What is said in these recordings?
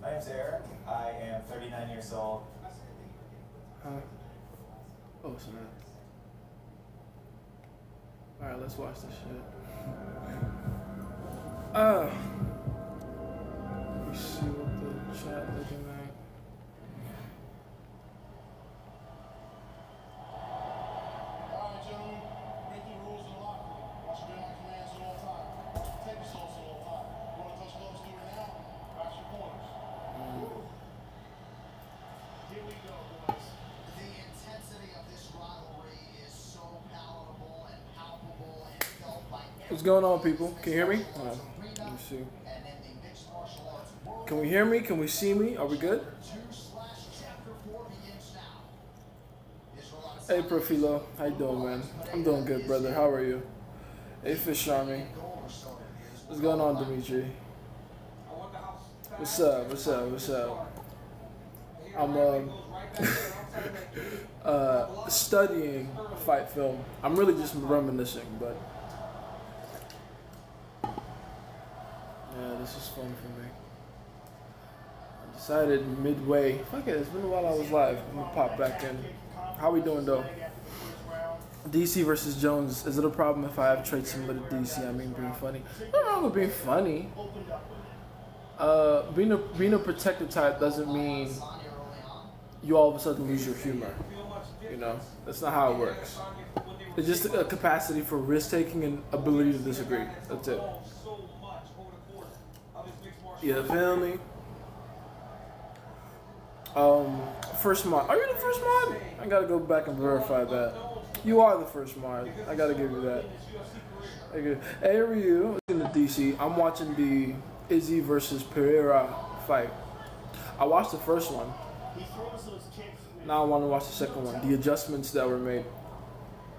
My name's Eric. I am 39 years old. Huh? Oh, snap. Alright, let's watch this shit. Let me see what the chat looking like. Alright, gentlemen. Break the rules in the locker room. Watch your my commands at all times. Take your sauce at all times. You want to touch gloves, do it now. Watch your corners. Here we go, boys. The intensity of this rivalry is so palatable and palpable and felt by What's going on, people? Can you hear me? Let me see. and in the mixed martial arts world. Can we hear me? Can we see me? Are we good? 2/Chapter 4 begins now. Hey, Profilo. How you doing, man? I'm doing good, brother. How are you? Hey, Fish Army. What's going on, Dimitri? What's up? What's up? What's up? I'm studying fight film. I'm really just reminiscing, but yeah, this is fun for me. I decided midway. Fuck it, it's been a while I was live. I'm gonna pop back in. How we doing though? DC versus Jones. Is it a problem if I have traits similar to DC? I mean, being funny. Nothing wrong with being funny. Being a protective type doesn't mean you all of a sudden lose your humor. You know, that's not how it works. It's just a capacity for risk taking and ability to disagree. That's it. You feel me? First mod. Are you the first mod? I gotta go back and verify that. You are the first mod. I gotta give you that. Hey Ryu, in the DC. I'm watching the Izzy versus Pereira fight. I watched the first one. He throws those kicks. Now I want to watch the second one. The adjustments that were made.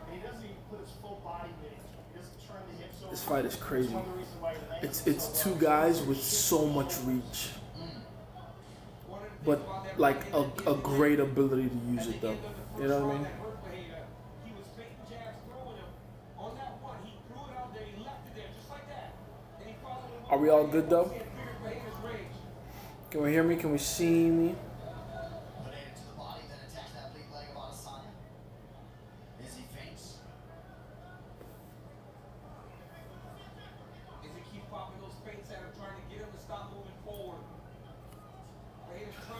And he doesn't even put his full body weight. He doesn't turn the hips over. This fight is crazy. That's one of the reasons why he lands It's so two well. guys with so much reach, but like a great ability to use it though. You know what I mean? Are we all good though? Can we hear me? Can we see me? Put it into the body, then attacks that lead leg of Adesanya. Izzy feints.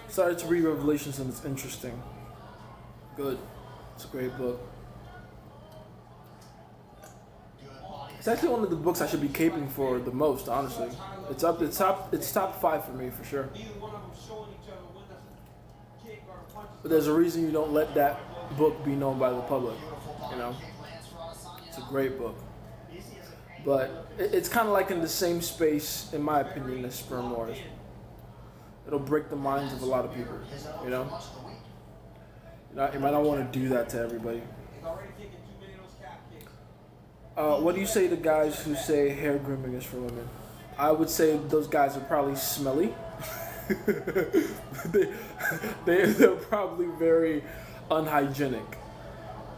Started to read Revelations and it's interesting. Good. It's a great book. It's actually one of the books I should be caping for the most, honestly. It's top 5 for me for sure. But there's a reason you don't let that book be known by the public. You know, it's a great book. But it's kind of like in the same space, in my opinion, as Sperm Wars. It'll break the minds of a lot of people. You know, you might not want to do that to everybody. What do you say to guys who say hair grooming is for women? I would say those guys are probably smelly. They're probably very unhygienic.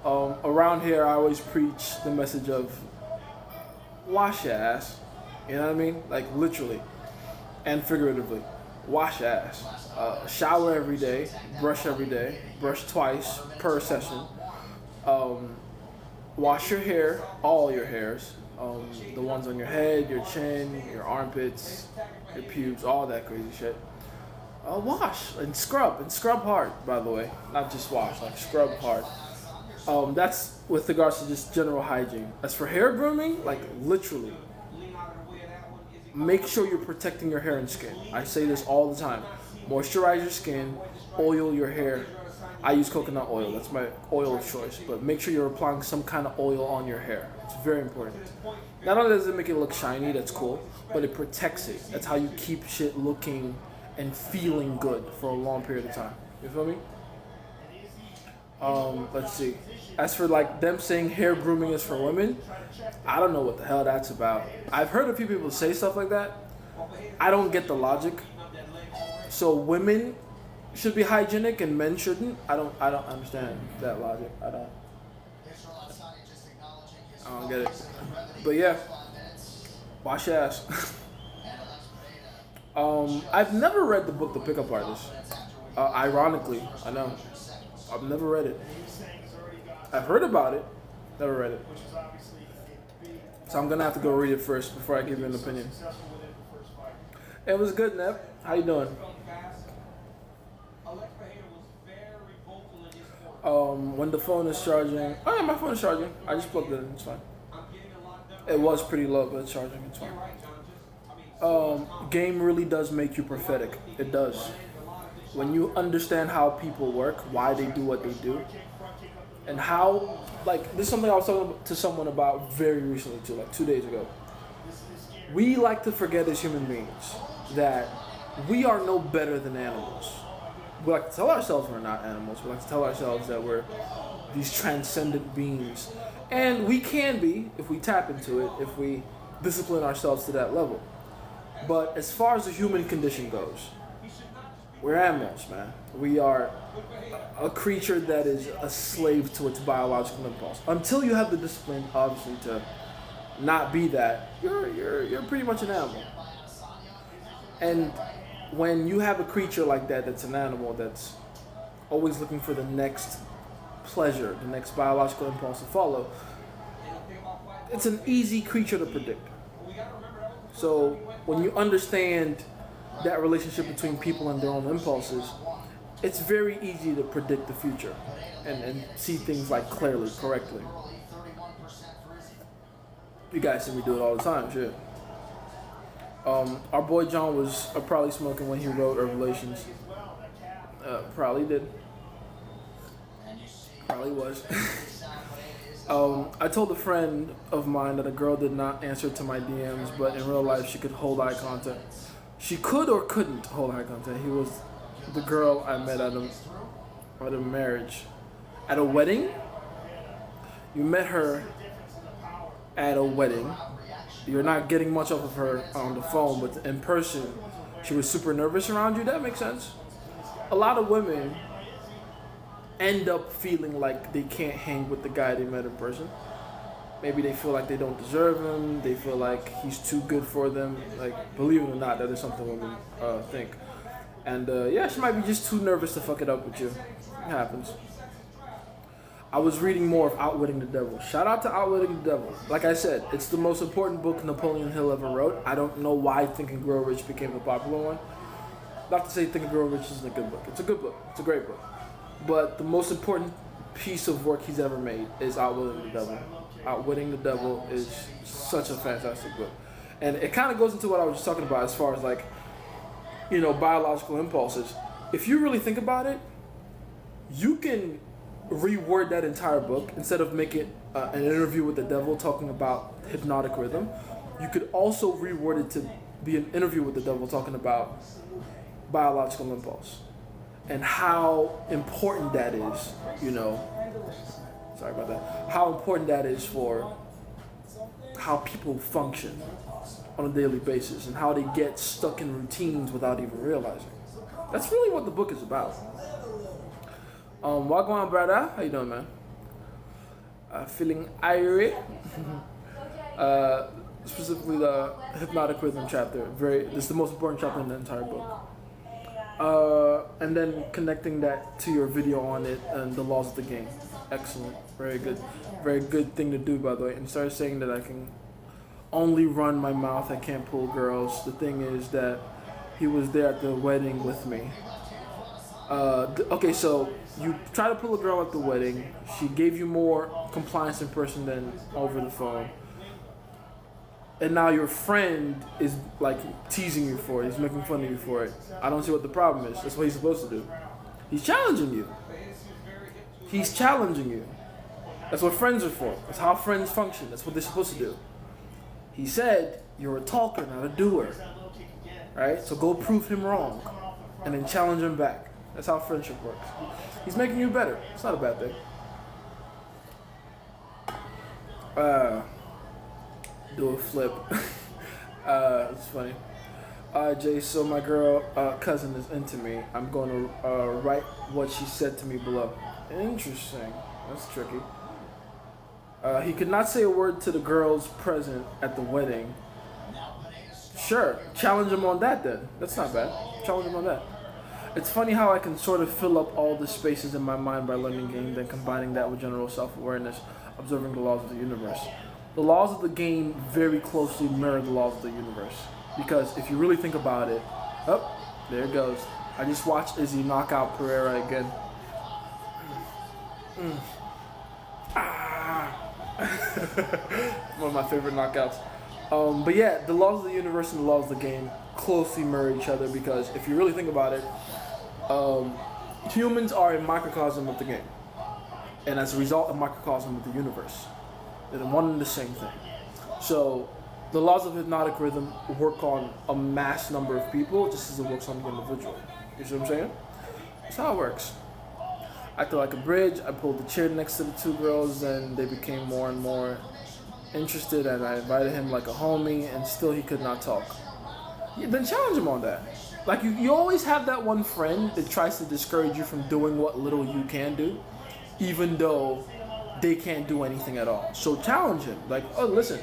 Around here, I always preach the message of wash your ass. You know what I mean? Like literally and figuratively. Wash your ass. Shower every day. Brush every day. Brush twice per session. Wash your hair, all your hairs, the ones on your head, your chin, your armpits, your pubes, all that crazy shit. Wash and scrub hard, by the way, not just wash, like scrub hard. That's with regards to just general hygiene. As for hair grooming, like literally, make sure you're protecting your hair and skin. I say this all the time. Moisturize your skin, oil your hair. I use coconut oil, that's my oil of choice, but make sure you're applying some kind of oil on your hair. It's very important. Not only does it make it look shiny, that's cool, but it protects it. That's how you keep shit looking and feeling good for a long period of time. You feel me? Let's see. As for like them saying hair grooming is for women, I don't know what the hell that's about. I've heard a few people say stuff like that. I don't get the logic. So women should be hygienic and men shouldn't? I don't understand that logic. I don't get it. But yeah, wash your ass. I've never read the book The Pickup Artist. Ironically, I know. I've never read it. I've heard about it, never read it. So I'm gonna have to go read it first before I give you an opinion. It was good, Neb. How you doing? When the phone is charging. Oh yeah, my phone is charging. I just plugged it in. It's fine. It was pretty low, but it's charging. It's fine. Game really does make you prophetic. It does. When you understand how people work, why they do what they do, and how, like, this is something I was talking to someone about very recently too, like 2 days ago. We like to forget as human beings that we are no better than animals. We like to tell ourselves we're not animals. We like to tell ourselves that we're these transcendent beings. And we can be if we tap into it, if we discipline ourselves to that level. But as far as the human condition goes, we're animals, man. We are a creature that is a slave to its biological impulse. Until you have the discipline, obviously, to not be that, you're pretty much an animal. And when you have a creature like that, that's an animal, that's always looking for the next pleasure, the next biological impulse to follow, it's an easy creature to predict. So when you understand that relationship between people and their own impulses, it's very easy to predict the future and see things like clearly, correctly. You guys see me do it all the time, shit. Our boy John was probably smoking when he wrote Revelations. Probably did. Probably was. I told a friend of mine that a girl did not answer to my DMs, but in real life she could hold eye contact. She could or couldn't hold eye contact. He was the girl I met at a marriage. At a wedding? You met her at a wedding. You're not getting much off of her on the phone, but in person, she was super nervous around you. That makes sense. A lot of women end up feeling like they can't hang with the guy they met in person. Maybe they feel like they don't deserve him. They feel like he's too good for them. Like, believe it or not, that is something women think. And yeah, she might be just too nervous to fuck it up with you. It happens. I was reading more of Outwitting the Devil. Shout out to Outwitting the Devil. Like I said, it's the most important book Napoleon Hill ever wrote. I don't know why Think and Grow Rich became a popular one. Not to say Think and Grow Rich isn't a good book. It's a good book. It's a great book. But the most important piece of work he's ever made is Outwitting the Devil. Outwitting the Devil is such a fantastic book. And it kind of goes into what I was just talking about as far as, like, you know, biological impulses. If you really think about it, you can reword that entire book. Instead of make it an interview with the devil talking about hypnotic rhythm, you could also reword it to be an interview with the devil talking about biological impulse and how important that is, you know, sorry about that, how important that is for how people function on a daily basis and how they get stuck in routines without even realizing. That's really what the book is about. Wagwan, brother. How you doing, man? Feeling irate. Specifically the hypnotic rhythm chapter. This is the most important chapter in the entire book. And then connecting that to your video on it and the laws of the game. Excellent. Very good. Very good thing to do, by the way. And started saying that I can only run my mouth. I can't pull girls. The thing is that he was there at the wedding with me. Okay, so you try to pull a girl at the wedding. She gave you more compliance in person than over the phone. And now your friend is like teasing you for it. He's making fun of you for it. I don't see what the problem is. That's what he's supposed to do. He's challenging you. He's challenging you. That's what friends are for. That's how friends function. That's what they're supposed to do. He said, you're a talker, not a doer. Right? So go prove him wrong. And then challenge him back. That's how friendship works. He's making you better. It's not a bad thing. Do a flip. It's funny. Jay, so my girl cousin is into me. I'm going to write what she said to me below. Interesting. That's tricky. He could not say a word to the girls present at the wedding. Sure, challenge him on that then. That's not bad. Challenge him on that. It's funny how I can sort of fill up all the spaces in my mind by learning game, then combining that with general self-awareness, observing the laws of the universe. The laws of the game very closely mirror the laws of the universe. Because if you really think about it, oh, there it goes. I just watched Izzy knock out Pereira again. One of my favorite knockouts. But yeah, the laws of the universe and the laws of the game closely mirror each other because if you really think about it, humans are a microcosm of the game. And as a result, a microcosm of the universe. They're one and the same thing. So the laws of hypnotic rhythm work on a mass number of people just as it works on the individual. You see what I'm saying? That's how it works. I acted like a bridge. I pulled the chair next to the two girls and they became more and more interested and I invited him like a homie and still he could not talk. Yeah, then challenge him on that. Like you always have that one friend that tries to discourage you from doing what little you can do, even though they can't do anything at all. So challenge him. Like, oh, listen,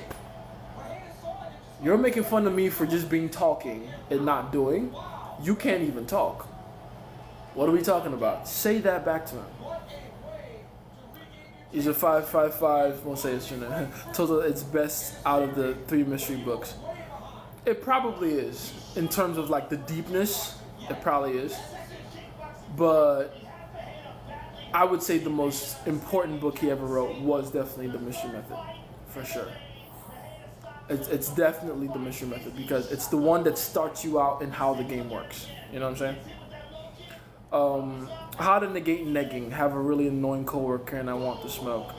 you're making fun of me for just being talking and not doing. You can't even talk. What are we talking about? Say that back to him. He's a 555. Won't say it's total. It's best out of the 3 mystery books. It probably is in terms of like the deepness. It probably is, but I would say the most important book he ever wrote was definitely The Mystery Method, for sure. It's definitely The Mystery Method because it's the one that starts you out in how the game works. You know what I'm saying? How to negate negging. Have a really annoying coworker and I want to smoke.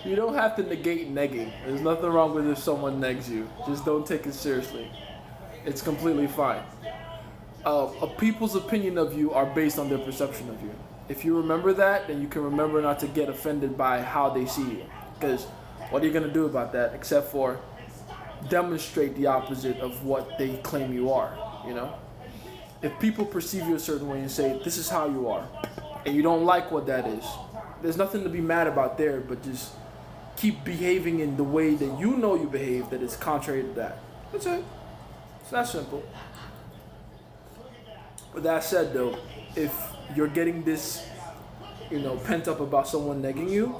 You don't have to negate negging. There's nothing wrong with if someone negs you. Just don't take it seriously. It's completely fine. People's opinion of you are based on their perception of you. If you remember that, then you can remember not to get offended by how they see you. Because what are you going to do about that except for demonstrate the opposite of what they claim you are, you know? If people perceive you a certain way and say, this is how you are, and you don't like what that is, there's nothing to be mad about there, but just keep behaving in the way that you know you behave that is contrary to that. That's it. It's that simple. With that said, though, if you're getting this, pent up about someone negging you,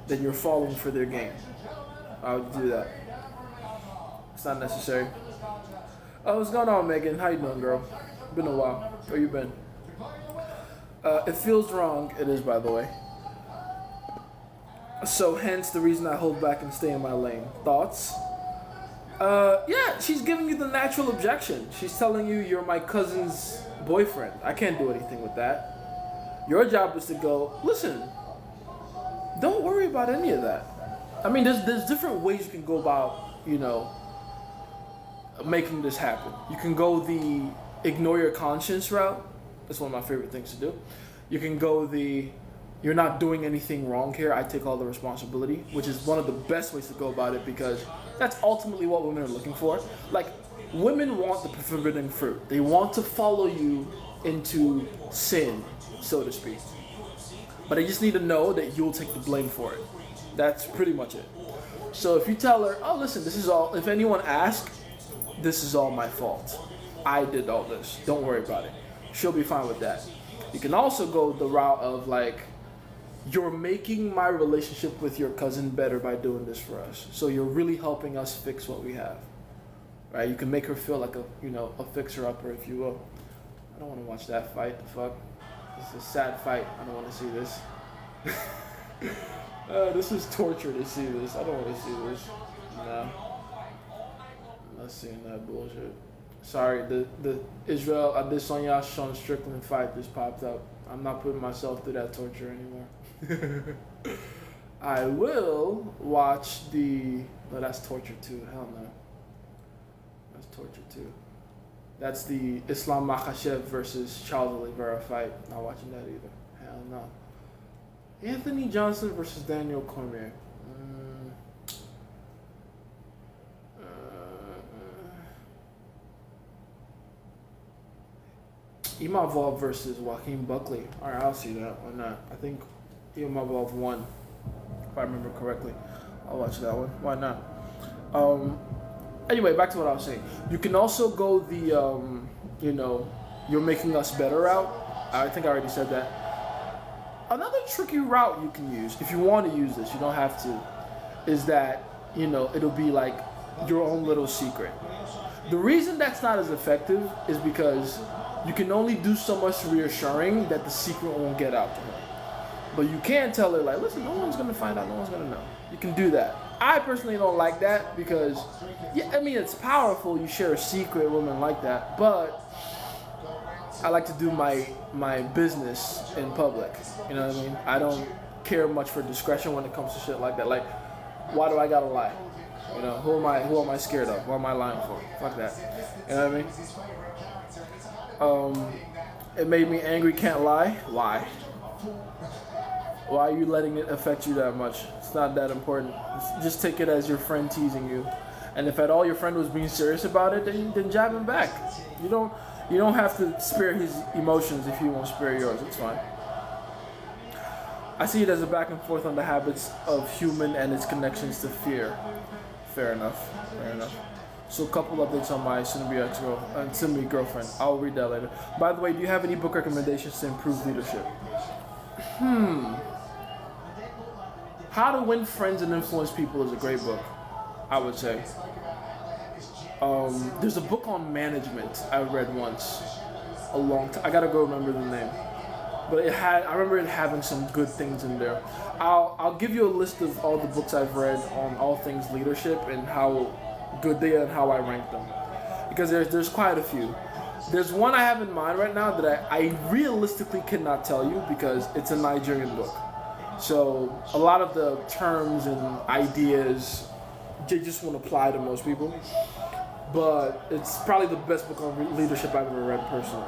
then you're falling for their game. I would do that. It's not necessary. Oh, what's going on, Megan? How you doing, girl? Been a while. Where you been? It feels wrong. It is, by the way. So, hence the reason I hold back and stay in my lane. Thoughts? Yeah, she's giving you the natural objection. She's telling you you're my cousin's boyfriend. I can't do anything with that. Your job is to go, listen, don't worry about any of that. I mean, there's different ways you can go about, making this happen. You can go the ignore your conscience route. That's one of my favorite things to do. You can go the you're not doing anything wrong here, I take all the responsibility, which is one of the best ways to go about it because that's ultimately what women are looking for. Like, women want the forbidden fruit. They want to follow you into sin, so to speak. But they just need to know that you'll take the blame for it. That's pretty much it. So if you tell her, oh, listen, this is all, if anyone asks, this is all my fault. I did all this. Don't worry about it. She'll be fine with that. You can also go the route of like, you're making my relationship with your cousin better by doing this for us. So you're really helping us fix what we have. Right? You can make her feel like a fixer-upper, if you will. I don't want to watch that fight. The fuck? This is a sad fight. I don't want to see this. This is torture to see this. I don't want to see this. No. I'm not seeing that bullshit. Sorry, the Israel Adesanya Sean Strickland fight just popped up. I'm not putting myself through that torture anymore. I will watch no, that's torture too. Hell no. That's torture too. That's the Islam Makhachev versus Charles Oliveira fight. Not watching that either. Hell no. Anthony Johnson versus Daniel Cormier. Imavov versus Joaquin Buckley. Alright, I'll see that. Why not? I think Imavov won, if I remember correctly. I'll watch that one. Why not? Anyway, back to what I was saying. You can also go the, you're making us better route. I think I already said that. Another tricky route you can use, if you want to use this, you don't have to, is that, it'll be like your own little secret. The reason that's not as effective is because you can only do so much reassuring that the secret won't get out to her. But you can tell her, like, listen, no one's going to find out, no one's going to know. You can do that. I personally don't like that because, it's powerful. You share a secret, women like that. But I like to do my business in public. You know what I mean? I don't care much for discretion when it comes to shit like that. Like, why do I gotta lie? Who am I scared of? What am I lying for? Fuck that. You know what I mean? It made me angry, can't lie. Why? Why are you letting it affect you that much? It's not that important. Just take it as your friend teasing you. And if at all your friend was being serious about it, then jab him back. You don't have to spare his emotions if he won't spare yours. It's fine. I see it as a back and forth on the habits of human and its connections to fear. Fair enough. So a couple updates on my soon-to-be girlfriend. I'll read that later. By the way, do you have any book recommendations to improve leadership? How to Win Friends and Influence People is a great book, I would say. There's a book on management I read once, a long time. I gotta go remember the name, but I remember it having some good things in there. I'll give you a list of all the books I've read on all things leadership and how good they are and how I rank them, because there's quite a few. There's one I have in mind right now that I realistically cannot tell you because it's a Nigerian book. So a lot of the terms and ideas, they just won't apply to most people. But it's probably the best book on leadership I've ever read personally.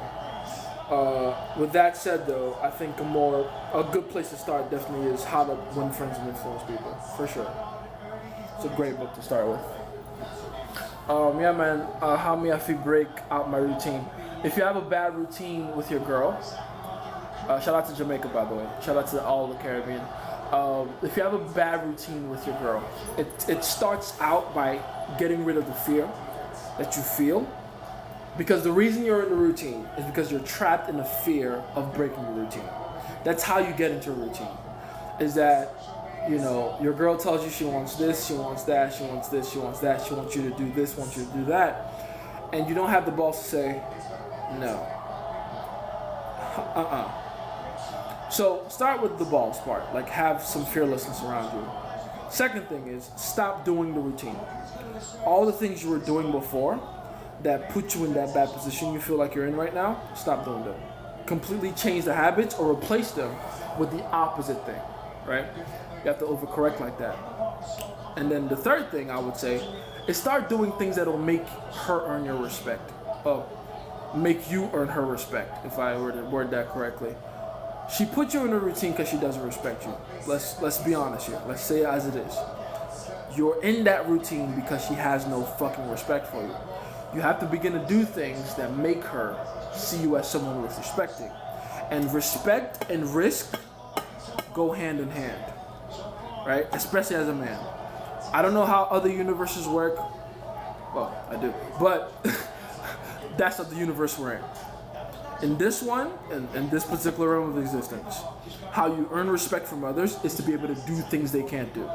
With that said, though, I think a good place to start definitely is How to Win Friends and Influence People, for sure. It's a great book to start with. How me I feel break out my routine. If you have a bad routine with your girl, shout out to Jamaica, by the way. Shout out to all the Caribbean. If you have a bad routine with your girl, it starts out by getting rid of the fear that you feel, because the reason you're in the routine is because you're trapped in the fear of breaking the routine. That's how you get into a routine, is that your girl tells you she wants this, she wants that, she wants this, she wants that, she wants you to do this, wants you to do that, and you don't have the balls to say no. So start with the balls part, like have some fearlessness around you. Second thing is stop doing the routine. All the things you were doing before that put you in that bad position you feel like you're in right now, stop doing them. Completely change the habits or replace them with the opposite thing, right? You have to overcorrect like that. And then the third thing I would say is start doing things that will make her earn your respect. Make you earn her respect, if I were to word that correctly. She put you in a routine because she doesn't respect you. Let's be honest here. Let's say it as it is. You're in that routine because she has no fucking respect for you. You have to begin to do things that make her see you as someone worth respecting. And respect and risk go hand in hand, right? Especially as a man. I don't know how other universes work. Well, I do. But that's not the universe we're in. In this one, in this particular realm of existence, how you earn respect from others is to be able to do things they can't do.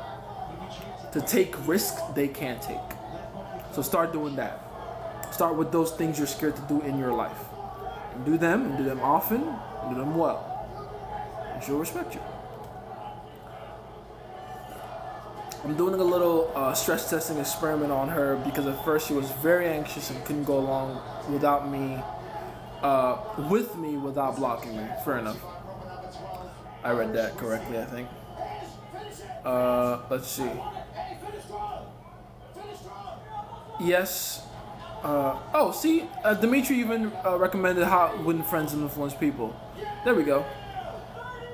To take risks they can't take. So start doing that. Start with those things you're scared to do in your life. And do them often, and do them well. And she'll respect you. I'm doing a little stress testing experiment on her because at first she was very anxious and couldn't go along without me, with me without blocking me. Fair enough. I read that correctly, I think. Let's see. Yes. Dimitri even recommended How to Win Friends and Influence People. There we go.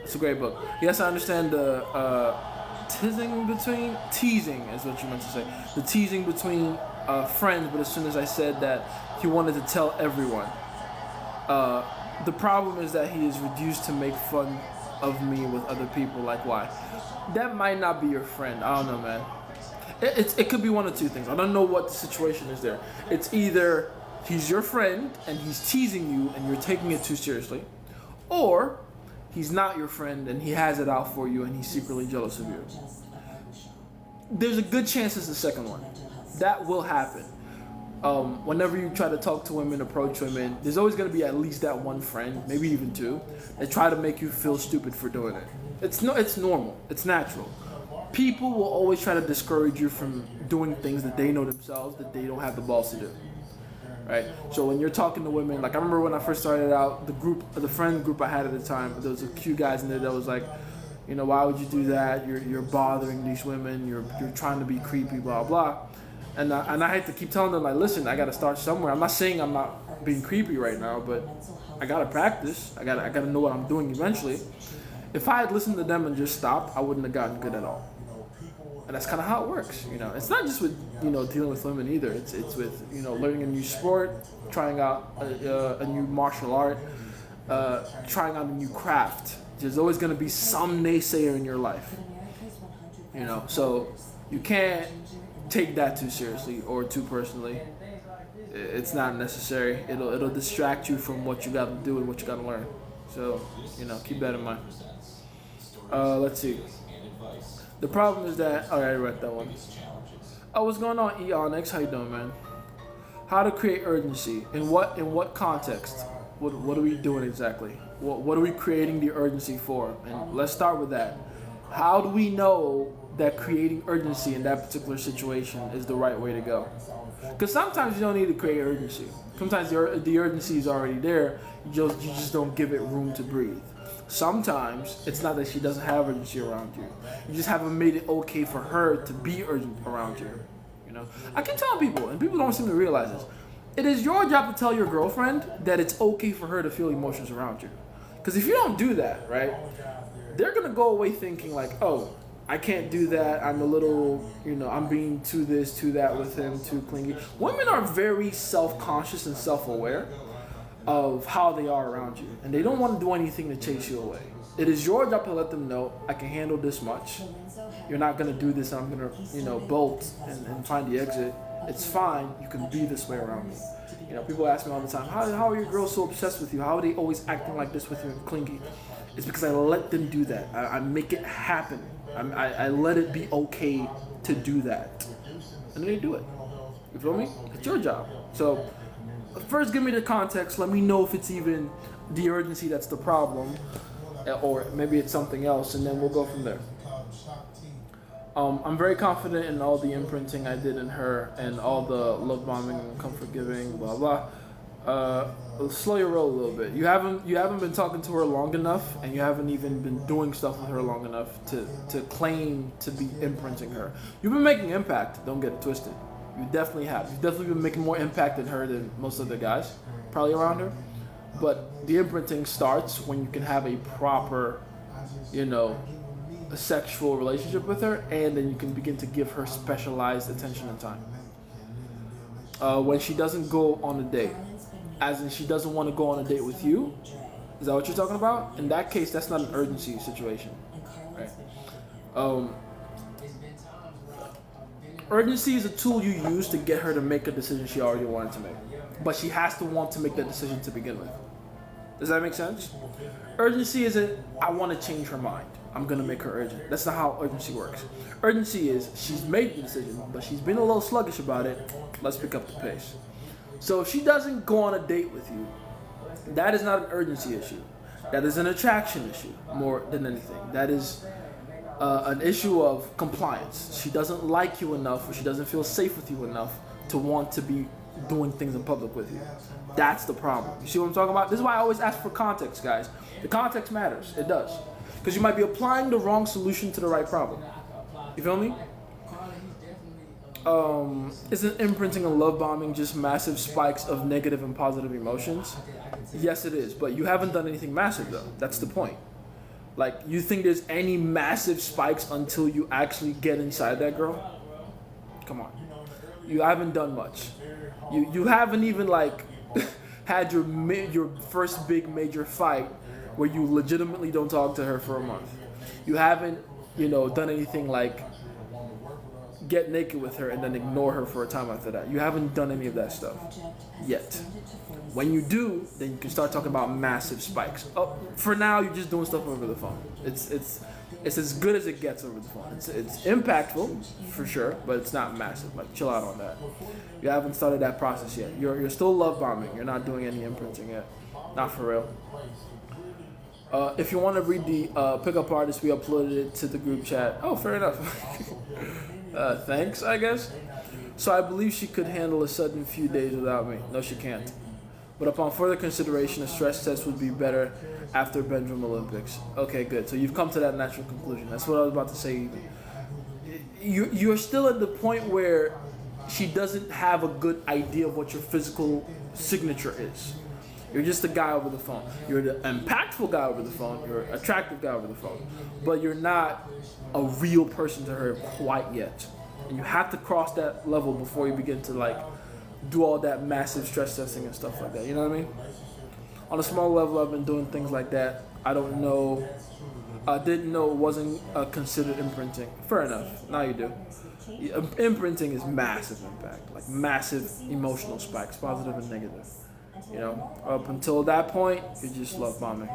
It's a great book. Yes, I understand the teasing is what you meant to say. The teasing between friends, but as soon as I said that he wanted to tell everyone. The problem is that he is reduced to make fun of me with other people. Like, why? That might not be your friend. I don't know, man. It could be one of two things. I don't know what the situation is there. It's either he's your friend and he's teasing you and you're taking it too seriously, or he's not your friend and he has it out for you and he's secretly jealous of you. There's a good chance it's the second one. That will happen. Whenever you try to talk to women, approach women, there's always going to be at least that one friend, maybe even two, that try to make you feel stupid for doing it. It's normal. It's natural. People will always try to discourage you from doing things that they know themselves that they don't have the balls to do. Right? So when you're talking to women, like I remember when I first started out, the friend group I had at the time, there was a few guys in there that was like, you know, why would you do that? You're bothering these women. You're trying to be creepy, blah blah. And I had to keep telling them, like, listen, I got to start somewhere. I'm not saying I'm not being creepy right now, but I got to practice. I got to know what I'm doing eventually. If I had listened to them and just stopped, I wouldn't have gotten good at all. And that's kind of how it works, you know. It's not just with, you know, dealing with women either. It's with, you know, learning a new sport, trying out a new martial art, trying out a new craft. There's always going to be some naysayer in your life, you know. So you can't take that too seriously or too personally. It's not necessary. It'll distract you from what you got to do and what you got to learn. So, you know, keep that in mind. Let's see. The problem is that, all right, I read that one. Oh, what's going on, Eonix? How you doing, man? How to create urgency? In what context? What are we doing exactly? What are we creating the urgency for? And let's start with that. How do we know that creating urgency in that particular situation is the right way to go? Because sometimes you don't need to create urgency. Sometimes the urgency is already there. You just don't give it room to breathe. Sometimes it's not that she doesn't have urgency around you. You just haven't made it okay for her to be urgent around you. You know, I keep telling people, and people don't seem to realize this. It is your job to tell your girlfriend that it's okay for her to feel emotions around you. Because if you don't do that, right, they're gonna go away thinking like, oh, I can't do that. I'm a little, you know, I'm being too this, too that with him, too clingy. Women are very self-conscious and self-aware of how they are around you, and they don't want to do anything to chase you away. It is your job to let them know, I can handle this much. You're not gonna do this, and I'm gonna, you know, bolt and find the exit. It's fine. You can be this way around me. You know, people ask me all the time, how are your girls so obsessed with you? How are they always acting like this with you and clingy? It's because I let them do that. I make it happen. I let it be okay to do that, and then they do it. You feel me? It's your job. So first, give me the context. Let me know if it's even the urgency that's the problem, or maybe it's something else, and then we'll go from there. I'm very confident in all the imprinting I did in her and all the love bombing and comfort giving, blah blah. Slow your roll a little bit. You haven't been talking to her long enough, and you haven't even been doing stuff with her long enough to claim to be imprinting her. You've been making impact. Don't get it twisted. You definitely have. You've definitely been making more impact in her than most of the guys probably around her. But the imprinting starts when you can have a proper, you know, a sexual relationship with her, and then you can begin to give her specialized attention and time. When she doesn't go on a date, as in she doesn't want to go on a date with you, is that what you're talking about? In that case, that's not an urgency situation, right? Urgency is a tool you use to get her to make a decision she already wanted to make, but she has to want to make that decision to begin with. Does that make sense? Urgency isn't, I want to change her mind, I'm going to make her urgent. That's not how urgency works. Urgency is, she's made the decision, but she's been a little sluggish about it. Let's pick up the pace. So if she doesn't go on a date with you, that is not an urgency issue. That is an attraction issue more than anything. That is an issue of compliance. She doesn't like you enough, or she doesn't feel safe with you enough to want to be doing things in public with you. That's the problem. You see what I'm talking about? This is why I always ask for context, guys. The context matters. It does. Because you might be applying the wrong solution to the right problem. You feel me? Isn't imprinting and love bombing just massive spikes of negative and positive emotions? Yes, it is. But you haven't done anything massive, though. That's the point. Like, you think there's any massive spikes until you actually get inside that girl? Come on. You haven't done much. You haven't even, like, had your first big major fight where you legitimately don't talk to her for a month. You haven't, you know, done anything like get naked with her and then ignore her for a time after that. You haven't done any of that stuff yet. When you do, then you can start talking about massive spikes. Oh, for now, you're just doing stuff over the phone. It's as good as it gets over the phone. It's impactful for sure, but it's not massive. Like, chill out on that. You haven't started that process yet. You're still love bombing. You're not doing any imprinting yet. Not for real. If you want to read the pickup artist, we uploaded it to the group chat. Oh, fair enough. Thanks, I guess. So I believe she could handle a sudden few days without me. No, she can't. But upon further consideration, a stress test would be better after Benjamin Olympics. Okay, good. So you've come to that natural conclusion. That's what I was about to say. You're still at the point where she doesn't have a good idea of what your physical signature is. You're just a guy over the phone. You're the impactful guy over the phone. You're an attractive guy over the phone. But you're not a real person to her quite yet. And you have to cross that level before you begin to like do all that massive stress testing and stuff like that. You know what I mean? On a small level, I've been doing things like that. I don't know. I didn't know it wasn't considered imprinting. Fair enough. Now you do. Imprinting is massive impact, like massive emotional spikes, positive and negative. You know, up until that point, you just love bombing.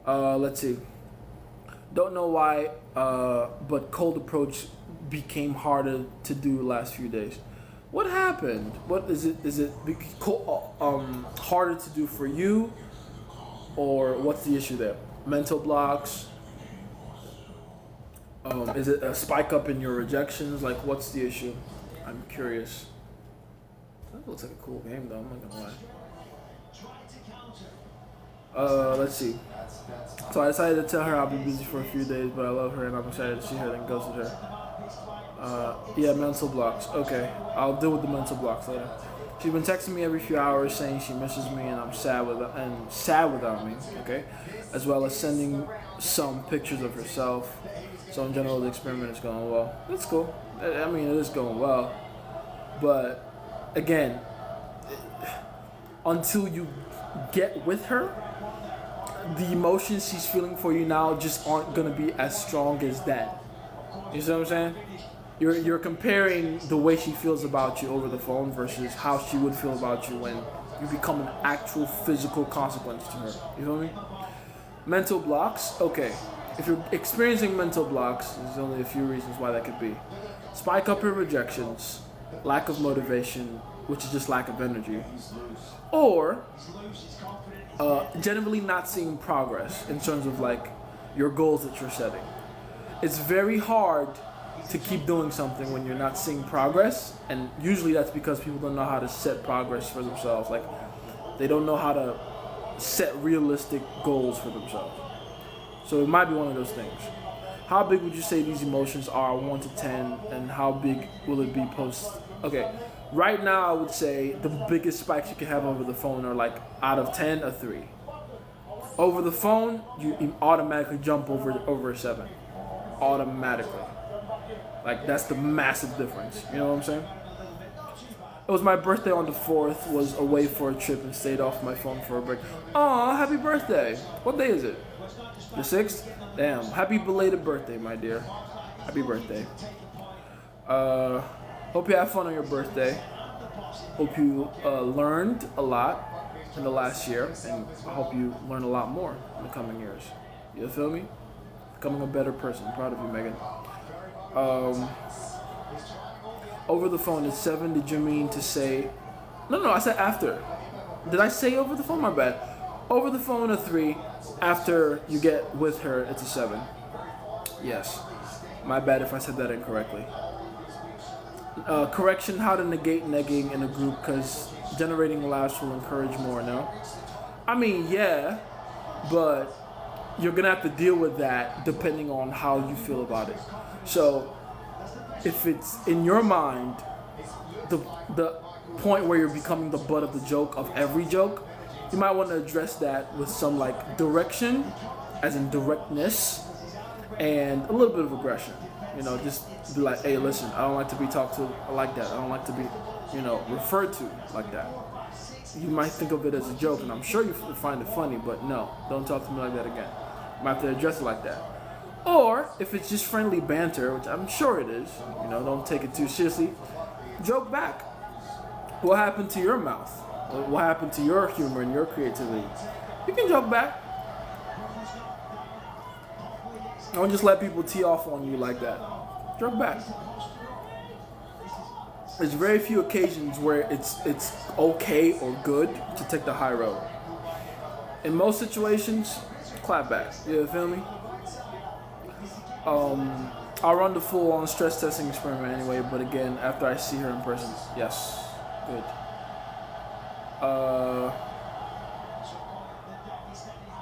Let's see. Don't know why, but cold approach became harder to do the last few days. What happened? What is it? Is it harder to do for you, or what's the issue there? Mental blocks. Is it a spike up in your rejections? Like, what's the issue? I'm curious. That looks like a cool game, though. I'm not gonna lie. Let's see. So I decided to tell her I'll be busy for a few days, but I love her and I'm excited to see her, then ghosted her. Yeah, mental blocks. Okay, I'll deal with the mental blocks later. She's been texting me every few hours saying she misses me and I'm sad without me. Okay, as well as sending some pictures of herself. So in general, the experiment is going well. That's cool. I mean, it is going well, but again, until you get with her, the emotions she's feeling for you now just aren't gonna be as strong as that. You see what I'm saying? You're comparing the way she feels about you over the phone versus how she would feel about you when you become an actual physical consequence to her. You feel me? Mental blocks. Okay, if you're experiencing mental blocks, there's only a few reasons why that could be. Spike up your rejections, lack of motivation, which is just lack of energy, or generally not seeing progress in terms of like your goals that you're setting. It's very hard to keep doing something when you're not seeing progress, and usually that's because people don't know how to set progress for themselves. Like, they don't know how to set realistic goals for themselves. So it might be one of those things. How big would you say these emotions are, 1 to 10, and how big will it be post? Okay, right now I would say the biggest spikes you can have over the phone are like out of 10, a 3. Over the phone, you automatically jump over a 7. Automatically. Like, that's the massive difference. You know what I'm saying? It was my birthday on the 4th, was away for a trip and stayed off my phone for a break. Aw, happy birthday. What day is it? The 6th? Damn, happy belated birthday, my dear. Happy birthday. Hope you have fun on your birthday. Hope you learned a lot in the last year, and I hope you learn a lot more in the coming years. You feel me? Becoming a better person. Proud of you, Megan. Over the phone is 7. Did you mean to say? No, I said after. Did I say over the phone? My bad. Over the phone a 3. After you get with her, it's a 7. Yes. My bad if I said that incorrectly. Correction: how to negate negging in a group, because generating laughs will encourage more. No, I mean, yeah, but you're gonna have to deal with that depending on how you feel about it. So if it's in your mind the point where you're becoming the butt of the joke of every joke, you might want to address that with some like direction, as in directness, and a little bit of aggression. You know, just be like, hey, listen, I don't like to be talked to like that. I don't like to be, referred to like that. You might think of it as a joke, and I'm sure you find it funny, but no, don't talk to me like that again. You might have to address it like that. Or if it's just friendly banter, which I'm sure it is, don't take it too seriously. Joke back. What happened to your mouth? What happened to your humor and your creativity? You can joke back. Don't just let people tee off on you like that. Joke back. There's very few occasions where it's okay or good to take the high road. In most situations, clap back. You feel me? I'll run the full-on stress testing experiment anyway, but again, after I see her in person. Yes. Good.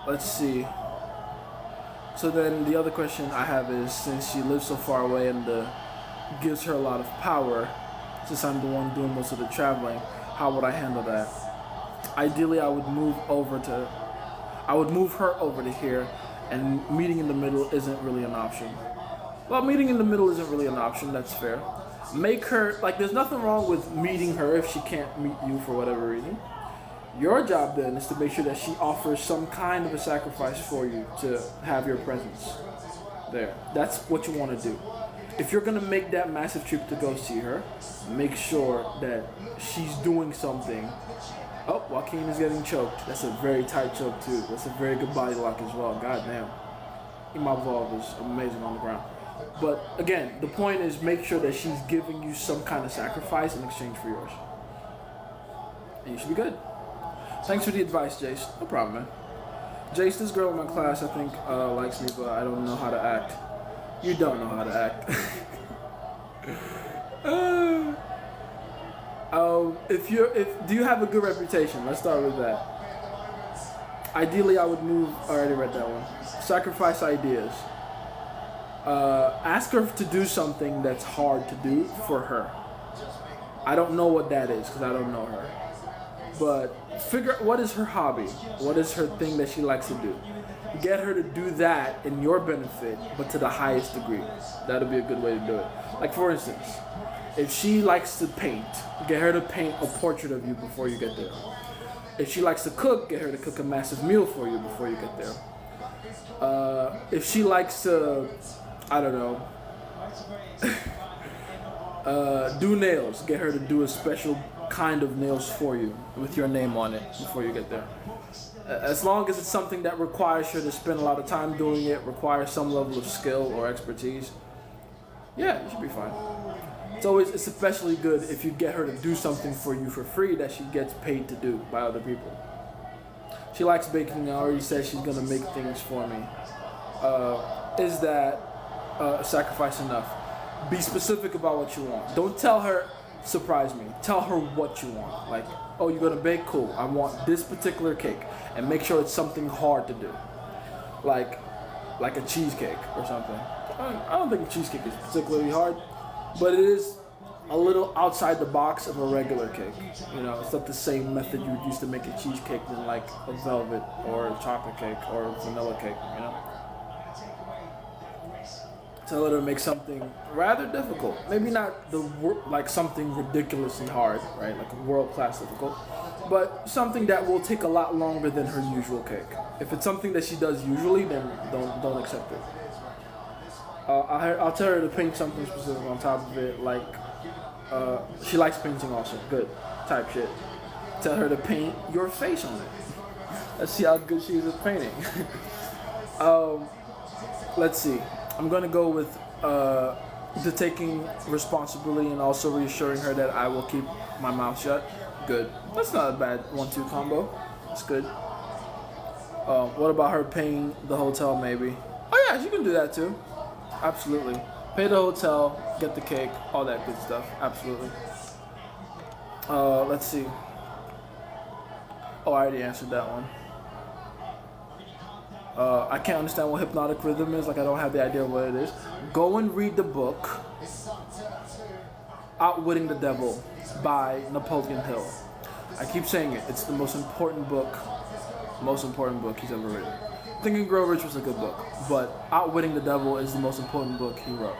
Let's see. So then the other question I have is, since she lives so far away and gives her a lot of power, since I'm the one doing most of the traveling, how would I handle that? Ideally, I would move her over to here, and meeting in the middle isn't really an option. Well, meeting in the middle isn't really an option, that's fair. Make her, there's nothing wrong with meeting her if she can't meet you for whatever reason. Your job then is to make sure that she offers some kind of a sacrifice for you to have your presence there. That's what you want to do. If you're going to make that massive trip to go see her, make sure that she's doing something. Oh, Joaquin is getting choked. That's a very tight choke too. That's a very good body lock as well. God damn. Imavov is amazing on the ground. But again, the point is make sure that she's giving you some kind of sacrifice in exchange for yours. And you should be good. Thanks for the advice, Jace. No problem, man. Jace, this girl in my class, I think, likes me, but I don't know how to act. You don't know how to act. Do you have a good reputation? Let's start with that. Ideally, I would move. I already read that one. Sacrifice ideas. Ask her to do something that's hard to do for her. I don't know what that is because I don't know her. But figure out what is her hobby. What is her thing that she likes to do. Get her to do that in your benefit, but to the highest degree. That'll be a good way to do it. Like for instance, if she likes to paint, get her to paint a portrait of you before you get there. If she likes to cook, get her to cook a massive meal for you before you get there. If she likes to, I don't know, do nails, get her to do a special kind of nails for you with your name on it before you get there. As long as it's something that requires her to spend a lot of time doing it, requires some level of skill or expertise, yeah, you should be fine. It's especially good if you get her to do something for you for free that she gets paid to do by other people. She likes baking. I already said she's gonna make things for me. Is that sacrifice enough? Be specific about what you want. Don't tell her, surprise me. Tell her what you want. Like, oh, you're gonna bake? Cool. I want this particular cake, and make sure it's something hard to do, like a cheesecake or something. I don't think a cheesecake is particularly hard, but it is a little outside the box of a regular cake. It's not the same method you would use to make a cheesecake than like a velvet or a chocolate cake or a vanilla cake. Tell her to make something rather difficult. Maybe not something ridiculously hard, right? Like a world-class difficult, but something that will take a lot longer than her usual cake. If it's something that she does usually, then don't accept it. I'll tell her to paint something specific on top of it, like she likes painting also. Good type shit. Tell her to paint your face on it. Let's see how good she is at painting. Let's see. I'm gonna go with the taking responsibility and also reassuring her that I will keep my mouth shut. Good. That's not a bad 1-2 combo. That's good. What about her paying the hotel maybe? Oh yeah, she can do that too. Absolutely. Pay the hotel, get the cake, all that good stuff. Absolutely. Let's see. Oh, I already answered that one. I can't understand what hypnotic rhythm is. I don't have the idea what it is. Go and read the book Outwitting the Devil by Napoleon Hill. I keep saying it. It's the most important book he's ever written. Think and Grow Rich was a good book, but Outwitting the Devil is the most important book he wrote.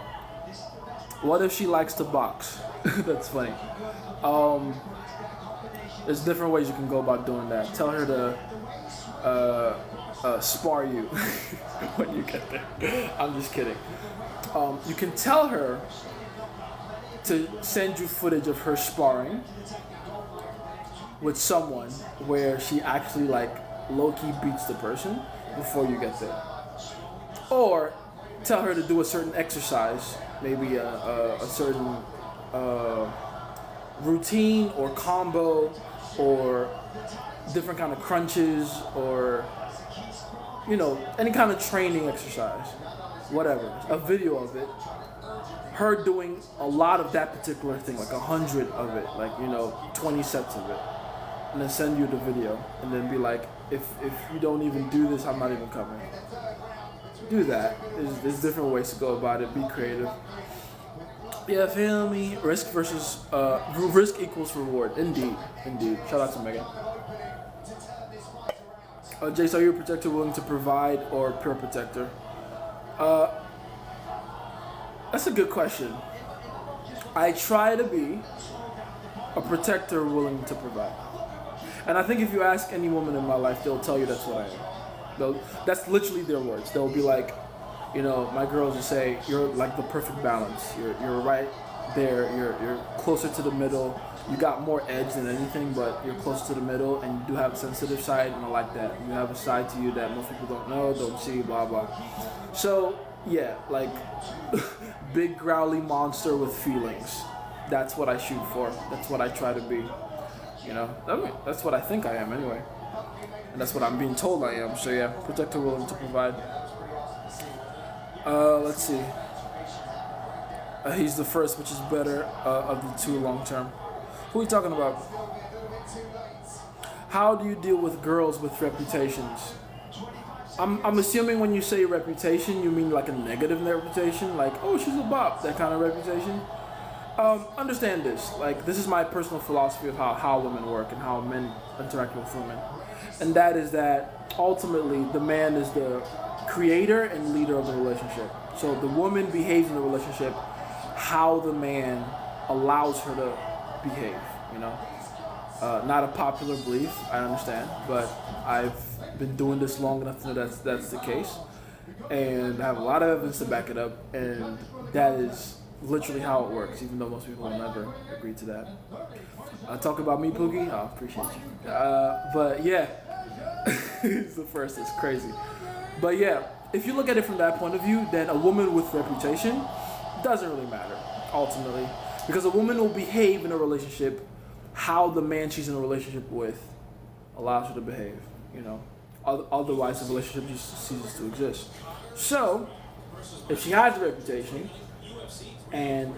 What if she likes to box? That's funny. There's different ways you can go about doing that. Tell her to spar you when you get there. I'm just kidding. You can tell her to send you footage of her sparring with someone where she actually like low-key beats the person before you get there. Or tell her to do a certain exercise, maybe a certain routine or combo or different kind of crunches or, you know, any kind of training exercise, whatever, a video of it, her doing a lot of that particular thing, like 100 of it, like, you know, 20 sets of it, and then send you the video, and then be like, if you don't even do this, I'm not even coming. Do that. There's different ways to go about it. Be creative. Yeah, feel me? Risk equals reward. Indeed. Shout out to Megan. Jace, are you a protector willing to provide or pure protector? That's a good question. I try to be a protector willing to provide. And I think if you ask any woman in my life, they'll tell you that's what I am. That's literally their words. They'll be like, you know, my girls will say, you're like the perfect balance. You're right there. You're closer to the middle. You got more edge than anything, but you're close to the middle, and you do have a sensitive side, and I like that. You have a side to you that most people don't know, don't see, blah, blah. So, yeah, like, big growly monster with feelings. That's what I shoot for. That's what I try to be. You know, I mean, that's what I think I am anyway. And that's what I'm being told I am. So, yeah, protector willing to provide. Let's see. He's the first, which is better of the two long term. Who are we talking about? How do you deal with girls with reputations? I'm assuming when you say reputation, you mean like a negative reputation, like, oh, she's a bop, that kind of reputation. Understand this. Like, this is my personal philosophy of how women work and how men interact with women. And that is that ultimately the man is the creator and leader of the relationship. So the woman behaves in the relationship how the man allows her to behave, you know. Not a popular belief, I understand, but I've been doing this long enough to know that's the case, and I have a lot of evidence to back it up, and that is literally how it works, even though most people will never agree to that. Talk about me, Poogie? I appreciate you. But yeah, he's the first, it's crazy. But yeah, if you look at it from that point of view, then a woman with reputation doesn't really matter, ultimately. Because a woman will behave in a relationship how the man she's in a relationship with allows her to behave, you know. Otherwise, the relationship just ceases to exist. So, if she has a reputation and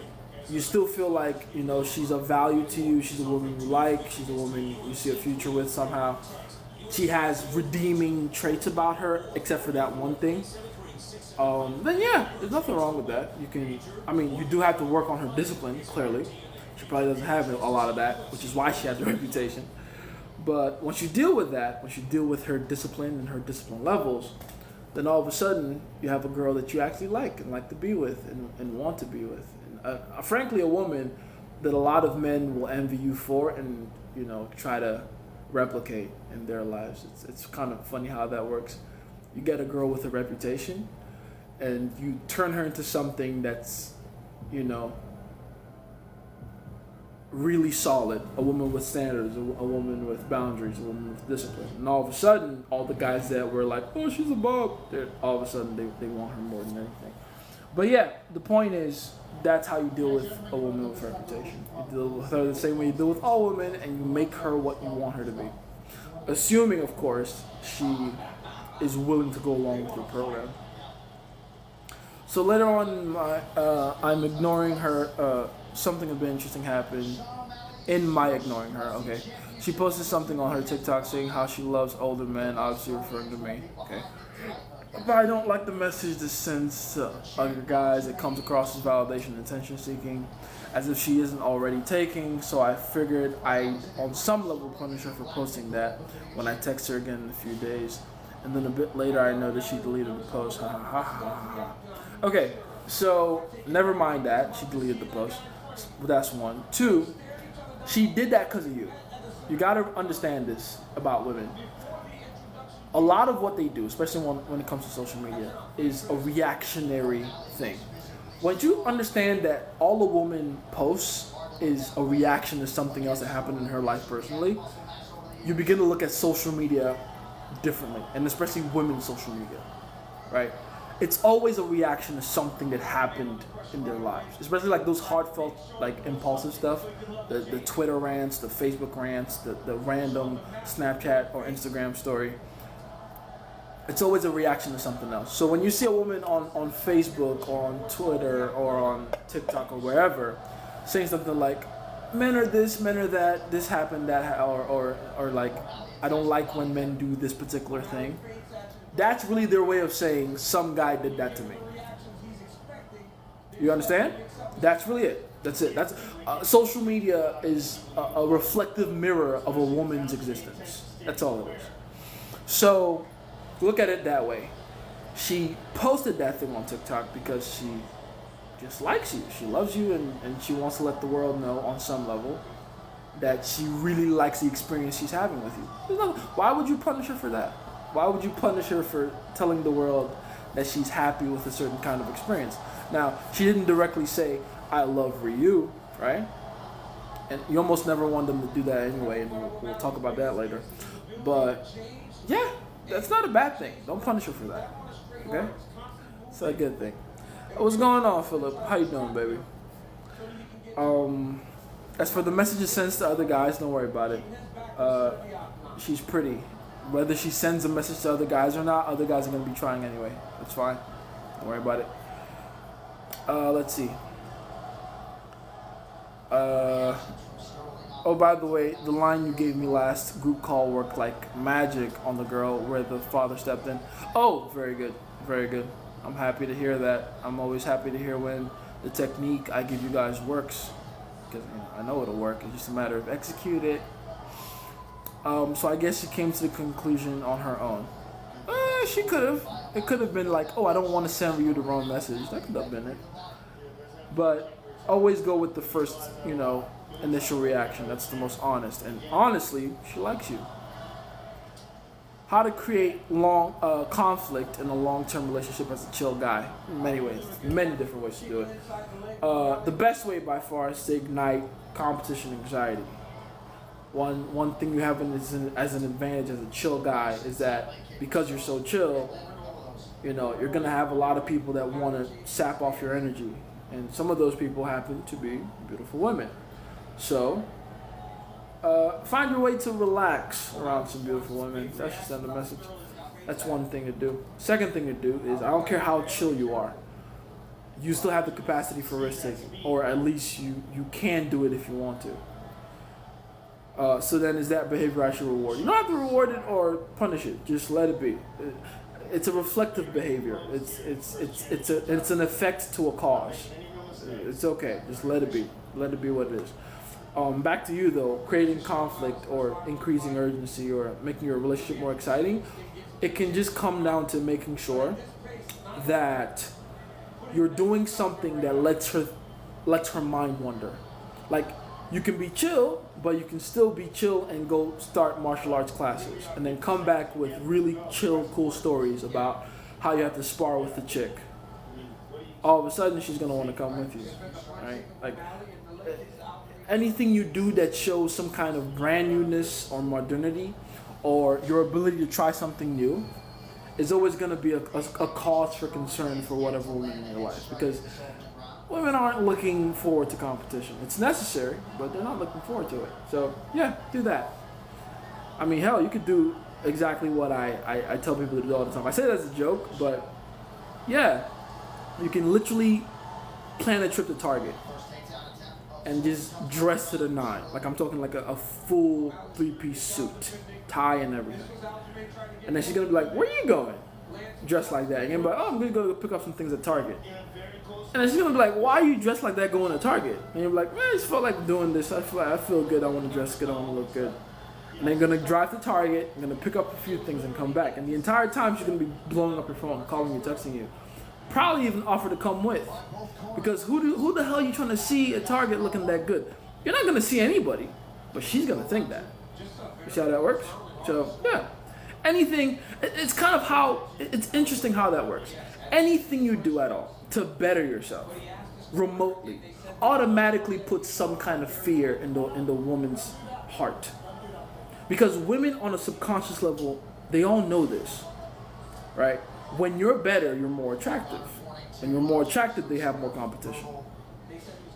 you still feel like, you know, she's of value to you, she's a woman you like, she's a woman you see a future with somehow, she has redeeming traits about her, except for that one thing, then yeah, there's nothing wrong with that. You do have to work on her discipline, clearly. She probably doesn't have a lot of that, which is why she has a reputation. But once you deal with that, once you deal with her discipline and her discipline levels, then all of a sudden you have a girl that you actually like and like to be with and want to be with. And, frankly, a woman that a lot of men will envy you for and, you know, try to replicate in their lives. It's kind of funny how that works. You get a girl with a reputation and you turn her into something that's, you know, really solid, a woman with standards, a woman with boundaries, a woman with discipline. And all of a sudden, all the guys that were like, oh, she's a bub, all of a sudden they want her more than anything. But yeah, the point is, that's how you deal with a woman with reputation. You deal with her the same way you deal with all women, and you make her what you want her to be. Assuming, of course, she is willing to go along with your program. So later on, I'm ignoring her. Something a bit interesting happened in my ignoring her. Okay, she posted something on her TikTok saying how she loves older men, obviously referring to me. Okay, but I don't like the message this sends to other guys. It comes across as validation and attention seeking, as if she isn't already taking. So I figured I, on some level, punish her for posting that when I text her again in a few days. And then a bit later, I noticed she deleted the post. Ha ha ha ha ha. Okay, so never mind that. She deleted the post. That's one. Two, she did that because of you. you gotta understand this about women. A lot of what they do, especially when it comes to social media, is a reactionary thing. Once you understand that all a woman posts is a reaction to something else that happened in her life personally, you begin to look at social media differently, and especially women's social media, right? It's always a reaction to something that happened in their lives, especially like those heartfelt, like impulsive stuff, the Twitter rants, the Facebook rants, the random Snapchat or Instagram story. It's always a reaction to something else. So when you see a woman on Facebook or on Twitter or on TikTok or wherever saying something like, men are this, men are that, this happened, that, or like, I don't like when men do this particular thing, that's really their way of saying some guy did that to me. You understand? That's really it. That's it. That's social media is a reflective mirror of a woman's existence. That's all it is. So look at it that way. She posted that thing on TikTok because she just likes you. She loves you, and she wants to let the world know on some level that she really likes the experience she's having with you. Why would you punish her for that? Why would you punish her for telling the world that she's happy with a certain kind of experience? Now, she didn't directly say, I love Ryu, right? And you almost never want them to do that anyway, and we'll talk about that later. But, yeah, that's not a bad thing. Don't punish her for that, okay? It's a good thing. What's going on, Philip? How you doing, baby? As for the messages sent to other guys, don't worry about it. She's pretty. Whether she sends a message to other guys or not, other guys are going to be trying anyway. It's fine. Don't worry about it. Let's see. Oh, by the way, the line you gave me last group call worked like magic on the girl where the father stepped in. Oh, very good. Very good. I'm happy to hear that. I'm always happy to hear when the technique I give you guys works. Because I know it'll work. It's just a matter of execute it. So I guess she came to the conclusion on her own. She could have. It could have been like, oh, I don't want to send you the wrong message. That could have been it. But always go with the first, initial reaction. That's the most honest. And honestly, she likes you. How to create long conflict in a long-term relationship as a chill guy. In many ways. Many different ways to do it. The best way by far is to ignite competition anxiety. One thing you have as an advantage as a chill guy is that because you're so chill, you're going to have a lot of people that want to sap off your energy. And some of those people happen to be beautiful women. So, find your way to relax around some beautiful women. That should send a message. That's one thing to do. Second thing to do is, I don't care how chill you are, you still have the capacity for risk-taking. Or at least you can do it if you want to. So then is that behavior I should reward? You don't have to reward it or punish it. Just let it be. It's a reflective behavior. It's an effect to a cause. It's okay. Just let it be. Let it be what it is. Back to you though, creating conflict or increasing urgency or making your relationship more exciting, it can just come down to making sure that you're doing something that lets her mind wander. Like, you can be chill, but you can still be chill and go start martial arts classes and then come back with really chill, cool stories about how you have to spar with the chick. All of a sudden, she's going to want to come with you, right? Like, anything you do that shows some kind of brand newness or modernity or your ability to try something new is always going to be a cause for concern for whatever woman in your life, because women aren't looking forward to competition. It's necessary, but they're not looking forward to it. So, yeah, do that. I mean, hell, you could do exactly what I tell people to do all the time. I say that as a joke, but yeah, you can literally plan a trip to Target and just dress to the nine. Like, I'm talking like a full 3-piece suit, tie and everything. And then she's going to be like, where are you going? Dressed like that. And you're going to be like, oh, I'm going to go pick up some things at Target. And then she's going to be like, why are you dressed like that going to Target? And you're like, man, I just felt like doing this. I feel good. I want to dress good. I want to look good. And then going to drive to Target. I'm going to pick up a few things and come back. And the entire time she's going to be blowing up your phone, calling you, texting you. Probably even offer to come with. Because who the hell are you trying to see at Target looking that good? You're not going to see anybody. But she's going to think that. You see how that works? So yeah, anything. It's kind of how it's interesting how that works. Anything you do at all to better yourself, remotely, automatically puts some kind of fear in the woman's heart, because women on a subconscious level, they all know this, right? When you're better, you're more attractive. When you're more attractive, they have more competition.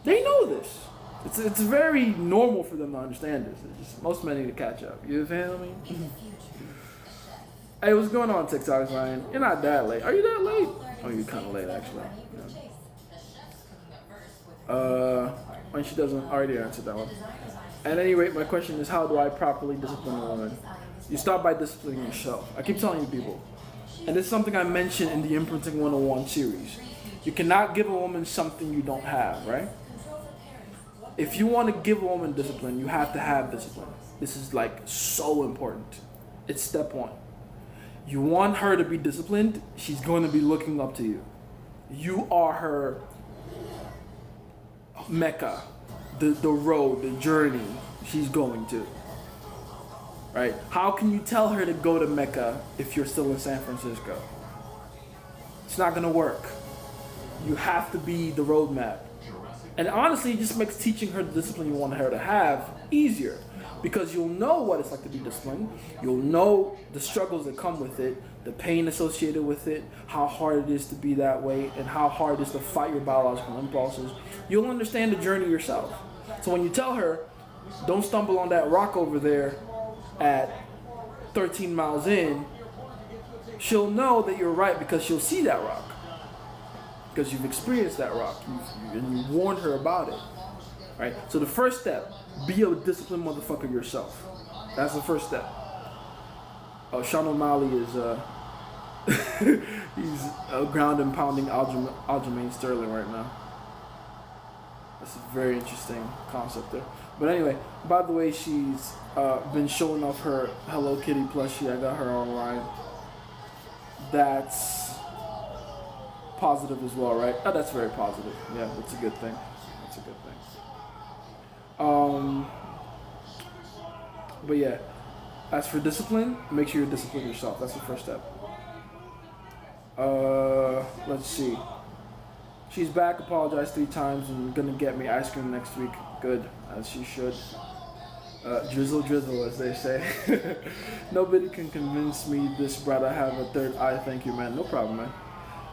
They know this. It's very normal for them to understand this. It's just, most men need to catch up. You feel me? Hey, what's going on, TikTok, Ryan? You're not that late. Are you that late? Oh, you're kind of late, actually. Yeah. When she doesn't already answer that one. At any rate, my question is, how do I properly discipline a woman? You start by disciplining yourself. I keep telling you people, and this is something I mentioned in the Imprinting 101 series. You cannot give a woman something you don't have, right? If you want to give a woman discipline, you have to have discipline. This is like so important. It's step one. You want her to be disciplined, she's going to be looking up to you. You are her Mecca, the road, the journey she's going to. Right? How can you tell her to go to Mecca if you're still in San Francisco? It's not going to work. You have to be the roadmap. And honestly, it just makes teaching her the discipline you want her to have easier, because you'll know what it's like to be disciplined. You'll know the struggles that come with it, the pain associated with it, how hard it is to be that way, and how hard it is to fight your biological impulses. You'll understand the journey yourself. So when you tell her, don't stumble on that rock over there at 13 miles in, she'll know that you're right, because she'll see that rock. Because you've experienced that rock, and you warned her about it, right? So the first step, be a disciplined motherfucker yourself. That's the first step. Oh, Sean O'Malley is he's ground and pounding Aljamain Sterling right now. That's a very interesting concept there. But anyway, by the way, she's been showing off her Hello Kitty plushie. I got her online. That's positive as well, right? Oh, that's very positive. Yeah, that's a good thing. That's a good thing. But yeah, as for discipline, make sure you discipline yourself. That's the first step. Let's see. She's back, apologized 3 times, and gonna get me ice cream next week. Good, as she should. Drizzle, drizzle, as they say. Nobody can convince me this bright. I have a third eye. Thank you, man. No problem, man.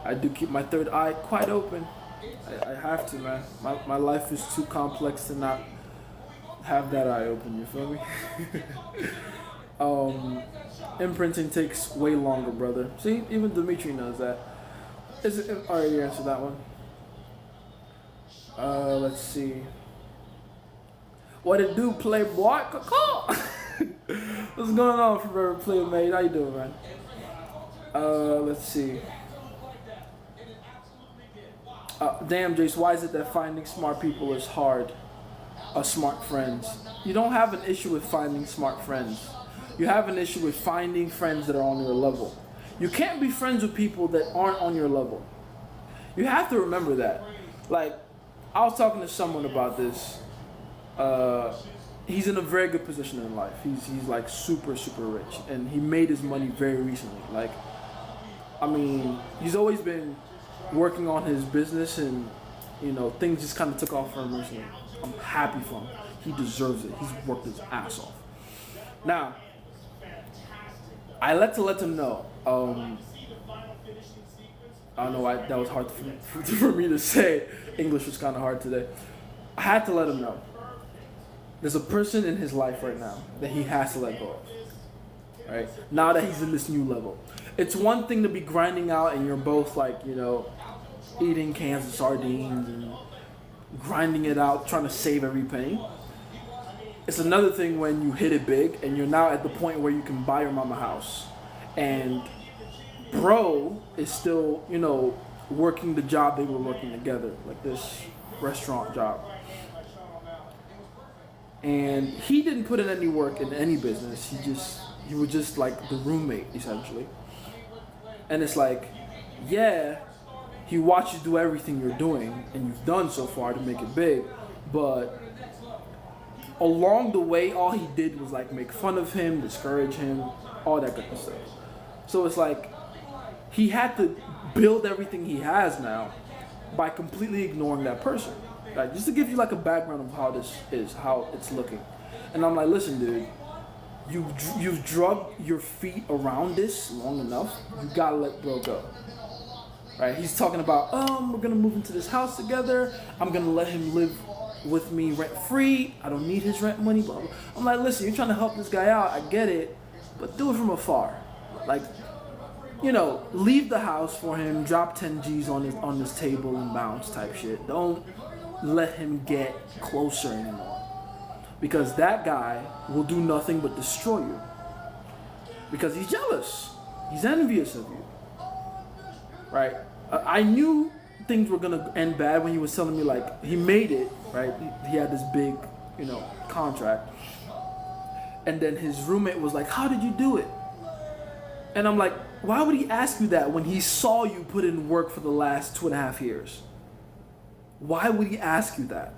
I do keep my third eye quite open. I have to, man. My life is too complex to not have that eye open, you feel me? Imprinting takes way longer, brother. See, even Dimitri knows that. Already answered that one. Let's see. What it do, Playboy? What's going on, Forever Playmate? How you doing, man? Let's see. Damn, Jace, why is it that finding smart people is hard? Smart friends. You don't have an issue with finding smart friends. You have an issue with finding friends that are on your level. You can't be friends with people that aren't on your level. You have to remember that. Like, I was talking to someone about this. He's in a very good position in life. He's like super, super rich. And he made his money very recently. Like, I mean, he's always been working on his business, and you know, things just kind of took off for him recently. I'm happy for him. He deserves it. He's worked his ass off. Now, I let him know. I don't know why that was hard for me to say. English was kind of hard today. I had to let him know. There's a person in his life right now that he has to let go of. Right? Now that he's in this new level. It's one thing to be grinding out and you're both like, you know, eating cans of sardines and grinding it out, trying to save every penny. It's another thing when you hit it big and you're now at the point where you can buy your mama a house. And bro is still, you know, working the job they were working together, like this restaurant job. And he didn't put in any work in any business. He was just like the roommate, essentially. And it's like, yeah, he watched you do everything you're doing and you've done so far to make it big, but along the way, all he did was like make fun of him, discourage him, all that good stuff. So it's like he had to build everything he has now by completely ignoring that person. Right? Just to give you like a background of how this is, how it's looking. And I'm like, listen, dude, you've drugged your feet around this long enough. You gotta let bro go. Right? He's talking about, we're gonna move into this house together. I'm gonna let him live with me rent free. I don't need his rent money. Blah, blah. I'm like, listen, you're trying to help this guy out. I get it, but do it from afar. Like, you know, leave the house for him. Drop 10 G's on his table and bounce type shit. Don't let him get closer anymore, because that guy will do nothing but destroy you. Because he's jealous. He's envious of you. Right? I knew things were gonna end bad when he was telling me like he made it. Right? He had this big, you know, contract, and then his roommate was like, "How did you do it?" And I'm like, why would he ask you that when he saw you put in work for the last 2.5 years? Why would he ask you that?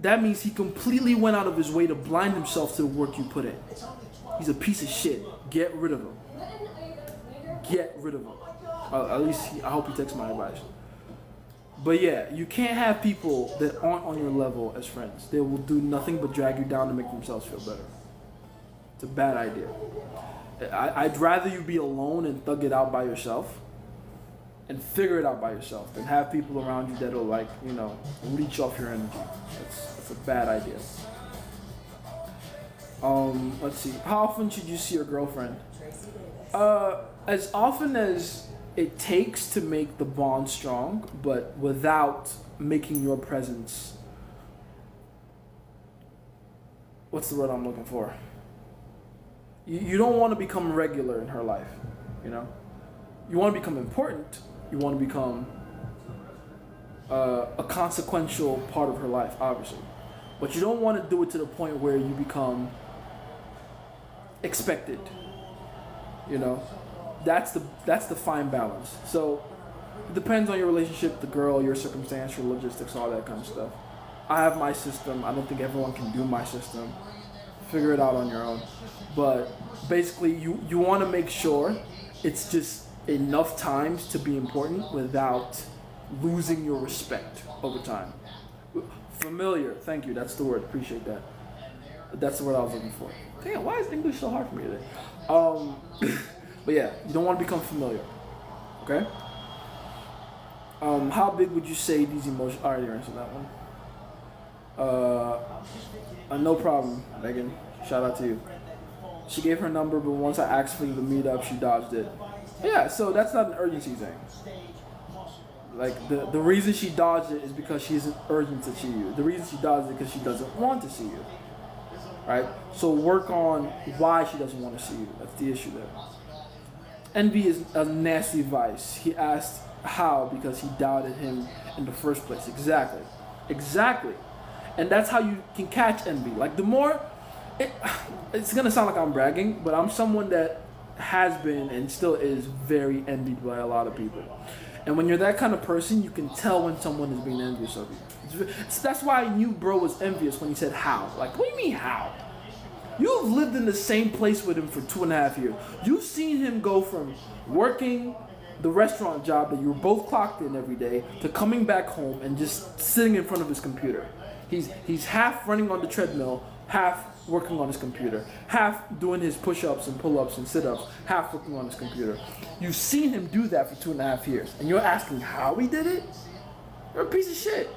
That means he completely went out of his way to blind himself to the work you put in. He's a piece of shit. Get rid of him. Get rid of him. At least I hope he takes my advice. But yeah, you can't have people that aren't on your level as friends. They will do nothing but drag you down to make themselves feel better. It's a bad idea. I'd rather you be alone and thug it out by yourself and figure it out by yourself than have people around you that'll, like, you know, leech off your energy. It's a bad idea. Let's see. How often should you see your girlfriend? As often as it takes to make the bond strong, but without making your presence, what's the word I'm looking for? You don't want to become regular in her life, you know? You want to become important. You want to become a consequential part of her life, obviously. But you don't want to do it to the point where you become expected, you know? That's the fine balance. So it depends on your relationship, the girl, your circumstance, your logistics, all that kind of stuff. I have my system. I don't think everyone can do my system. Figure it out on your own. But basically, you want to make sure it's just enough times to be important without losing your respect over time. Familiar, thank you. That's the word. Appreciate that. That's the word I was looking for. Damn, why is English so hard for me today? But yeah, you don't want to become familiar. Okay? How big would you say these emotions? I already answered that one. No problem, Megan. Shout out to you. She gave her number, but once I asked for you to meet up, she dodged it. Yeah, so that's not an urgency thing. Like, the reason she dodged it is because she isn't urgent to see you. The reason she dodged it is because she doesn't want to see you. Right? So work on why she doesn't want to see you. That's the issue there. Envy is a nasty vice. He asked how because he doubted him in the first place. Exactly. And that's how you can catch envy. Like, the more, it's gonna sound like I'm bragging, but I'm someone that has been and still is very envied by a lot of people. And when you're that kind of person, you can tell when someone is being envious of you. That's why I knew bro was envious when he said how. Like, what do you mean how? You've lived in the same place with him for 2.5 years. You've seen him go from working the restaurant job that you were both clocked in every day to coming back home and just sitting in front of his computer. He's half running on the treadmill, half working on his computer, half doing his push-ups and pull-ups and sit-ups, half working on his computer. You've seen him do that for 2.5 years, and you're asking how he did it? You're a piece of shit.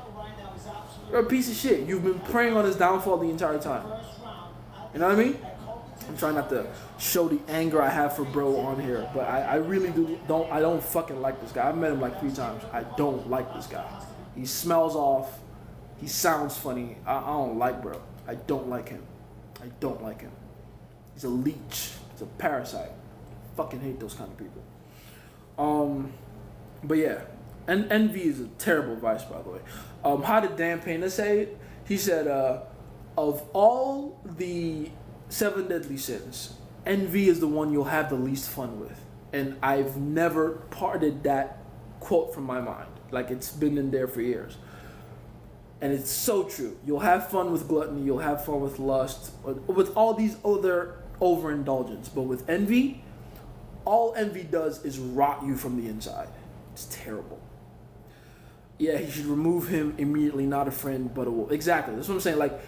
You're a piece of shit. You've been preying on his downfall the entire time. You know what I mean? I'm trying not to show the anger I have for bro on here, but I really don't fucking like this guy. I've met him like 3 times. I don't like this guy. He smells off. He sounds funny. I don't like bro. I don't like him. I don't like him. He's a leech. He's a parasite. Fucking hate those kind of people. But yeah, and envy is a terrible vice, by the way. How did Dan Pena say it? He said, of all the 7 deadly sins, envy is the one you'll have the least fun with. And I've never parted that quote from my mind. Like, it's been in there for years. And it's so true. You'll have fun with gluttony, you'll have fun with lust, with all these other overindulgence. But with envy, all envy does is rot you from the inside. It's terrible. Yeah, he should remove him immediately, not a friend, but a wolf. Exactly. That's what I'm saying. Like,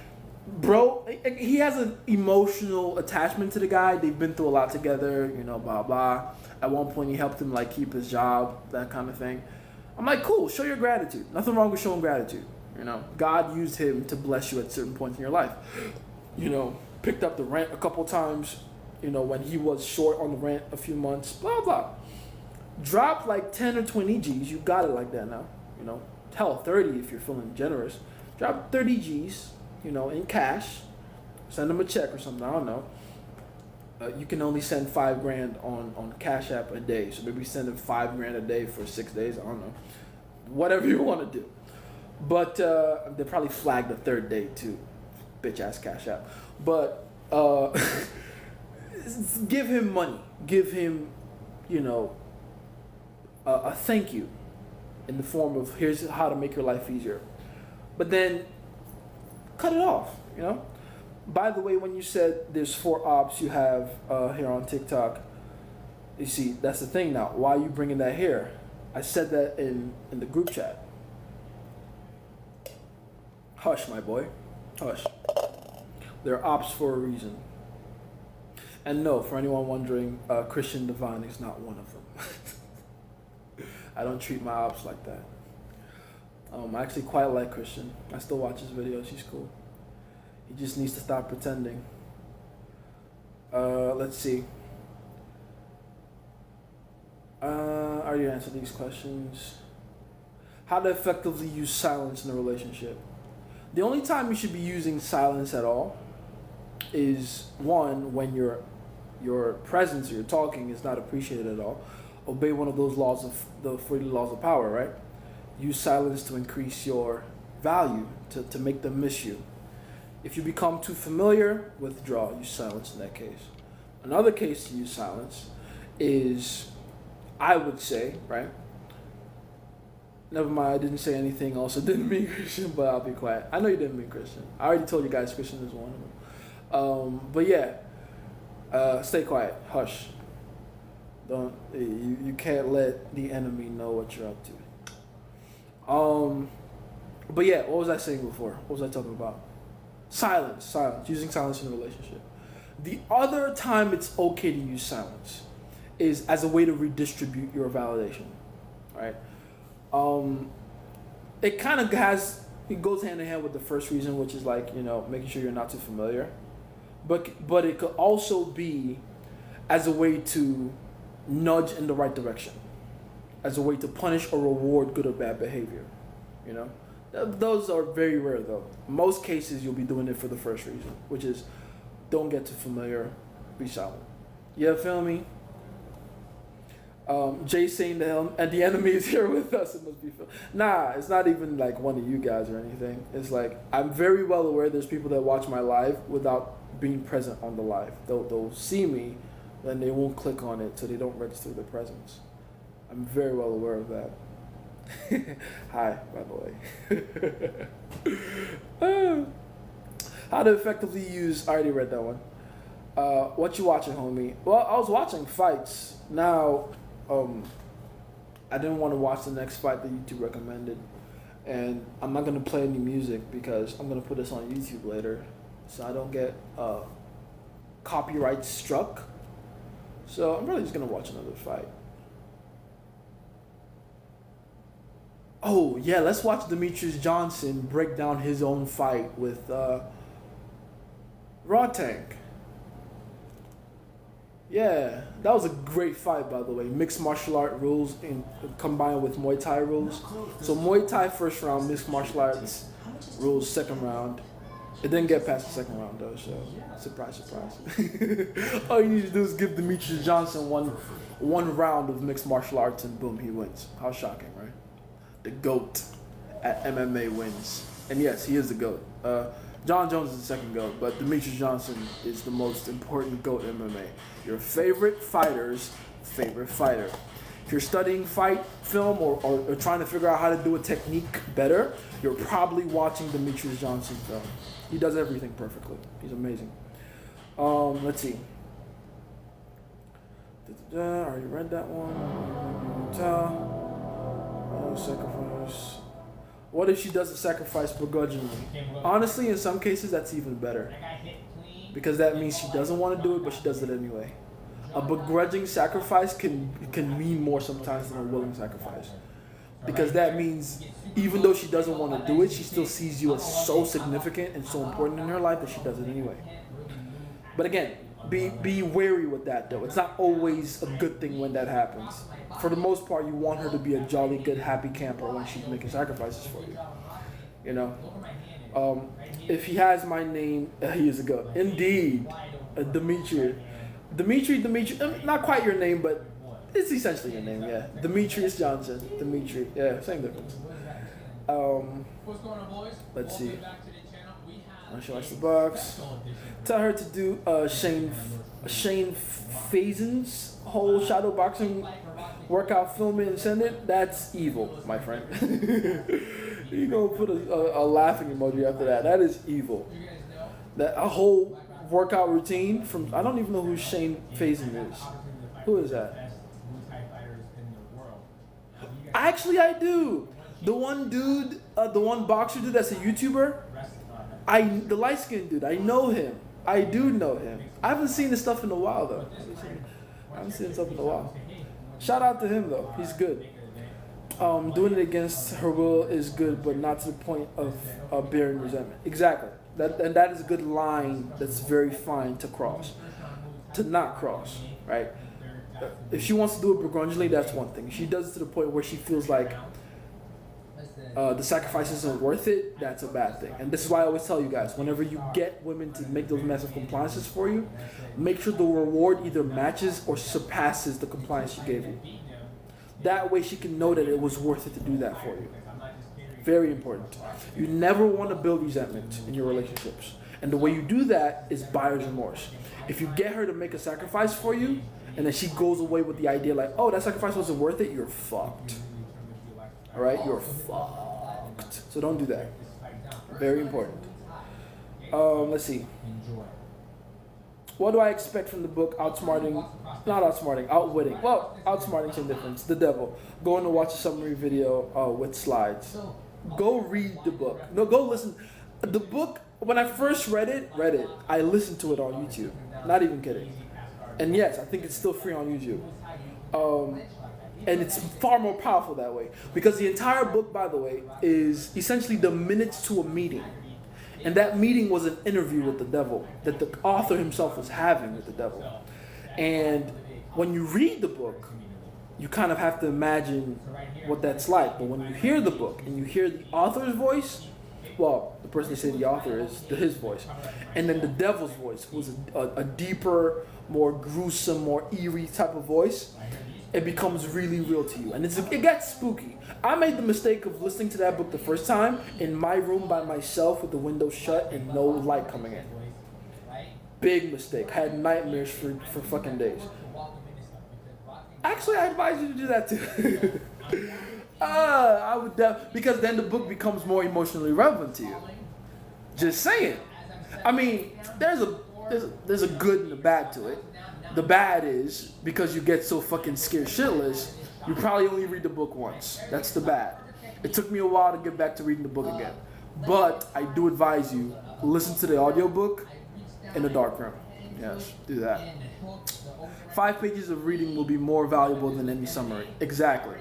bro, he has an emotional attachment to the guy. They've been through a lot together, blah, blah. At one point, he helped him, like, keep his job, that kind of thing. I'm like, cool, show your gratitude. Nothing wrong with showing gratitude. God used him to bless you at certain points in your life. Picked up the rent a couple times, when he was short on the rent a few months, blah, blah. Drop like 10 or 20 G's. You got it like that now. Hell, 30 if you're feeling generous. Drop 30 G's, in cash. Send them a check or something. I don't know. You can only send $5,000 on Cash App a day. So maybe send them $5,000 a day for 6 days. I don't know. Whatever you want to do. But they probably flagged the third day too. Bitch ass Cash App. But give him money. Give him, a thank you in the form of here's how to make your life easier. But then cut it off, By the way, when you said there's 4 ops you have here on TikTok, you see, that's the thing now. Why are you bringing that here? I said that in the group chat. Hush, my boy. Hush. They're ops for a reason. And no, for anyone wondering, Christian Divine is not one of them. I don't treat my ops like that. I actually quite like Christian. I still watch his videos. He's cool. He just needs to stop pretending. Let's see. I already answered these questions. How to effectively use silence in a relationship. The only time you should be using silence at all is one, when your presence or your talking is not appreciated at all. Obey one of those laws of the 40 laws of power, right? Use silence to increase your value, to make them miss you. If you become too familiar, withdraw. Use silence in that case. Another case to use silence is, I would say, right? Never mind, I didn't say anything else. I didn't mean Christian, but I'll be quiet. I know you didn't mean Christian. I already told you guys Christian is one of them. But yeah, stay quiet. Hush. You can't let the enemy know what you're up to. But yeah, what was I saying before? What was I talking about? Silence. Using silence in a relationship. The other time it's okay to use silence is as a way to redistribute your validation, right? It kind of goes hand in hand with the first reason, which is like, making sure you're not too familiar. But it could also be as a way to nudge in the right direction, as a way to punish or reward good or bad behavior, Those are very rare though. In most cases, you'll be doing it for the first reason, which is don't get too familiar, be silent. You feel me? Jay saying and the enemy is here with us. It must be fun. Nah, it's not even like one of you guys or anything. It's like I'm very well aware there's people that watch my live without being present on the live. They'll see me, then they won't click on it, so they don't register their presence. I'm very well aware of that. Hi, by the way. How to effectively use. I already read that one. What you watching, homie? Well, I was watching fights. Now, I didn't want to watch the next fight that YouTube recommended, and I'm not gonna play any music because I'm gonna put this on YouTube later, so I don't get copyright struck. So I'm probably just gonna watch another fight. Oh yeah, let's watch Demetrius Johnson break down his own fight with Raw Tank. Yeah, that was a great fight, by the way. Mixed martial art rules combined with Muay Thai rules. So Muay Thai first round, mixed martial arts rules second round. It didn't get past the second round though, so surprise, surprise. All you need to do is give Demetrius Johnson one round of mixed martial arts and boom, he wins. How shocking, right? The GOAT at MMA wins. And yes, he is the GOAT. John Jones is the second GOAT, but Demetrius Johnson is the most important GOAT in MMA. Your favorite fighter's favorite fighter. If you're studying fight film or trying to figure out how to do a technique better, you're probably watching Demetrius Johnson film. He does everything perfectly. He's amazing. Let's see. I already read that one. Sacrifice. What if she does the sacrifice begrudgingly? Honestly, in some cases, that's even better. Because that means she doesn't want to do it, but she does it anyway. A begrudging sacrifice can mean more sometimes than a willing sacrifice. Because that means even though she doesn't want to do it, she still sees you as so significant and so important in her life that she does it anyway. But again, be wary with that though. It's not always a good thing when that happens. For the most part, you want her to be a jolly good, happy camper when she's making sacrifices for you. You know? If he has my name, he is a goat. Indeed. Dimitri, not quite your name, but it's essentially your name, yeah. Demetrius Johnson. Dimitri. Yeah, same difference. Let's see. She likes the box. Tell her to do Shane Fazen's whole shadow boxing workout, film it and send it. That's evil, my friend. You gonna put a laughing emoji after that. That is evil. That a whole workout routine from, I don't even know who Shane Fazen is. Who is that? Actually, I do. The one dude, the one boxer dude that's a YouTuber. The light skinned dude. I know him. I do know him. I haven't seen his stuff in a while though. I haven't seen his stuff in a while. Shout out to him though. He's good. Doing it against her will is good, but not to the point of bearing resentment. Exactly. That is a good line that's very fine to cross. To not cross, right? If she wants to do it begrudgingly, that's one thing. If she does it to the point where she feels like the sacrifice isn't worth it, that's a bad thing. And this is why I always tell you guys, whenever you get women to make those massive compliances for you, make sure the reward either matches or surpasses the compliance she gave you. That way she can know that it was worth it to do that for you. Very important. You never want to build resentment in your relationships. And the way you do that is buyer's remorse. If you get her to make a sacrifice for you, and then she goes away with the idea like, oh, that sacrifice wasn't worth it, you're fucked. All right? You're fucked. So don't do that. Very important. Let's see. What do I expect from the book Outwitting? Well, outsmarting some difference. The Devil. Going to watch a summary video with slides. Go read the book. No, go listen. The book, when I first read it, I listened to it on YouTube. Not even kidding. And yes, I think it's still free on YouTube. And it's far more powerful that way. Because the entire book, by the way, is essentially the minutes to a meeting. And that meeting was an interview with the devil that the author himself was having with the devil. And when you read the book, you kind of have to imagine what that's like. But when you hear the book and you hear the author's voice, well, the person they say the author is his voice. And then the devil's voice was a deeper, more gruesome, more eerie type of voice. It becomes really real to you. And it gets spooky. I made the mistake of listening to that book the first time in my room by myself with the window shut and no light coming in. Big mistake. I had nightmares for fucking days. Actually, I advise you to do that too. I would because then the book becomes more emotionally relevant to you. Just saying. I mean, there's a good and a bad to it. The bad is because you get so fucking scared shitless, you probably only read the book once. That's the bad. It took me a while to get back to reading the book again. But I do advise you, listen to the audiobook in a dark room. Yes, do that. 5 pages of reading will be more valuable than any summary. Exactly.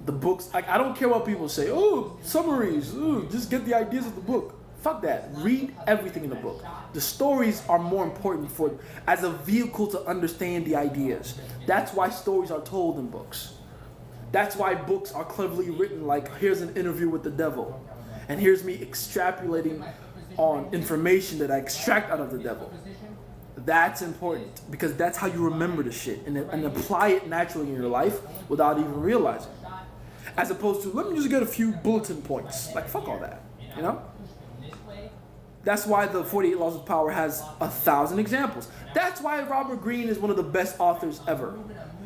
The books, I don't care what people say. Oh, summaries. Ooh, just get the ideas of the book. Fuck that. Read everything in the book. The stories are more important as a vehicle to understand the ideas. That's why stories are told in books. That's why books are cleverly written, like here's an interview with the devil. And here's me extrapolating on information that I extract out of the devil. That's important because that's how you remember the shit and apply it naturally in your life without even realizing. As opposed to, let me just get a few bulletin points. Like, fuck all that, you know? That's why the 48 Laws of Power has 1,000 examples. That's why Robert Greene is one of the best authors ever.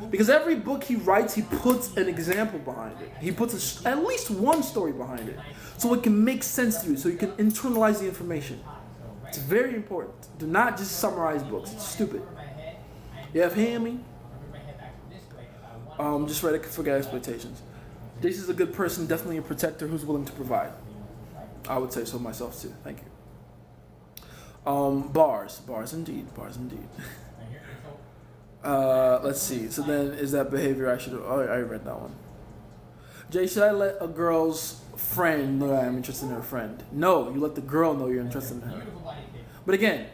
Because every book he writes, he puts an example behind it. He puts at least one story behind it. So it can make sense to you, so you can internalize the information. It's very important. Do not just summarize books. It's stupid. You have hear me? Just ready to forget expectations. This is a good person, definitely a protector who's willing to provide. I would say so myself too. Thank you. Bars indeed. Let's see. So then, is that behavior I should? Oh, I read that one. Jay, should I let a girl's friend know that I'm interested in her friend? No, you let the girl know you're interested in her. But again,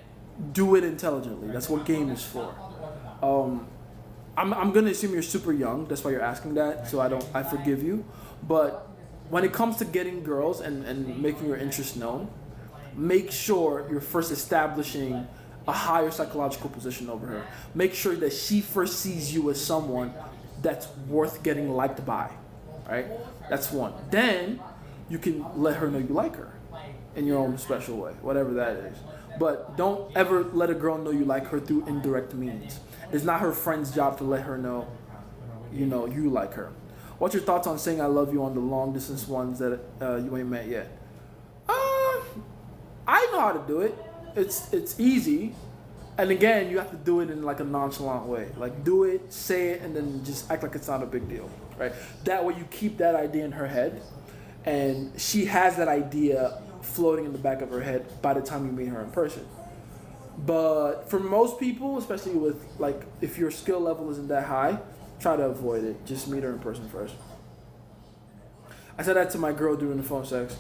do it intelligently. That's what game is for. I'm gonna assume you're super young. That's why you're asking that. So I forgive you. But when it comes to getting girls and making your interest known, make sure you're first establishing a higher psychological position over her. Make sure that she first sees you as someone that's worth getting liked by, right? That's one. Then you can let her know you like her in your own special way, whatever that is. But don't ever let a girl know you like her through indirect means. It's not her friend's job to let her know, you like her. What's your thoughts on saying I love you on the long distance ones that you ain't met yet? I know how to do it. It's easy. And again, you have to do it in like a nonchalant way. Like do it, say it, and then just act like it's not a big deal, right? That way you keep that idea in her head, and she has that idea floating in the back of her head by the time you meet her in person. But for most people, especially with like if your skill level isn't that high, try to avoid it. Just meet her in person first. I said that to my girl during the phone sex.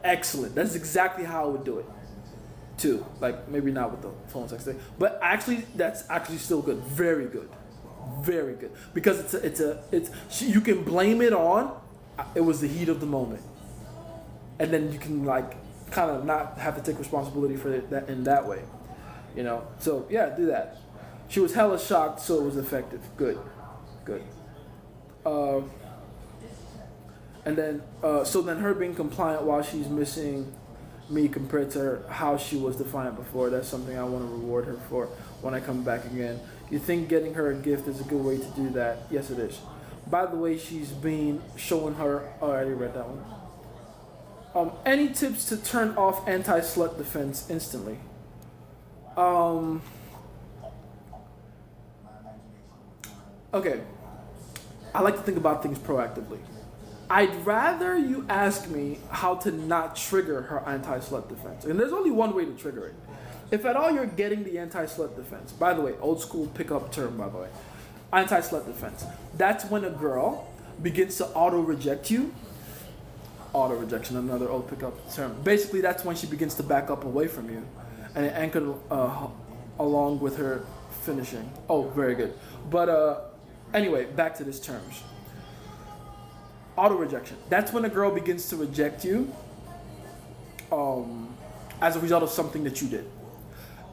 Excellent. That's exactly how I would do it too. Like maybe not with the phone sex thing, but actually that's actually still good. Very good. Because you can blame it on it was the heat of the moment, and then you can like kind of not have to take responsibility for that in that way, So yeah, do that. She was hella shocked, so it was effective. Good. And then, so then her being compliant while she's missing me compared to her, how she was defiant before, that's something I want to reward her for when I come back again. You think getting her a gift is a good way to do that? Yes, it is. By the way, she's been showing her, I already read that one. Any tips to turn off anti-slut defense instantly? Okay. I like to think about things proactively. I'd rather you ask me how to not trigger her anti-slut defense. And there's only one way to trigger it. If at all you're getting the anti-slut defense, by the way, old school pickup term, by the way, anti-slut defense. That's when a girl begins to auto-reject you. Auto-rejection, another old pickup term. Basically, that's when she begins to back up away from you. And it anchored along with her finishing. Oh, very good. But anyway, back to these terms. Auto-rejection. That's when a girl begins to reject you as a result of something that you did.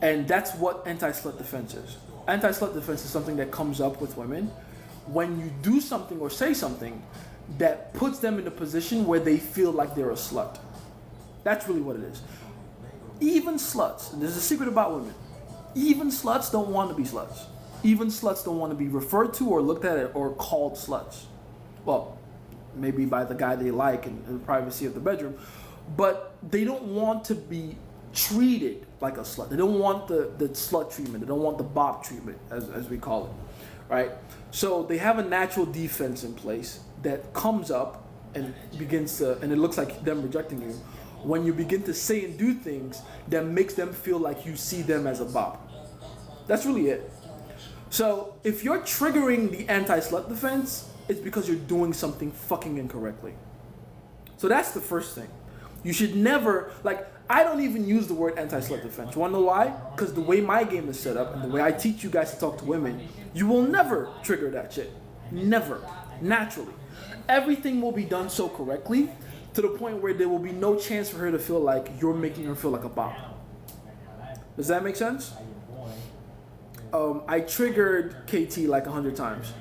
And that's what anti-slut defense is. Anti-slut defense is something that comes up with women when you do something or say something that puts them in a position where they feel like they're a slut. That's really what it is. Even sluts, and there's a secret about women, even sluts don't want to be sluts. Even sluts don't want to be referred to or looked at or called sluts. Well, maybe by the guy they like in the privacy of the bedroom, but they don't want to be treated like a slut. They don't want the slut treatment. They don't want the bop treatment, as we call it, right? So they have a natural defense in place that comes up and begins to, and it looks like them rejecting you when you begin to say and do things that makes them feel like you see them as a bop. That's really it. So if you're triggering the anti-slut defense, it's because you're doing something fucking incorrectly. So that's the first thing. You should never, I don't even use the word anti-slut defense. You wanna know why? Because the way my game is set up and the way I teach you guys to talk to women, you will never trigger that shit. Never. Naturally. Everything will be done so correctly to the point where there will be no chance for her to feel like you're making her feel like a bop. Does that make sense? I triggered KT like 100 times.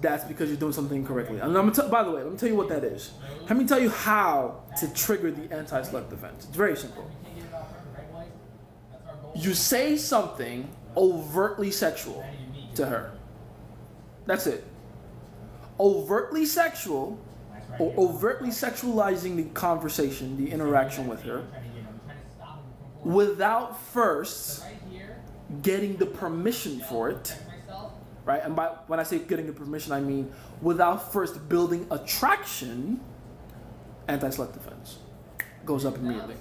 that's because you're doing something incorrectly. And by the way, let me tell you what that is. Let me tell you how to trigger the anti-slip defense. It's very simple. You say something overtly sexual to her. That's it. Overtly sexual, or overtly sexualizing the conversation, the interaction with her, without first getting the permission for it, right? And when I say getting the permission, I mean without first building attraction, anti-slut defense goes up immediately.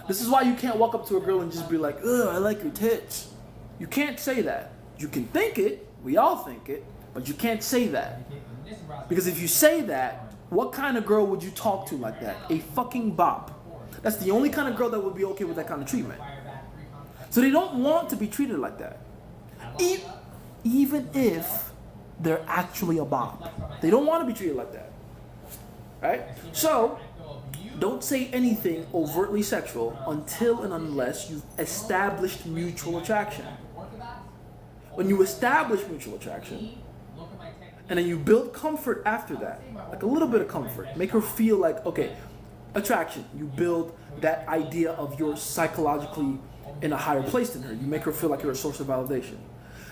This is why you can't walk up to a girl and just be like, ugh, I like your tits. You can't say that. You can think it, we all think it, but you can't say that. Because if you say that, what kind of girl would you talk to like that? A fucking bop. That's the only kind of girl that would be okay with that kind of treatment. So they don't want to be treated like that. Even if they're actually a bop. They don't want to be treated like that. Right? So, don't say anything overtly sexual until and unless you've established mutual attraction. When you establish mutual attraction, and then you build comfort after that, like a little bit of comfort, make her feel like, okay, attraction. You build that idea of you're psychologically in a higher place than her. You make her feel like you're a source of validation.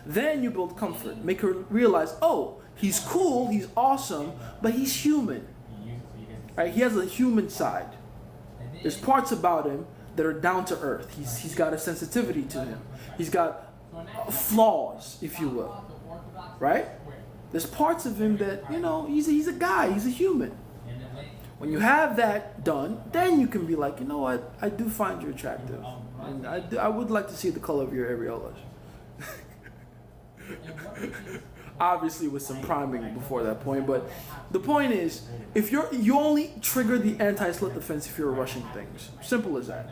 Then you build comfort, make her realize, oh, he's cool, he's awesome, but he's human. Right? He has a human side. There's parts about him that are down to earth. He's got a sensitivity to him. He's got flaws, if you will. Right? There's parts of him that, you know, he's a guy, he's a human. When you have that done, then you can be like, you know what, I do find you attractive. And I would like to see the color of your areolas. Obviously with some priming before that point, but the point is, if you only trigger the anti-slut defense if you're rushing things. Simple as that.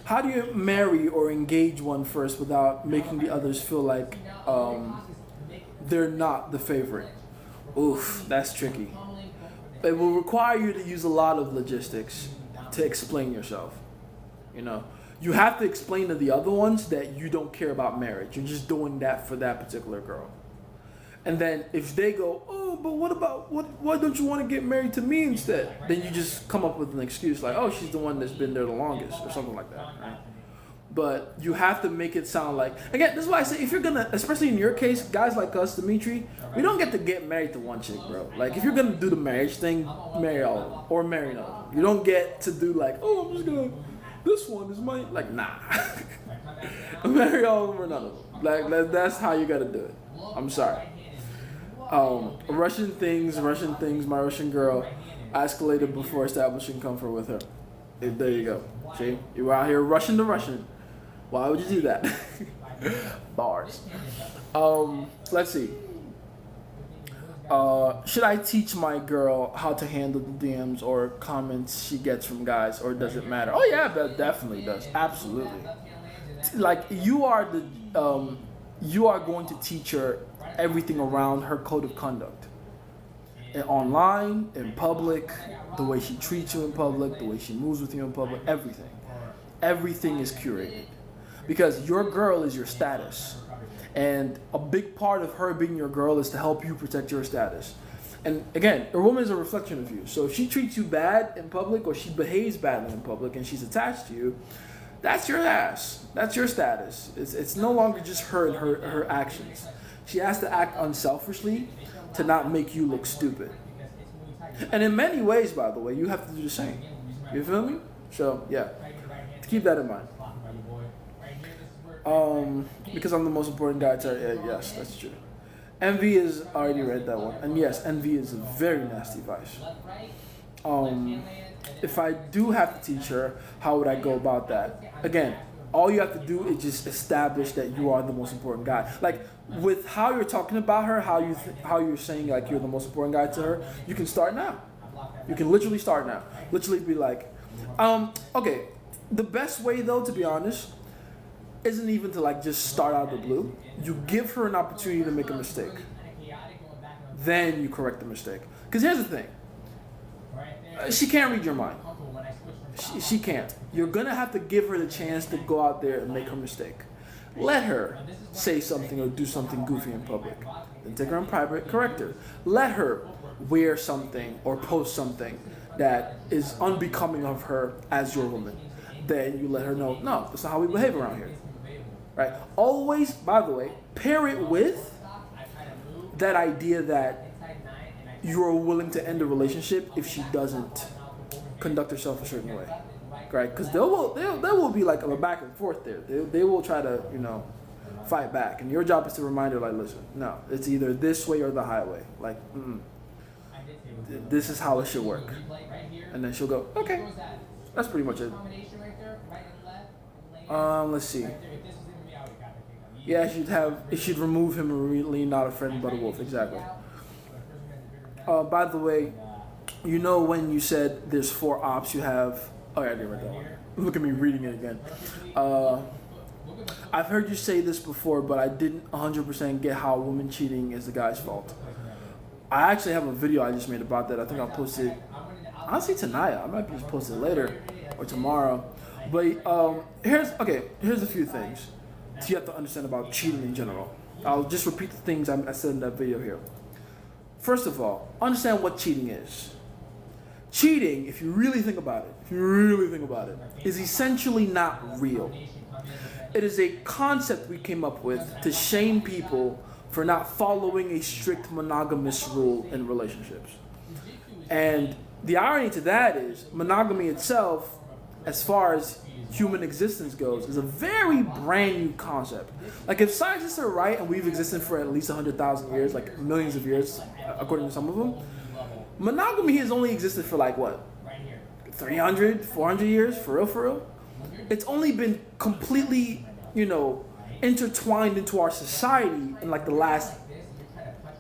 How do you marry or engage one first without making the others feel like they're not the favorite? Oof, that's tricky. It will require you to use a lot of logistics to explain yourself. You know, you have to explain to the other ones that you don't care about marriage. You're just doing that for that particular girl. And then if they go, oh, but why don't you want to get married to me instead? Then you just come up with an excuse like, oh, she's the one that's been there the longest or something like that, right? But you have to make it sound like, again, this is why I say, if you're gonna, especially in your case, guys like us, Dimitri, we don't get to get married to one chick, bro. Like, if you're gonna do the marriage thing, marry all of them, or marry none of them. You don't get to do like, oh, I'm just gonna, this one is mine. Like, nah. Marry all of them or none of them. Like, that's how you gotta do it. I'm sorry. Russian things, my Russian girl escalated before establishing comfort with her. There you go. See? You were out here rushing the Russian. Why would you do that? Bars. Let's see. Should I teach my girl how to handle the DMs or comments she gets from guys, or does it matter? Oh yeah, that definitely does. Absolutely. Like, you are going to teach her everything around her code of conduct. Online, in public, the way she treats you in public, the way she moves with you in public, everything. Everything is curated. Because your girl is your status. And a big part of her being your girl is to help you protect your status. And again, a woman is a reflection of you. So if she treats you bad in public, or she behaves badly in public and she's attached to you, that's your ass. That's your status. It's no longer just her and her actions. She has to act unselfishly to not make you look stupid. And in many ways, by the way, you have to do the same. You feel me? So, yeah. Keep that in mind. Because I'm the most important guy to her. Yes, that's true. Envy is, I already read that one. And yes, envy is a very nasty vice. If I do have to teach her, how would I go about that? Again, all you have to do is just establish that you are the most important guy. Like, with how you're talking about her, how you're saying like you're the most important guy to her, you can start now. You can literally start now. Literally be like, okay, the best way though, to be honest, isn't even to like just start out of the blue. You give her an opportunity to make a mistake. Then you correct the mistake. Because here's the thing. She can't read your mind. She can't. You're going to have to give her the chance to go out there and make her mistake. Let her say something or do something goofy in public. Then take her in private, correct her. Let her wear something or post something that is unbecoming of her as your woman. Then you let her know, no, that's not how we behave around here. Right? Always, by the way, pair it with that idea that you're willing to end a relationship if she doesn't conduct herself a certain way. Right? Because there will be like a back and forth there. They will try to, fight back. And your job is to remind her, like, listen, no, it's either this way or the highway. Like, this is how it should work. And then she'll go, okay. That's pretty much it. Let's see. Yeah, it should remove him and really not a friend but a wolf. Exactly. By the way, when you said there's 4 ops, you have. Oh yeah, I didn't write that one. Look at me reading it again. I've heard you say this before, but I didn't 100% get how women cheating is the guy's fault. I actually have a video I just made about that. I think I'll post it. Honestly, tonight. I might just post it later or tomorrow. But here's a few things you have to understand about cheating in general. I'll just repeat the things I said in that video here. First of all, understand what cheating is. Cheating, if you really think about it, is essentially not real. It is a concept we came up with to shame people for not following a strict monogamous rule in relationships. And the irony to that is monogamy itself, as far as human existence goes, is a very brand new concept. Like, if scientists are right and we've existed for at least 100,000 years, like millions of years, according to some of them, monogamy has only existed for like what? 300, 400 years? For real? It's only been completely, intertwined into our society in like the last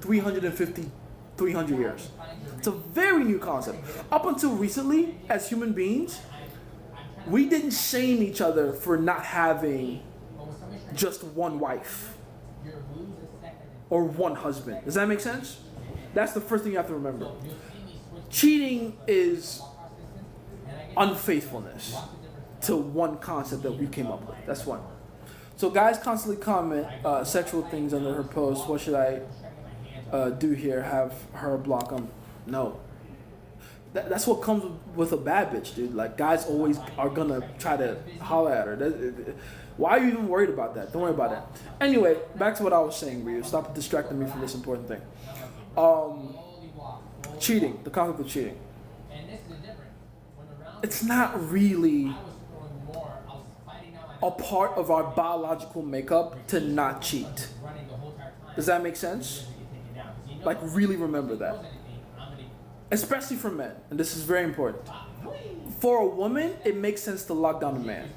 350, 300 years. It's a very new concept. Up until recently, as human beings, we didn't shame each other for not having just one wife or one husband. Does that make sense? That's the first thing you have to remember. Cheating is unfaithfulness to one concept that we came up with. That's one. So guys constantly comment sexual things under her post. What should I do here? Have her block them? No. That's what comes with a bad bitch, dude. Like, guys always are gonna try to holler at her. Why are you even worried about that? Don't worry about that. Anyway, back to what I was saying, Ryu. Stop distracting me from this important thing. Cheating, the concept of cheating. It's not really a part of our biological makeup to not cheat. Does that make sense? Like, really remember that. Especially for men, and this is very important. For a woman, it makes sense to lock down a man.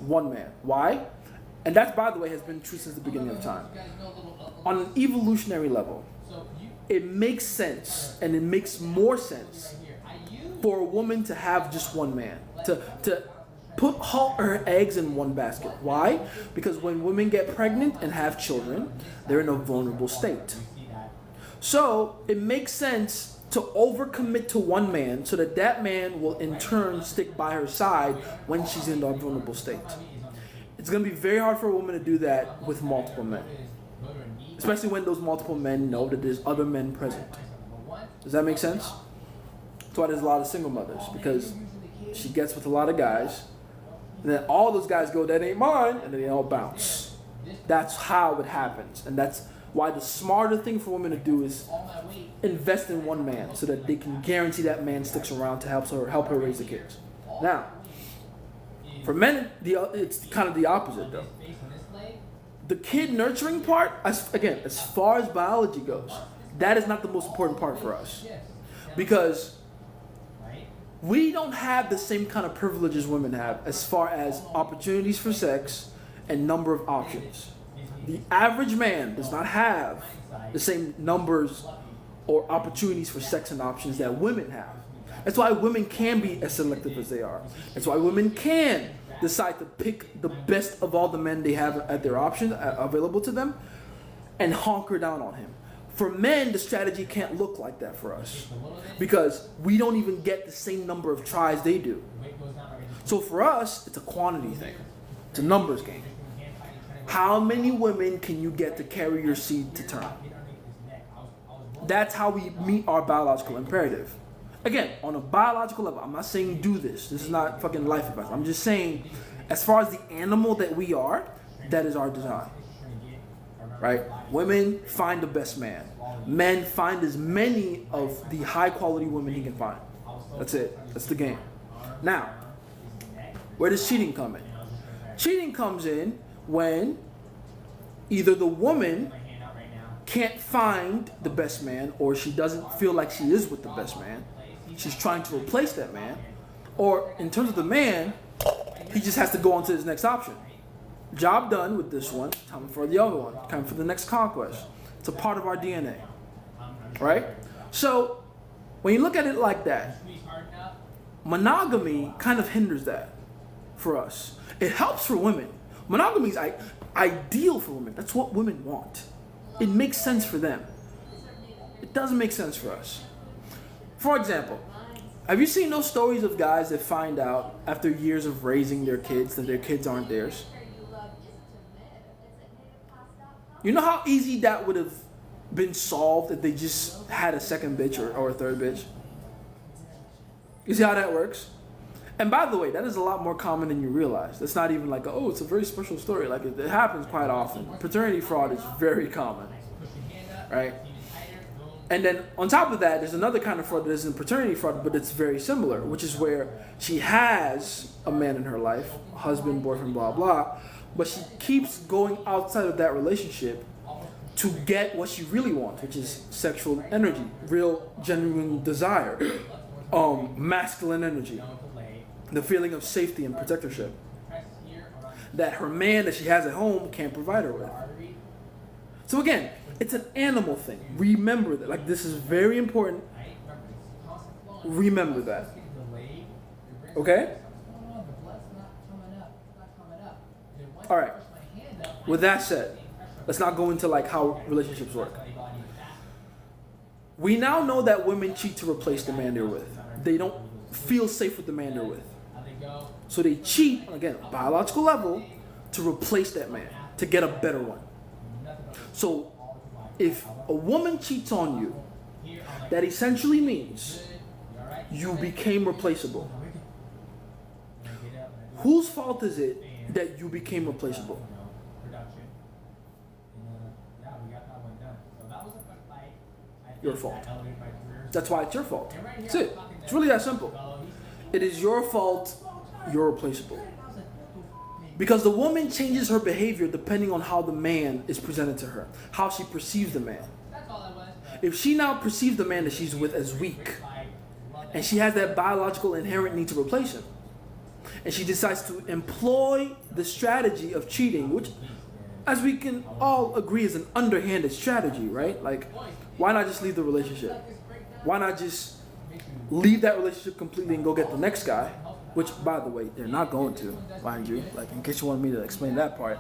One man. Why? And that, by the way, has been true since the beginning of time. On an evolutionary level, it makes sense, and it makes more sense for a woman to have just one man. To put all her eggs in one basket. Why? Because when women get pregnant and have children, they're in a vulnerable state. So it makes sense to overcommit to one man so that that man will in turn stick by her side when she's in a vulnerable state. It's going to be very hard for a woman to do that with multiple men. Especially when those multiple men know that there's other men present. Does that make sense? That's why there's a lot of single mothers, because she gets with a lot of guys, and then all those guys go, that ain't mine, and then they all bounce. That's how it happens, and that's why the smarter thing for women to do is invest in one man so that they can guarantee that man sticks around to help her raise the kids. Now, for men, it's kind of the opposite though. The kid nurturing part, as far as biology goes, that is not the most important part for us. Because we don't have the same kind of privileges women have as far as opportunities for sex and number of options. The average man does not have the same numbers or opportunities for sex and options that women have. That's why women can be as selective as they are. That's why women can decide to pick the best of all the men they have at their option available to them and honker down on him. For men, the strategy can't look like that for us because we don't even get the same number of tries they do. So for us, it's a quantity thing. It's a numbers game. How many women can you get to carry your seed to term? That's how we meet our biological imperative. Again, on a biological level, I'm not saying do this. This is not fucking life advice. I'm just saying, as far as the animal that we are, that is our design. Right? Women find the best man. Men find as many of the high quality women he can find. That's it. That's the game. Now, where does cheating come in? Cheating comes in when either the woman can't find the best man, or she doesn't feel like she is with the best man. She's trying to replace that man. Or in terms of the man, he just has to go on to his next option. Job done with this one, time for the other one, time for the next conquest. It's a part of our DNA. Right? So, when you look at it like that, monogamy kind of hinders that for us. It helps for women. Monogamy is ideal for women. That's what women want. It makes sense for them. It doesn't make sense for us. For example, have you seen those stories of guys that find out after years of raising their kids that their kids aren't theirs? You know how easy that would have been solved if they just had a second bitch or a third bitch? You see how that works? And by the way, that is a lot more common than you realize. That's not even like, oh, it's a very special story. Like, it happens quite often. Paternity fraud is very common, right? And then on top of that, there's another kind of fraud that isn't paternity fraud, but it's very similar, which is where she has a man in her life, husband, boyfriend, blah, blah, but she keeps going outside of that relationship to get what she really wants, which is sexual energy, real, genuine desire, masculine energy. The feeling of safety and protectorship that her man that she has at home can't provide her with. So again, it's an animal thing. Remember that. Like, this is very important. Remember that. Okay? All right. With that said, let's not go into like how relationships work. We now know that women cheat to replace the man they're with. They don't feel safe with the man they're with. So they cheat, again, biological level, to replace that man, to get a better one. So if a woman cheats on you, that essentially means you became replaceable. Whose fault is it that you became replaceable? Your fault. That's why it's your fault. That's it. It's really that simple. It is your fault. You're replaceable. Because the woman changes her behavior depending on how the man is presented to her, how she perceives the man. If she now perceives the man that she's with as weak, and she has that biological inherent need to replace him, and she decides to employ the strategy of cheating, which, as we can all agree, is an underhanded strategy, right? Like, why not just leave the relationship? Why not just leave that relationship completely and go get the next guy? Which, by the way, they're not going to, mind you. Like, in case you want me to explain that part,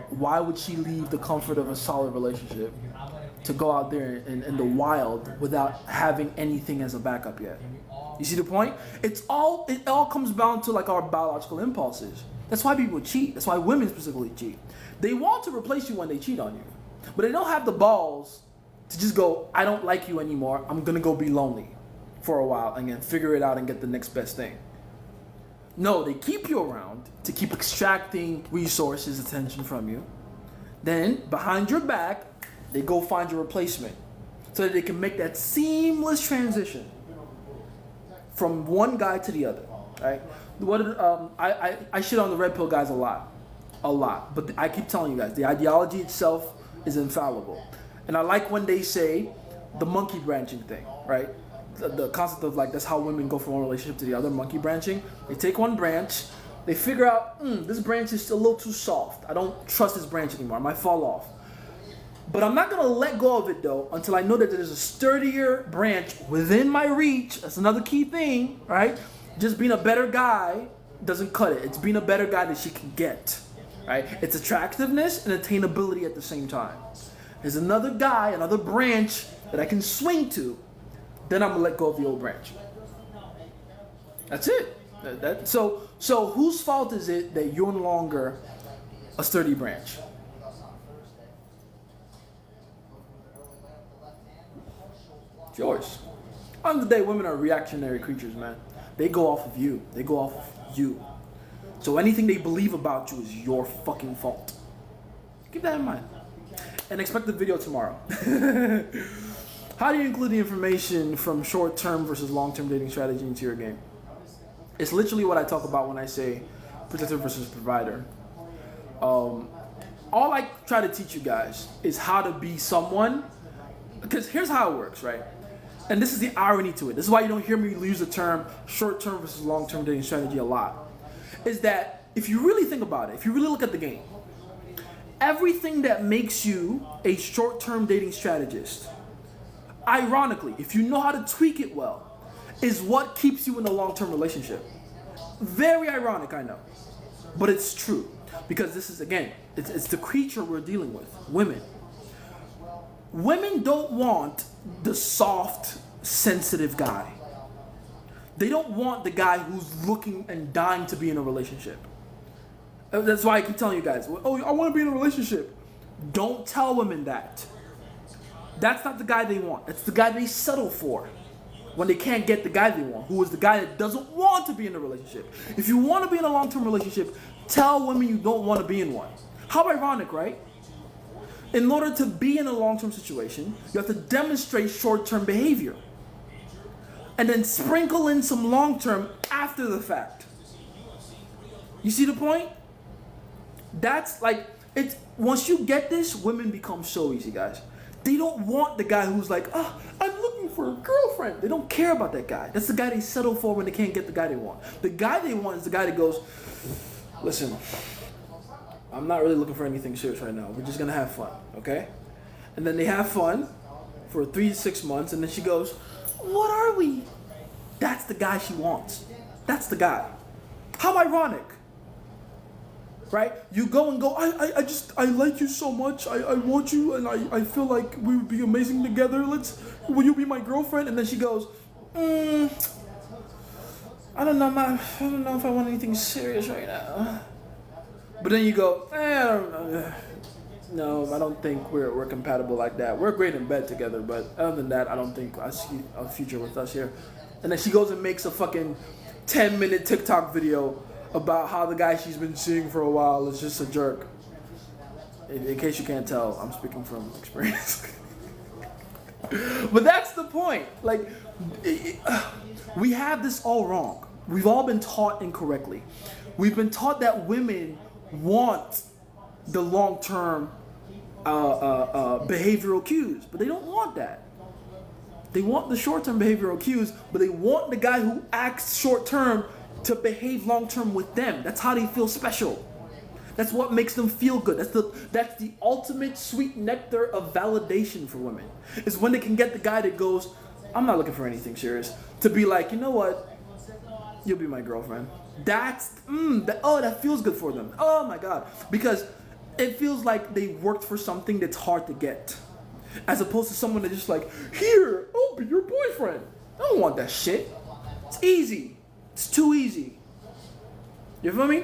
why would she leave the comfort of a solid relationship to go out there in the wild without having anything as a backup yet? You see the point? It all comes down to like our biological impulses. That's why people cheat. That's why women specifically cheat. They want to replace you when they cheat on you, but they don't have the balls to just go, I don't like you anymore. I'm gonna go be lonely for a while and then figure it out and get the next best thing. No, they keep you around to keep extracting resources, attention from you. Then, behind your back, they go find your replacement so that they can make that seamless transition from one guy to the other. Right? I shit on the red pill guys a lot. But I keep telling you guys, the ideology itself is infallible. And I like when they say the monkey branching thing, right? The concept of like, that's how women go from one relationship to the other, monkey branching. They take one branch, they figure out, this branch is a little too soft. I don't trust this branch anymore. I might fall off. But I'm not going to let go of it, though, until I know that there's a sturdier branch within my reach. That's another key thing, right? Just being a better guy doesn't cut it. It's being a better guy that she can get, right? It's attractiveness and attainability at the same time. There's another guy, another branch that I can swing to. Then I'm going to let go of the old branch. That's it. So whose fault is it that you're no longer a sturdy branch. It's yours. On the day, women are reactionary creatures, man. They go off of you. They go off of you. So anything they believe about you is your fucking fault. Keep that in mind. And expect the video tomorrow. How do you include the information from short-term versus long-term dating strategy into your game? It's literally what I talk about when I say protector versus provider. All I try to teach you guys is how to be someone. Because here's how it works, right? And this is the irony to it. This is why you don't hear me use the term short-term versus long-term dating strategy a lot. Is that if you really think about it, if you really look at the game, everything that makes you a short-term dating strategist, ironically, if you know how to tweak it well, is what keeps you in a long-term relationship. Very ironic, I know. But it's true. Because this is, again, it's the creature we're dealing with, women. Women don't want the soft, sensitive guy. They don't want the guy who's looking and dying to be in a relationship. That's why I keep telling you guys, oh, I want to be in a relationship. Don't tell women that. That's not the guy they want. It's the guy they settle for when they can't get the guy they want, who is the guy that doesn't want to be in a relationship. If you want to be in a long-term relationship, tell women you don't want to be in one. How ironic, right? In order to be in a long-term situation, you have to demonstrate short-term behavior. And then sprinkle in some long-term after the fact. You see the point? That's like, it's once you get this, women become so easy, guys. They don't want the guy who's like, oh, I'm looking for a girlfriend. They don't care about that guy. That's the guy they settle for when they can't get the guy they want. The guy they want is the guy that goes, listen, I'm not really looking for anything serious right now. We're just gonna have fun, okay? And then they have fun for 3 to 6 months, and then she goes, what are we? That's the guy she wants. That's the guy. How ironic. Right? You go and go, I like you so much. I want you, and I feel like we would be amazing together. Will you be my girlfriend? And then she goes, I don't know if I want anything serious right now. But then you go, I don't know. No, I don't think we're compatible like that. We're great in bed together, but other than that, I don't think I see a future with us here. And then she goes and makes a fucking 10-minute TikTok video about how the guy she's been seeing for a while is just a jerk. In case you can't tell, I'm speaking from experience. But that's the point. Like, we have this all wrong. We've all been taught incorrectly. We've been taught that women want the long-term behavioral cues, but they don't want that. They want the short-term behavioral cues, but they want the guy who acts short-term to behave long-term with them. That's how they feel special. That's what makes them feel good. That's the ultimate sweet nectar of validation for women. Is when they can get the guy that goes, I'm not looking for anything serious, to be like, you know what? You'll be my girlfriend. That feels good for them. Oh my God. Because it feels like they worked for something that's hard to get. As opposed to someone that's just like, here, I'll be your boyfriend. I don't want that shit. It's easy. It's too easy. You feel me?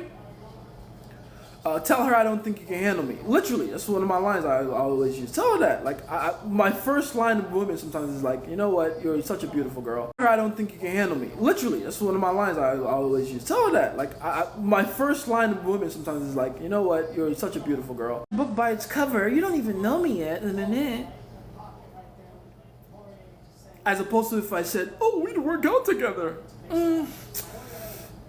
Tell her I don't think you can handle me. Literally, that's one of my lines I always use. Tell her that. Like, my first line of women sometimes is like, you know what? You're such a beautiful girl. Tell her I don't think you can handle me. Literally, that's one of my lines I always use. Tell her that. Like, my first line of women sometimes is like, you know what? You're such a beautiful girl. But by its cover, you don't even know me yet. As opposed to if I said, oh, we'd work out together.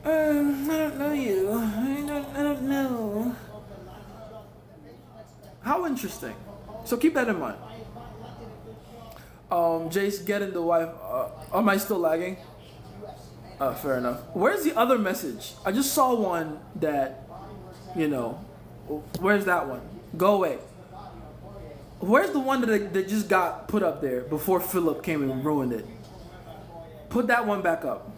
I don't know you. I don't know. How interesting. So keep that in mind. Jace, getting the wife. Am I still lagging? Fair enough. Where's the other message? I just saw one that, where's that one? Go away. Where's the one that just got put up there before Philip came and ruined it? Put that one back up.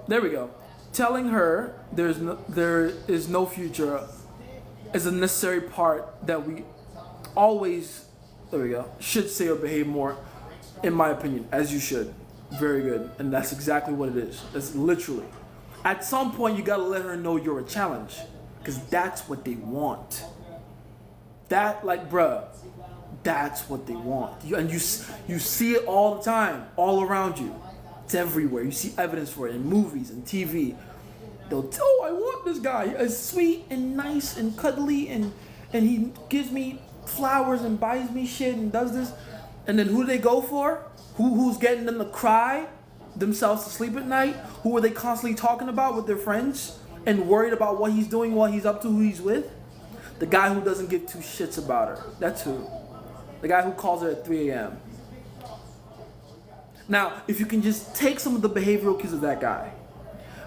There we go. Telling her there is no future is a necessary part that we always, there we go, should say or behave more, in my opinion, as you should. Very good. And that's exactly what it is. That's literally. At some point, you gotta let her know you're a challenge. because that's what they want. That, like, bruh, that's what they want. You see it all the time, all around you. It's everywhere. You see evidence for it in movies and TV. They'll tell, oh, I want this guy. He's sweet and nice and cuddly, and he gives me flowers and buys me shit and does this. And then who do they go for? Who's getting them to cry themselves to sleep at night? Who are they constantly talking about with their friends and worried about what he's doing, what he's up to, who he's with? The guy who doesn't give two shits about her. That's who. The guy who calls her at 3 a.m. Now, if you can just take some of the behavioral cues of that guy,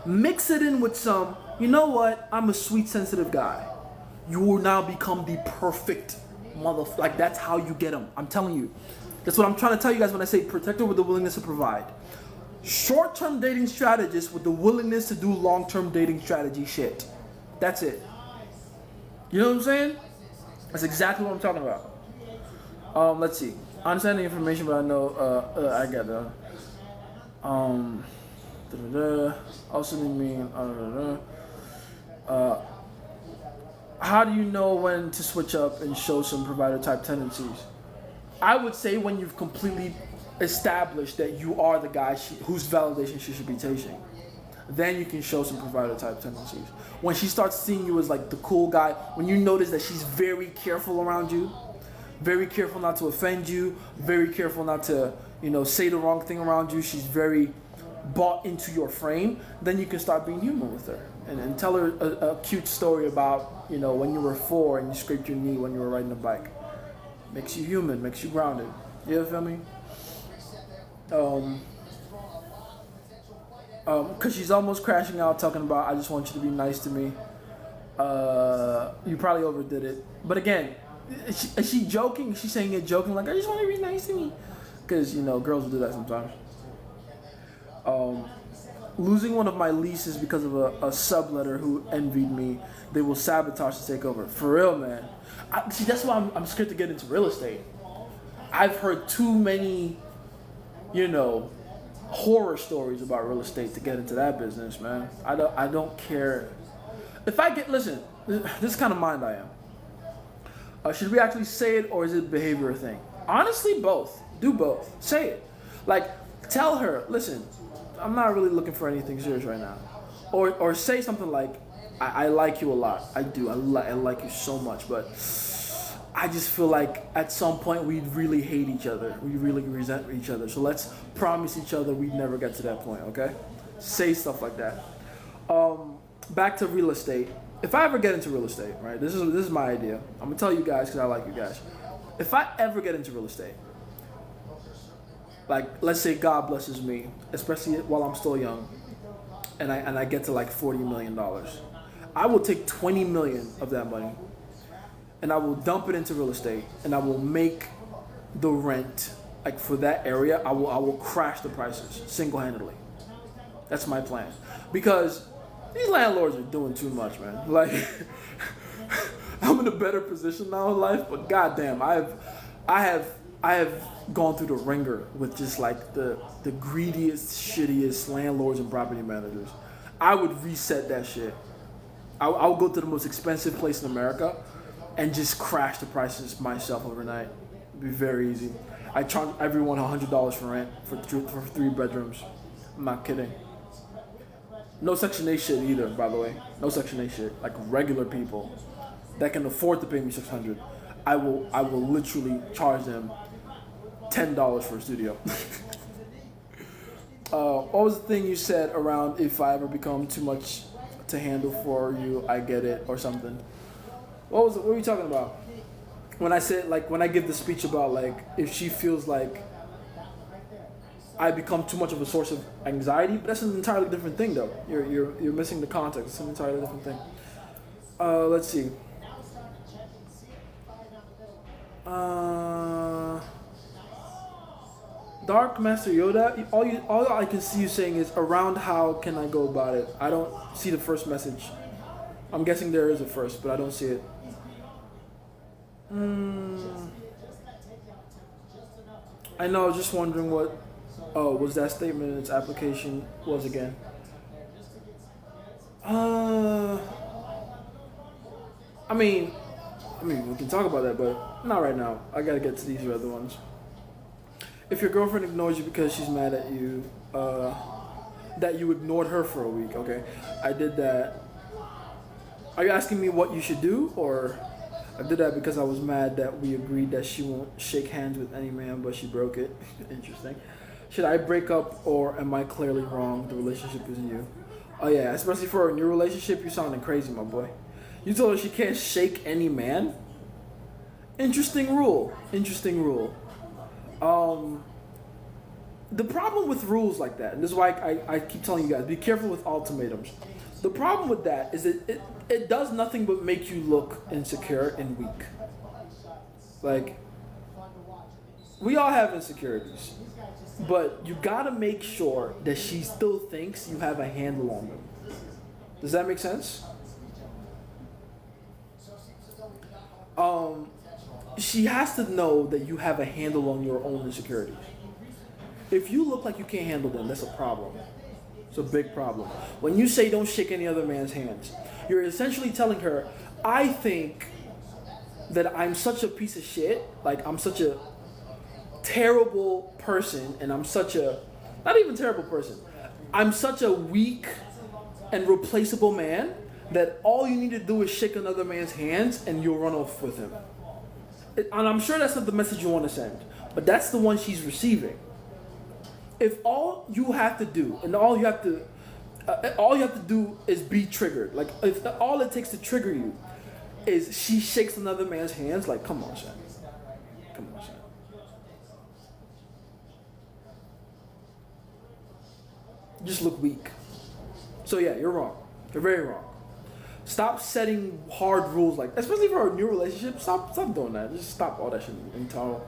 mix it in with some, you know what, I'm a sweet, sensitive guy. You will now become the perfect motherfucker. Like, that's how you get them. I'm telling you. That's what I'm trying to tell you guys when I say protector with the willingness to provide. Short-term dating strategist with the willingness to do long-term dating strategy shit. That's it. You know what I'm saying? That's exactly what I'm talking about. Let's see. I understand the information, but I know I got the also mean how do you know when to switch up and show some provider type tendencies? I would say when you've completely established that you are the guy whose validation she should be taking. Then you can show some provider type tendencies. When she starts seeing you as like the cool guy, when you notice that she's very careful around you, very careful not to offend you, very careful not to, say the wrong thing around you, she's very bought into your frame, then you can start being human with her. And tell her a cute story about, when you were 4 and you scraped your knee when you were riding a bike. Makes you human, makes you grounded. You feel me? Because she's almost crashing out talking about, I just want you to be nice to me. You probably overdid it. But again, is she joking? She's saying it joking, like, I just want you to be nice to me. Because, girls will do that sometimes. Losing one of my leases because of a subletter who envied me. They will sabotage to take over. For real, man. See, that's why I'm scared to get into real estate. I've heard too many, horror stories about real estate to get into that business, man. I don't care. If I get, listen, this is kind of mind I am. Should we actually say it, or is it a behavior thing? Honestly, both. Do both. Say it. Like, tell her, listen, I'm not really looking for anything serious right now. Or say something like, I like you a lot. I do. I like you so much, but I just feel like at some point we really hate each other. We really resent each other. So let's promise each other we'd never get to that point, okay? Say stuff like that. Back to real estate. If I ever get into real estate, right? This is my idea. I'm gonna tell you guys because I like you guys. If I ever get into real estate, like let's say God blesses me, especially while I'm still young, and I get to like $40 million, I will take 20 million of that money and I will dump it into real estate, and I will make the rent, like for that area, I will crash the prices single-handedly. That's my plan. Because these landlords are doing too much, man. Like, I'm in a better position now in life, but goddamn, I have gone through the ringer with just like the greediest, shittiest landlords and property managers. I would reset that shit. I would go to the most expensive place in America and just crash the prices myself overnight. It'd be very easy. I charge everyone $100 for rent for 3 bedrooms. I'm not kidding. No Section 8 shit either, by the way. No Section 8 shit. Like regular people that can afford to pay me $600. I will literally charge them $10 for a studio. What was the thing you said around if I ever become too much to handle for you, I get it, or something? What were you talking about? When I said, like, when I give the speech about, like, if she feels like I become too much of a source of anxiety, but that's an entirely different thing, though. You're missing the context. It's an entirely different thing. Let's see. Dark Master Yoda, all I can see you saying is around how can I go about it. I don't see the first message. I'm guessing there is a first, but I don't see it. I know, I was just wondering what was that statement in its application was again. I mean, we can talk about that, but not right now. I gotta get to these other ones. If your girlfriend ignores you because she's mad at you, that you ignored her for a week, okay? I did that. Are you asking me what you should do, or I did that because I was mad that we agreed that she won't shake hands with any man, but she broke it. Interesting. Should I break up, or am I clearly wrong? The relationship is new. Oh yeah, especially for a new relationship, you're sounding crazy, my boy. You told her she can't shake any man? Interesting rule. Interesting rule. The problem with rules like that, and this is why I keep telling you guys, be careful with ultimatums. The problem with that is that it does nothing but make you look insecure and weak. Like, we all have insecurities, but you gotta make sure that she still thinks you have a handle on them. Does that make sense? She has to know that you have a handle on your own insecurities. If you look like you can't handle them, that's a problem. It's a big problem. When you say don't shake any other man's hands, you're essentially telling her, I think that I'm such a piece of shit, like I'm such a terrible person, and I'm such a, not even terrible person, I'm such a weak and replaceable man that all you need to do is shake another man's hands and you'll run off with him. And I'm sure that's not the message you want to send, but that's the one she's receiving. If all you have to do, and all you have to do is be triggered, like if all it takes to trigger you is she shakes another man's hands, like come on, son. Come on, son. You just look weak. So yeah, you're wrong. You're very wrong. Stop setting hard rules like, especially for a new relationship. Stop doing that. Just stop all that shit in total.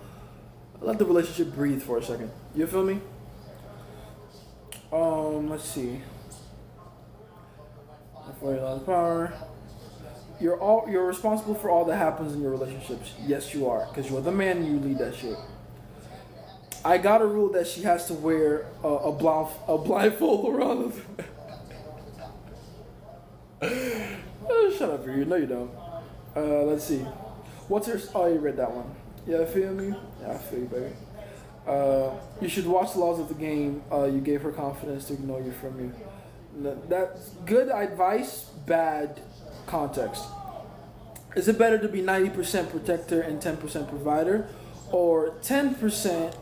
Let the relationship breathe for a second. You feel me? Let's see. Power. You're responsible for all that happens in your relationships. Yes, you are, because you're the man and you lead that shit. I got a rule that she has to wear a blindfold around her. Shut up, you. No, you don't. Let's see. What's your? Oh, you read that one. Yeah, I feel me. Yeah, I feel you, baby. You should watch the laws of the game. You gave her confidence to ignore you from you. That's good advice, bad context. Is it better to be 90% protector and 10% provider, or 10%?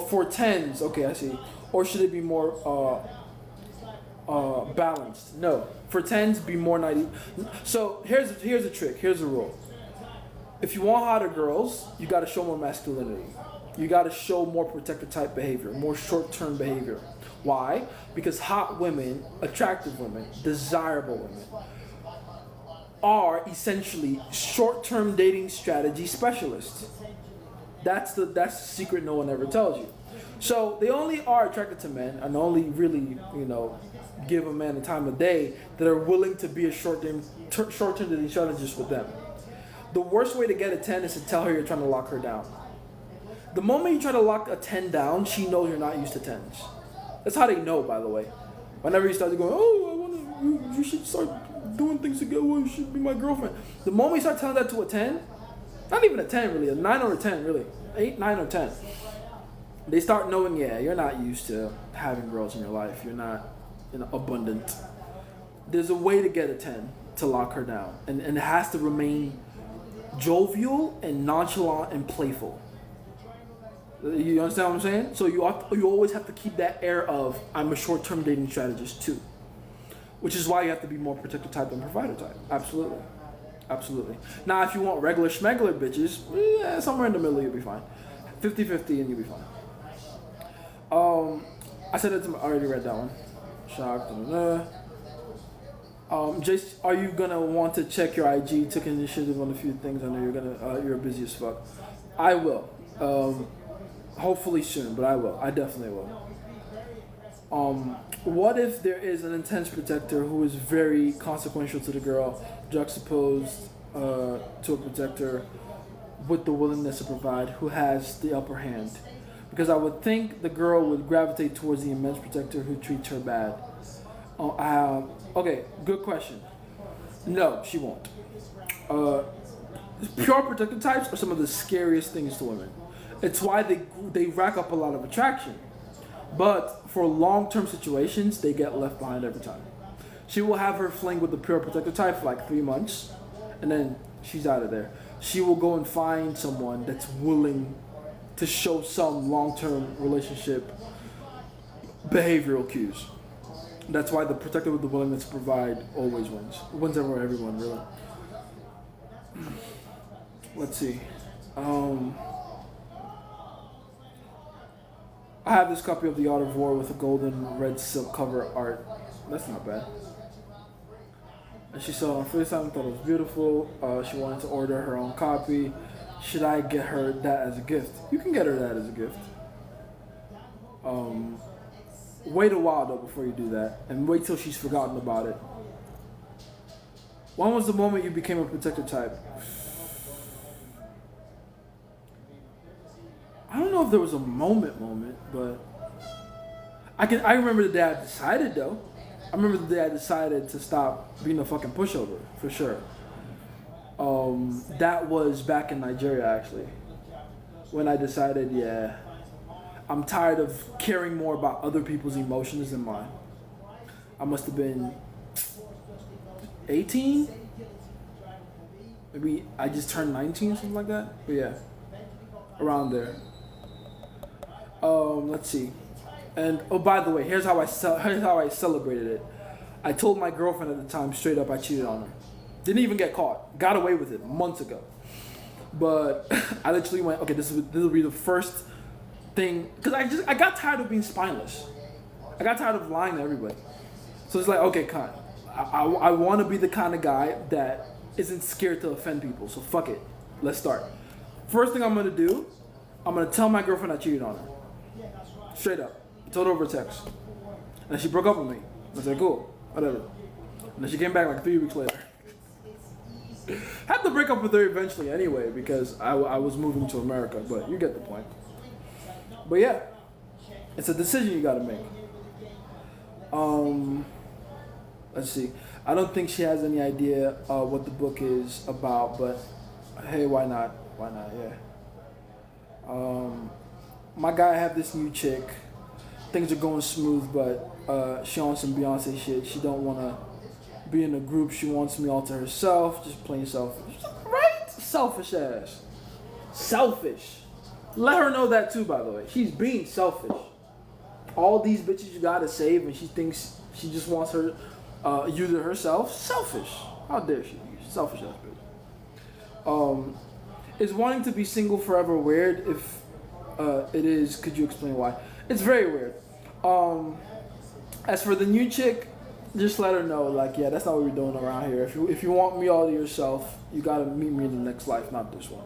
For tens. Okay, I see. Or should it be more balanced? No. For tens, be more 90. So here's a trick. Here's a rule. If you want hotter girls, you got to show more masculinity. You got to show more protector type behavior, more short-term behavior. Why? Because hot women, attractive women, desirable women are essentially short-term dating strategy specialists. That's the secret no one ever tells you. So they only are attracted to men and only really, give a man the time of day that are willing to be a short-term dating strategist with them. The worst way to get a 10 is to tell her you're trying to lock her down. The moment you try to lock a 10 down, she knows you're not used to 10s. That's how they know, by the way. Whenever you start going, you should start doing things together, you should be my girlfriend. The moment you start telling that to a 10, not even a 10 really, a 9 or a 10 really, 8, 9 or 10, they start knowing, yeah, you're not used to having girls in your life. You're not abundant. There's a way to get a 10 to lock her down. And it has to remain jovial and nonchalant and playful. You understand what I'm saying? So you always have to keep that air of, I'm a short-term dating strategist too. Which is why you have to be more protector type than provider type. Absolutely. Absolutely. Now, if you want regular schmegular bitches, somewhere in the middle you'll be fine. 50-50 and you'll be fine. I said it to I already read that one. Shocked. Jace, are you gonna want to check your IG? Took initiative on a few things. I know you're busy as fuck. I will. Hopefully soon, but I will. I definitely will. What if there is an intense protector who is very consequential to the girl, juxtaposed to a protector with the willingness to provide, who has the upper hand? Because I would think the girl would gravitate towards the immense protector who treats her bad. Okay, good question. No, she won't. Pure protective types are some of the scariest things to women. It's why they rack up a lot of attraction. But for long-term situations, they get left behind every time. She will have her fling with the pure protective type for like 3 months, and then she's out of there. She will go and find someone that's willing to show some long-term relationship behavioral cues. That's why the protector with the willingness to provide always wins. Wins over everyone, really. Let's see. I have this copy of The Art of War with a golden red silk cover art. That's not bad. And she saw it on FaceTime, thought it was beautiful. She wanted to order her own copy. Should I get her that as a gift? You can get her that as a gift. Wait a while though before you do that, and wait till she's forgotten about it. When was the moment you became a protector type? I don't know if there was a moment, but I remember the day I decided though. I remember the day I decided to stop being a fucking pushover, for sure. That was back in Nigeria actually. When I decided, yeah, I'm tired of caring more about other people's emotions than mine. I must have been 18? Maybe I just turned 19 or something like that. But yeah, around there. Let's see. And oh, by the way, here's how I celebrated it. I told my girlfriend at the time straight up I cheated on her. Didn't even get caught. Got away with it months ago. But I literally went, okay, this will be the first thing, because I got tired of being spineless. I got tired of lying to everybody. So it's like, okay, kind. I want to be the kind of guy that isn't scared to offend people. So fuck it. Let's start. First thing I'm gonna do, I'm gonna tell my girlfriend I cheated on her. Straight up. I told her over text. And she broke up with me. I said, cool, whatever. And then she came back like 3 weeks later. Had to break up with her eventually anyway because I was moving to America, but you get the point. But yeah, it's a decision you gotta make. Let's see. I don't think she has any idea what the book is about, but hey, why not? Why not? Yeah. My guy, I have this new chick. Things are going smooth, but she on some Beyonce shit. She don't wanna be in a group. She wants me all to herself. Just plain selfish. Right? Selfish ass. Selfish. Let her know that too, by the way. She's being selfish. All these bitches you gotta save, and she thinks she just wants her you to herself. Selfish. How dare she? Selfish ass bitch. Is wanting to be single forever weird? If it is, could you explain why? It's very weird. As for the new chick, just let her know, like, yeah, that's not what we're doing around here. If you want me all to yourself, you gotta meet me in the next life, not this one.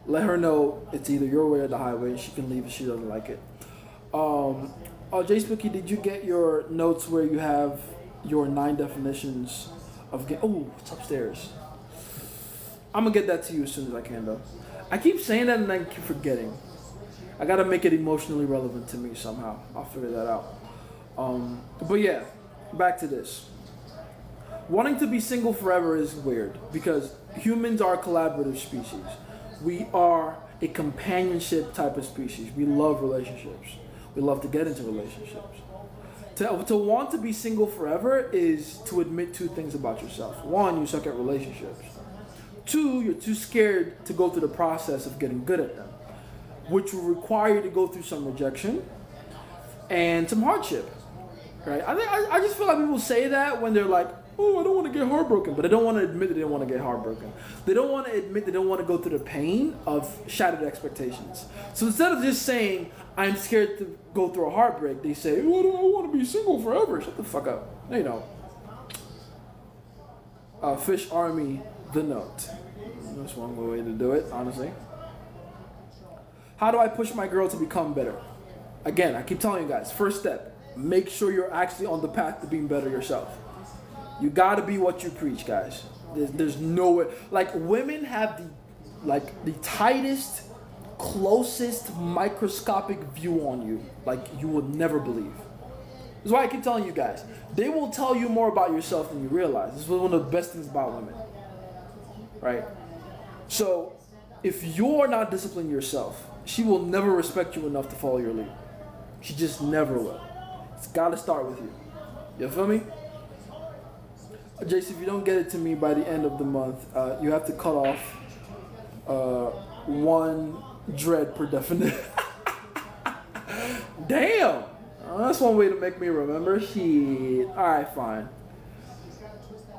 Let her know it's either your way or the highway, and she can leave if she doesn't like it. Jay Spooky, did you get your notes where you have your 9 definitions of oh, it's upstairs. I'm gonna get that to you as soon as I can, though. I keep saying that and I keep forgetting. I gotta make it emotionally relevant to me somehow. I'll figure that out. But yeah, back to this. Wanting to be single forever is weird because humans are a collaborative species. We are a companionship type of species. We love relationships. We love to get into relationships. To want to be single forever is to admit 2 things about yourself. 1, you suck at relationships. 2, you're too scared to go through the process of getting good at them, which will require you to go through some rejection and some hardship, right? I just feel like people say that when they're like, oh, I don't want to get heartbroken, but they don't want to admit that they don't want to get heartbroken. They don't want to admit they don't want to go through the pain of shattered expectations. So instead of just saying, I'm scared to go through a heartbreak, they say, oh, I want to be single forever. Shut the fuck up. No, you don't. Fish Army, the note. That's one way to do it, honestly. How do I push my girl to become better? Again, I keep telling you guys, first step, make sure you're actually on the path to being better yourself. You gotta be what you preach, guys. There's no way. Like, women have the tightest, closest, microscopic view on you. Like, you would never believe. That's why I keep telling you guys. They will tell you more about yourself than you realize. This is one of the best things about women. Right? So, if you're not disciplining yourself, she will never respect you enough to follow your lead. She just never will. It's got to start with you. You feel me? Jason, if you don't get it to me by the end of the month, you have to cut off one dread per definition. Damn! That's one way to make me remember. Shit. Alright, fine.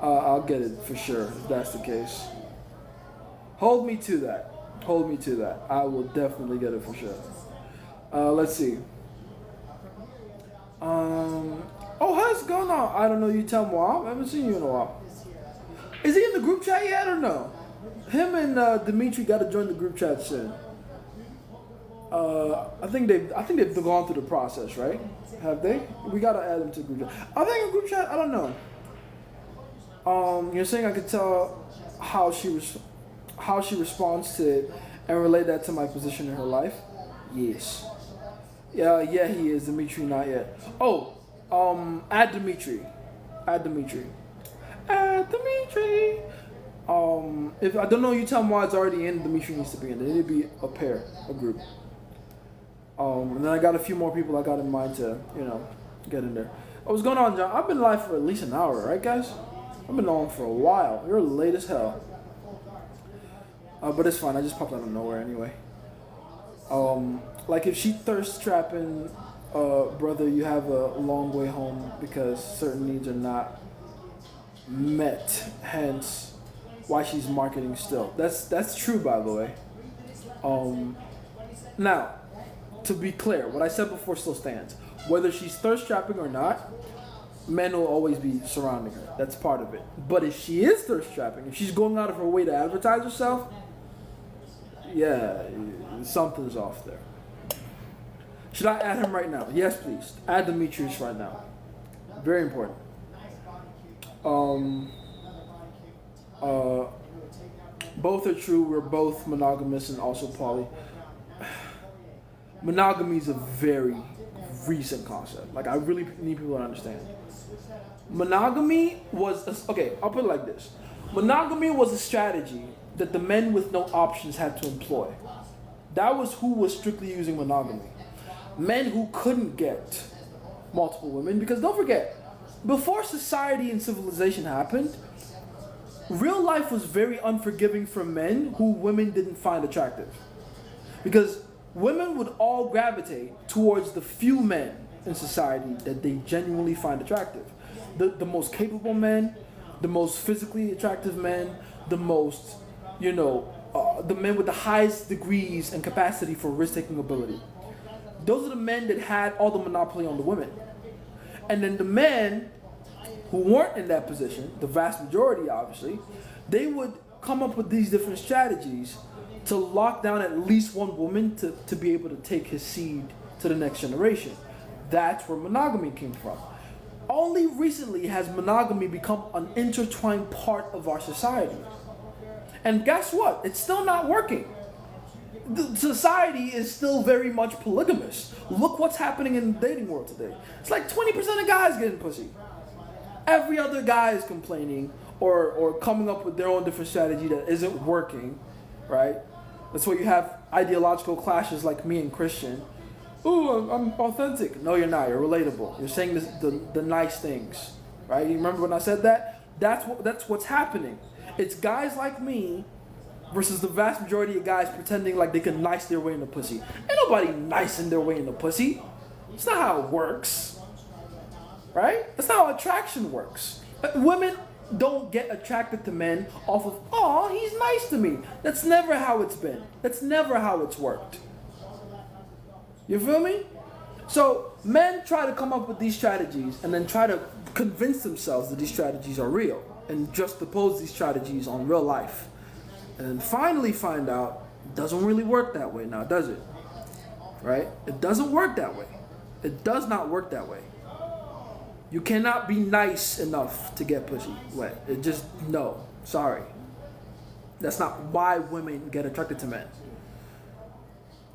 I'll get it for sure if that's the case. Hold me to that. Hold me to that. I will definitely get it for sure. Let's see. Oh, how's it going on? I don't know. You tell me. I haven't seen you in a while. Is he in the group chat yet or no? Him and Dimitri got to join the group chat soon. I think they've gone through the process, right? Have they? We gotta add them to the group chat. Are they in group chat? I don't know. You're saying I could tell how she responds to it and relate that to my position in her life? Yes. Yeah, he is. Dimitri, not yet. Oh, add Dimitri. If I don't know, you tell me why it's already in. Dimitri needs to be in. There need to be a group. And then I got a few more people I got in mind to, get in there. What's going on, John? I've been live for at least an hour, right, guys? I've been on for a while. You're late as hell. But it's fine. I just popped out of nowhere anyway. Like if she thirst trapping, brother, you have a long way home because certain needs are not met. Hence, why she's marketing still. That's true, by the way. Now, to be clear, what I said before still stands. Whether she's thirst trapping or not, men will always be surrounding her. That's part of it. But if she is thirst trapping, if she's going out of her way to advertise herself, yeah, something's off there. Should I add him right now? Yes, please. Add Demetrius right now. Very important. Both are true. We're both monogamous and also poly. Monogamy is a very recent concept. Like, I really need people to understand. Monogamy was... Okay, I'll put it like this. Monogamy was a strategy that the men with no options had to employ. That was who was strictly using monogamy. Men who couldn't get multiple women, because don't forget, before society and civilization happened, real life was very unforgiving for men who women didn't find attractive. Because women would all gravitate towards the few men in society that they genuinely find attractive. The most capable men, the most physically attractive men, the most, the men with the highest degrees and capacity for risk-taking ability. Those are the men that had all the monopoly on the women. And then the men who weren't in that position, the vast majority obviously, they would come up with these different strategies to lock down at least one woman to be able to take his seed to the next generation. That's where monogamy came from. Only recently has monogamy become an intertwined part of our society. And guess what? It's still not working. The society is still very much polygamous. Look what's happening in the dating world today. It's like 20% of guys getting pussy. Every other guy is complaining or coming up with their own different strategy that isn't working, right? That's why you have ideological clashes like me and Christian. Ooh, I'm authentic. No, you're not. You're relatable. You're saying the nice things, right? You remember when I said that? That's what's happening. It's guys like me versus the vast majority of guys pretending like they can nice their way in the pussy. Ain't nobody nicing their way in the pussy. It's not how it works, right? That's not how attraction works. Women don't get attracted to men off of, oh, he's nice to me. That's never how it's been. That's never how it's worked. You feel me? So men try to come up with these strategies and then try to convince themselves that these strategies are real and juxtapose these strategies on real life. And then finally find out it doesn't really work that way now, does it? Right? It doesn't work that way. It does not work that way. You cannot be nice enough to get pussy wet. It just, no. Sorry. That's not why women get attracted to men.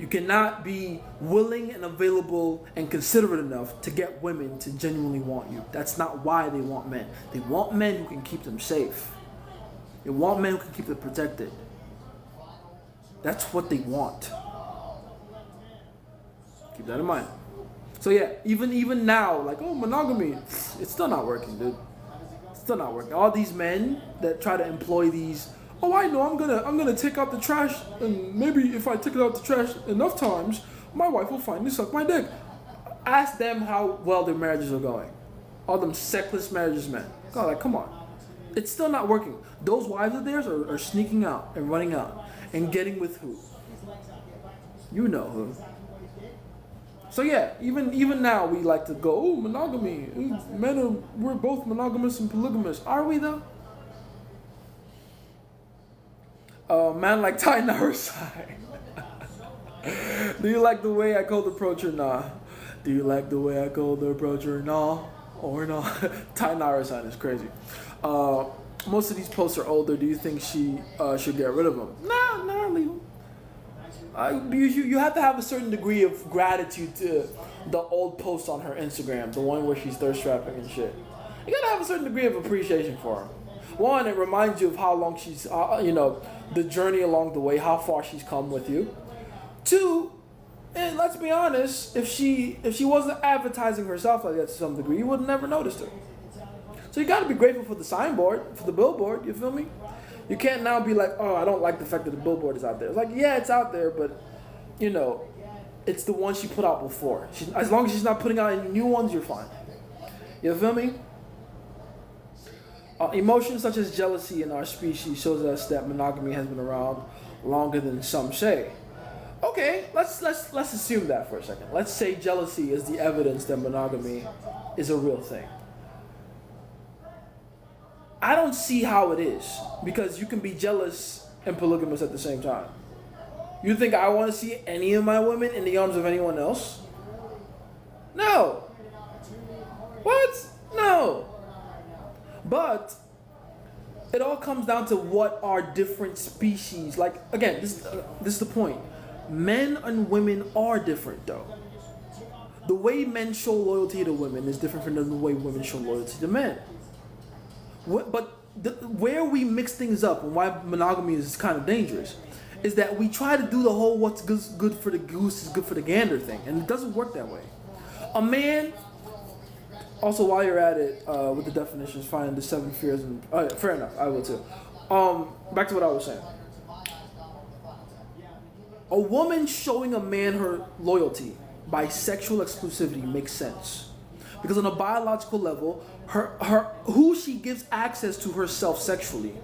You cannot be willing and available and considerate enough to get women to genuinely want you. That's not why they want men. They want men who can keep them safe. They want men who can keep them protected. That's what they want. Keep that in mind. So yeah, even now, like, oh, monogamy, it's still not working, dude. It's still not working. All these men that try to employ these, oh, I know, I'm gonna take out the trash, and maybe if I take out the trash enough times, my wife will finally suck my dick. Ask them how well their marriages are going. All them sexless marriages, man. God, like, come on. It's still not working. Those wives of theirs are sneaking out and running out and getting with who? You know who. So yeah, even now we like to go, oh, monogamy. We're both monogamous and polygamous. Are we though? Man like Ty Narasai. Do you like the way I cold approach her? Nah. Do you like the way I cold approach her? Nah. Or no. Ty Narasai is crazy. Most of these posts are older. Do you think she should get rid of them? Nah, leave them. You have to have a certain degree of gratitude to the old post on her Instagram, the one where she's thirst trapping and shit. You gotta have a certain degree of appreciation for her. One, it reminds you of how long she's, the journey along the way, how far she's come with you. Two, and let's be honest, if she wasn't advertising herself like that to some degree, you would have never noticed her. So you gotta be grateful for the signboard, for the billboard. You feel me? You can't now be like, oh, I don't like the fact that the billboard is out there. It's like, yeah, it's out there, but, it's the one she put out before. As long as she's not putting out any new ones, you're fine. You feel me? Emotions such as jealousy in our species shows us that monogamy has been around longer than some say. Okay, let's assume that for a second. Let's say jealousy is the evidence that monogamy is a real thing. I don't see how it is, because you can be jealous and polygamous at the same time. You think I want to see any of my women in the arms of anyone else? No. What? No. But it all comes down to what are different species. Like, again, this is the point. Men and women are different, though. The way men show loyalty to women is different from the way women show loyalty to men. But where we mix things up and why monogamy is kind of dangerous is that we try to do the whole what's good for the goose is good for the gander thing, and it doesn't work that way. A man, also while you're at it with the definitions, find the 7 fears, and fair enough, I will too. Back to what I was saying. A woman showing a man her loyalty by sexual exclusivity makes sense. Because on a biological level, who she gives access to herself sexually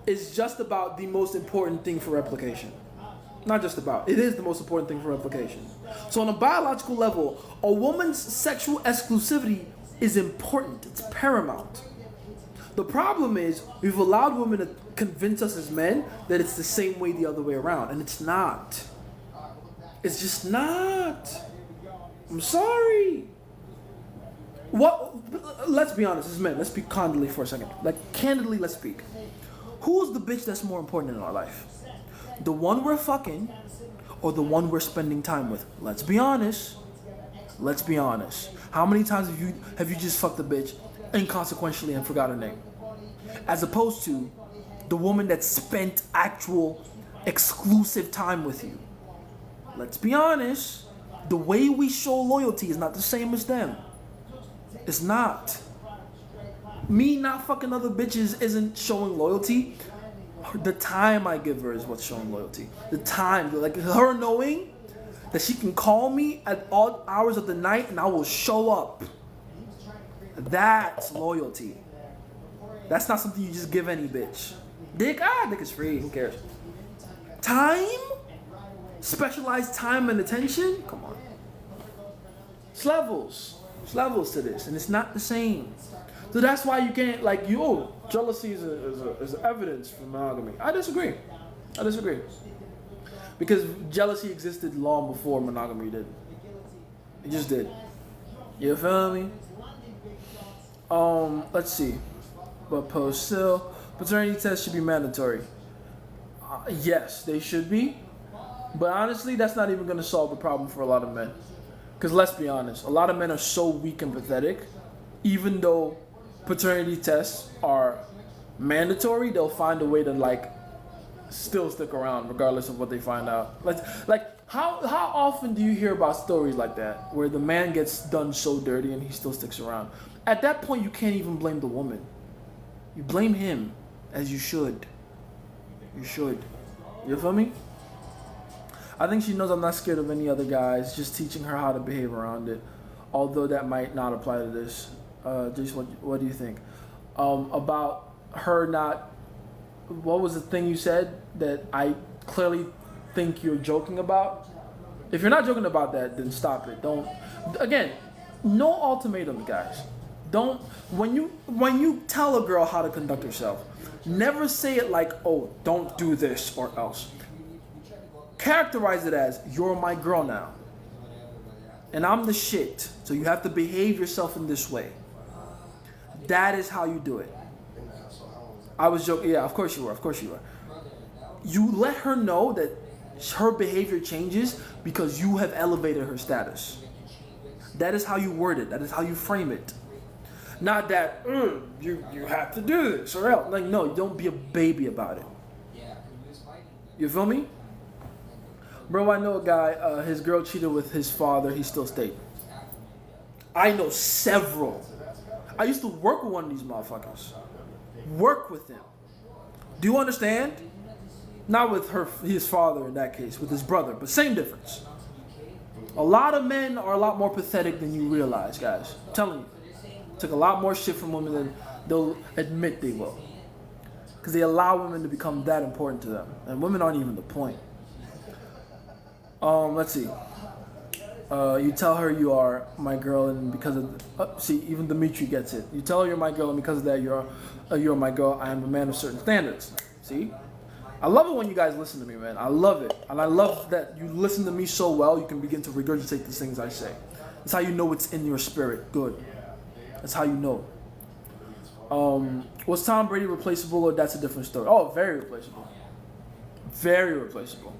is just about the most important thing for replication. Not just about. It is the most important thing for replication. So on a biological level, a woman's sexual exclusivity is important. It's paramount. The problem is we've allowed women to convince us as men that it's the same way the other way around. And it's not. It's just not. I'm sorry. Let's be honest as men. Let's speak candidly for a second. Candidly, let's speak. Who's the bitch that's more important in our life? The one we're fucking or the one we're spending time with? Let's be honest. Let's be honest. How many times have you just fucked a bitch inconsequentially and forgot her name? As opposed to the woman that spent actual exclusive time with you. Let's be honest. The way we show loyalty is not the same as them. It's not. Me not fucking other bitches isn't showing loyalty. The time I give her is what's showing loyalty. The time, like her knowing that she can call me at all hours of the night and I will show up. That's loyalty. That's not something you just give any bitch. Dick is free. Who cares? Time? Specialized time and attention? Come on. It's levels. There's levels to this, and it's not the same. So that's why you can't, jealousy is evidence for monogamy. I disagree. Because jealousy existed long before monogamy did. It just did. You feel me? Let's see. But post still, paternity tests should be mandatory. Yes, they should be. But honestly, that's not even gonna solve the problem for a lot of men. Because let's be honest, a lot of men are so weak and pathetic. Even though paternity tests are mandatory, they'll find a way to like still stick around regardless of what they find out. Like how often do you hear about stories like that where the man gets done so dirty and he still sticks around? At that point, you can't even blame the woman. You blame him, as you should. You should. You feel me? I think she knows I'm not scared of any other guys, just teaching her how to behave around it. Although that might not apply to this. Jason, what do you think? About her not... What was the thing you said that I clearly think you're joking about? If you're not joking about that, then stop it. Don't... Again, no ultimatums, guys. Don't... When you tell a girl how to conduct herself, never say it like, oh, don't do this or else. Characterize it as, you're my girl now. And I'm the shit. So you have to behave yourself in this way. That is how you do it. I was joking. Yeah, of course you were. Of course you were. You let her know that her behavior changes because you have elevated her status. That is how you word it. That is how you frame it. Not that, you have to do this or else. Like, no, don't be a baby about it. You feel me? Bro, I know a guy, his girl cheated with his father, he still stayed. I know several. I used to work with one of these motherfuckers. Work with him. Do you understand? Not with his father in that case, with his brother, but same difference. A lot of men are a lot more pathetic than you realize, guys. I'm telling you. Took a lot more shit from women than they'll admit they will. Because they allow women to become that important to them. And women aren't even the point. Let's see. You tell her you are my girl, and because of see, even Dimitri gets it. You tell her you're my girl, and because of that, you're my girl. I am a man of certain standards. See, I love it when you guys listen to me, man. I love it, and I love that you listen to me so well. You can begin to regurgitate these things I say. That's how you know it's in your spirit. Good. That's how you know. Was Tom Brady replaceable, or that's a different story? Oh, very replaceable. Very replaceable.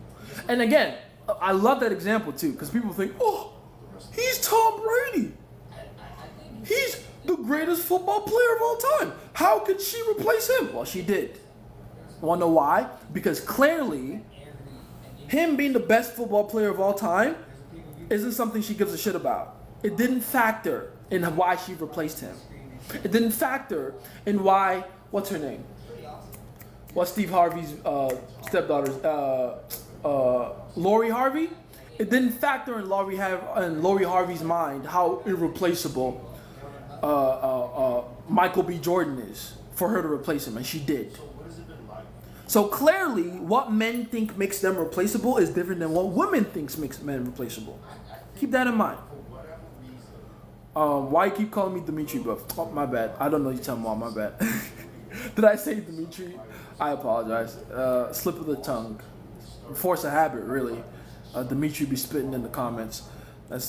And again, I love that example too, because people think, oh, he's Tom Brady. He's the greatest football player of all time. How could she replace him? Well, she did. Want to know why? Because clearly, him being the best football player of all time isn't something she gives a shit about. It didn't factor in why she replaced him. It didn't factor in why, what's her name? What's Steve Harvey's stepdaughter's, Lori Harvey? It didn't factor in Lori Harvey's mind how irreplaceable Michael B. Jordan is for her to replace him, and she did. So clearly, what men think makes them replaceable is different than what women think makes men replaceable. Keep that in mind. Why you keep calling me Dimitri, bro? Oh, my bad. I don't know you tell mom, my bad. Did I say Dimitri? I apologize. Slip of the tongue. Force of habit, really. Dimitri be spitting in the comments.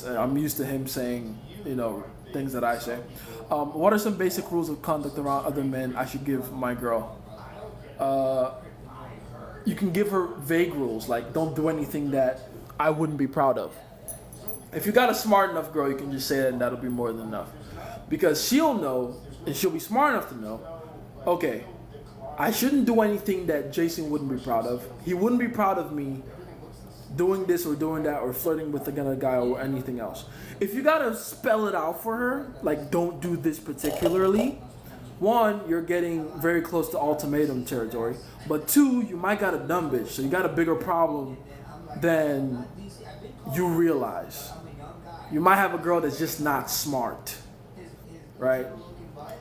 I'm used to him saying, things that I say. What are some basic rules of conduct around other men I should give my girl? You can give her vague rules, like don't do anything that I wouldn't be proud of. If you got a smart enough girl, you can just say that and that'll be more than enough. Because she'll know, and she'll be smart enough to know, okay, I shouldn't do anything that Jason wouldn't be proud of. He wouldn't be proud of me doing this or doing that or flirting with another guy or anything else. If you gotta spell it out for her, like don't do this particularly, one, you're getting very close to ultimatum territory. But two, you might got a dumb bitch, so you got a bigger problem than you realize. You might have a girl that's just not smart, right?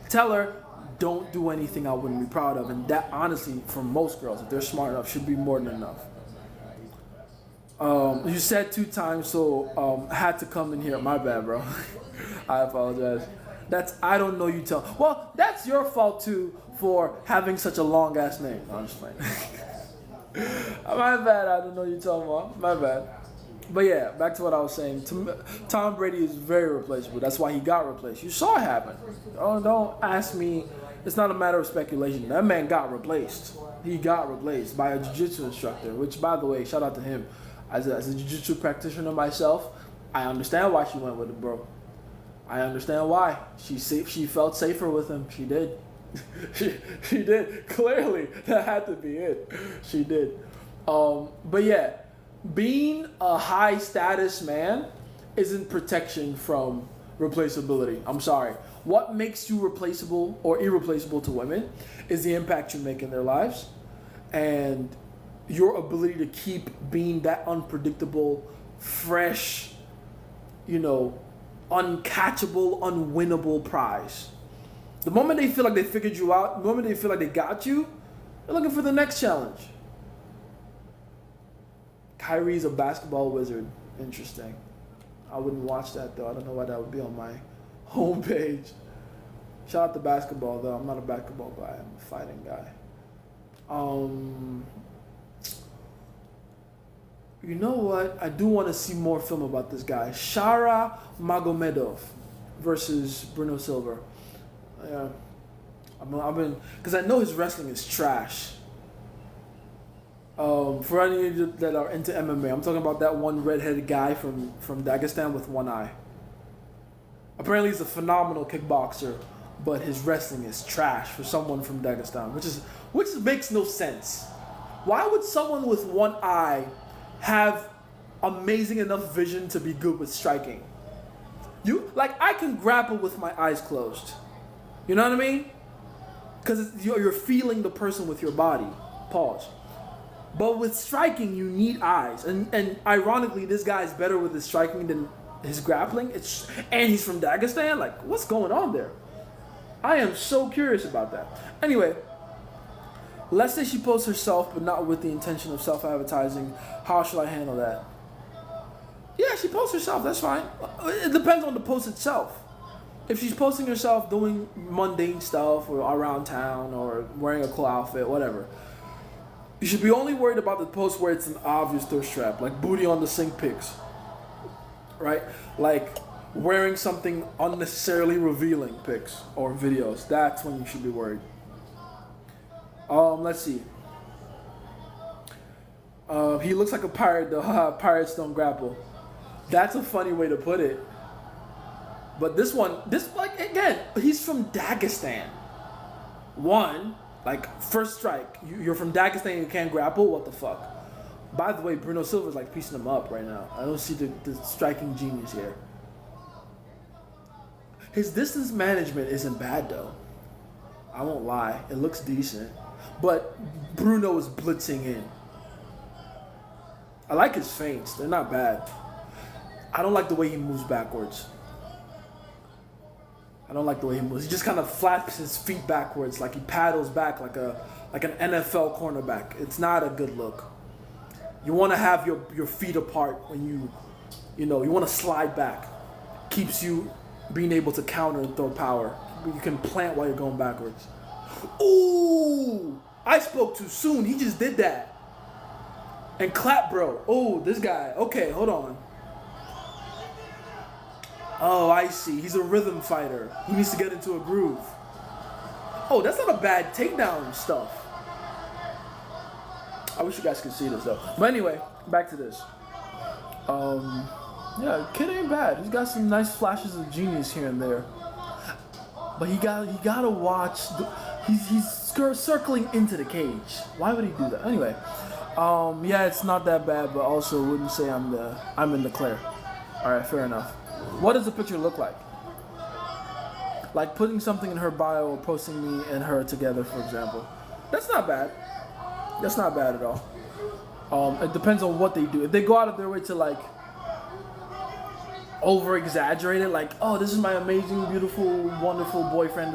Tell her, don't do anything I wouldn't be proud of. And that, honestly, for most girls, if they're smart enough, should be more than enough. You said 2 times, so I had to come in here. My bad, bro. I apologize. I don't know you tell. Well, that's your fault, too, for having such a long-ass name. No, I'm just playing. My bad, I don't know you tell, mom. My bad. But yeah, back to what I was saying. Tom Brady is very replaceable. That's why he got replaced. You saw it happen. Don't ask me. It's not a matter of speculation. That man got replaced. He got replaced by a jiu-jitsu instructor, which, by the way, shout out to him. As a jiu-jitsu practitioner myself, I understand why she went with it, bro. I understand why. She felt safer with him. She did. she did. Clearly, that had to be it. She did. But yeah, being a high status man isn't protection from replaceability. I'm sorry. What makes you replaceable or irreplaceable to women is the impact you make in their lives and your ability to keep being that unpredictable, fresh, uncatchable, unwinnable prize. The moment they feel like they figured you out, the moment they feel like they got you, they're looking for the next challenge. Kyrie's a basketball wizard. Interesting. I wouldn't watch that though. I don't know why that would be on my homepage. Shout out to basketball though. I'm not a basketball guy. I'm a fighting guy. You know what? I do want to see more film about this guy. Shara Magomedov versus Bruno Silva. Yeah, I've been because I know his wrestling is trash. For any of you that are into MMA, I'm talking about that one redheaded guy from Dagestan with one eye. Apparently, he's a phenomenal kickboxer, but his wrestling is trash for someone from Dagestan, which makes no sense. Why would someone with one eye have amazing enough vision to be good with striking? I can grapple with my eyes closed. You know what I mean? Because you're feeling the person with your body. Pause. But with striking, you need eyes. And ironically, this guy's better with his striking than his grappling. And he's from Dagestan. Like, what's going on there? I am so curious about that. Anyway, let's say she posts herself, but not with the intention of self-advertising. How should I handle that? Yeah, she posts herself. That's fine. It depends on the post itself. If she's posting herself doing mundane stuff or around town or wearing a cool outfit, whatever, you should be only worried about the post where it's an obvious thirst trap, like booty on the sink pics, right? Like wearing something unnecessarily revealing pics or videos. That's when you should be worried. Let's see. He looks like a pirate though. Pirates don't grapple. That's a funny way to put it. But again, he's from Dagestan. First strike. You're from Dagestan and you can't grapple? What the fuck? By the way, Bruno Silva's piecing him up right now. I don't see the striking genius here. His distance management isn't bad though. I won't lie. It looks decent. But Bruno is blitzing in. I like his feints. They're not bad. I don't like the way he moves backwards. I don't like the way he moves. He just kind of flaps his feet backwards, like he paddles back like an NFL cornerback. It's not a good look. You want to have your feet apart when you want to slide back. Keeps you being able to counter and throw power. You can plant while you're going backwards. Ooh! I spoke too soon. He just did that. And clap, bro. Oh, this guy. Okay, hold on. Oh, I see. He's a rhythm fighter. He needs to get into a groove. Oh, that's not a bad takedown stuff. I wish you guys could see this though. But anyway, back to this. Yeah, kid ain't bad. He's got some nice flashes of genius here and there. But he gotta watch. He's circling into the cage. Why would he do that? Anyway, yeah, it's not that bad, but also wouldn't say I'm in the clear. All right, fair enough. What does the picture look like? Like putting something in her bio or posting me and her together, for example. That's not bad. That's not bad at all. It depends on what they do. If they go out of their way to over exaggerate it, like, oh, this is my amazing, beautiful, wonderful boyfriend,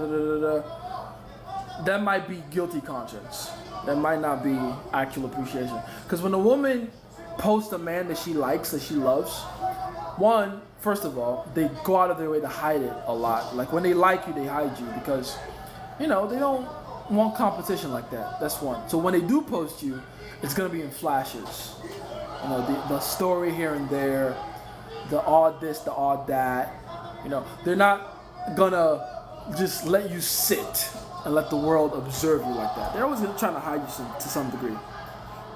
that might be guilty conscience. That might not be actual appreciation. Because when a woman posts a man that she likes, that she loves, first of all, they go out of their way to hide it a lot. Like when they like you, they hide you because, they don't want competition like that. That's one. So when they do post you, it's gonna be in flashes. The story here and there, the odd this, the odd that. They're not gonna just let you sit and let the world observe you like that. They're always trying to hide you to some degree.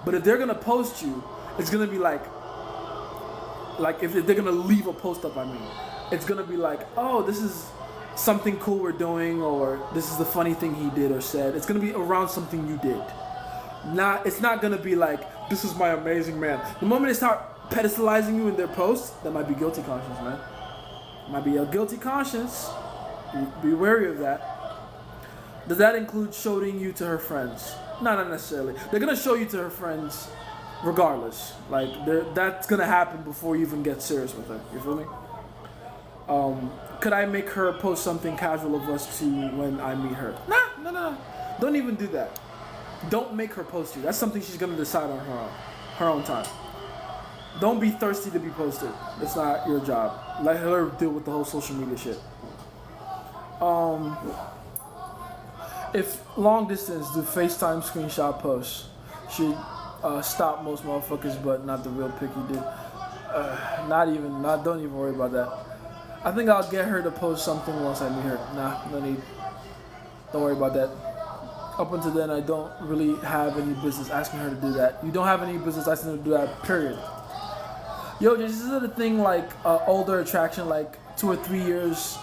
But if they're gonna post you, it's gonna be like Like if they're gonna leave a post up, I mean, it's gonna be like, oh, this is something cool we're doing, or this is the funny thing he did or said. It's gonna be around something you did. It's not gonna be like, this is my amazing man. The moment they start pedestalizing you in their posts, that might be guilty conscience, man. Might be a guilty conscience. Be wary of that. Does that include showing you to her friends? No, not necessarily. They're gonna show you to her friends regardless. Like that's gonna happen before you even get serious with her. You feel me? Could I make her post something casual of us two when I meet her? No. Don't even do that. Don't make her post you. That's something she's gonna decide on her own time. Don't be thirsty to be posted. It's not your job. Let her deal with the whole social media shit. If long distance do FaceTime screenshot posts, should stop most motherfuckers, but not the real picky dude. Don't even worry about that. I think I'll get her to post something once I meet her. Nah, no need. Don't worry about that. Up until then, I don't really have any business asking her to do that. You don't have any business asking her to do that, period. Yo, this is the thing, like older attraction, like 2 or 3 years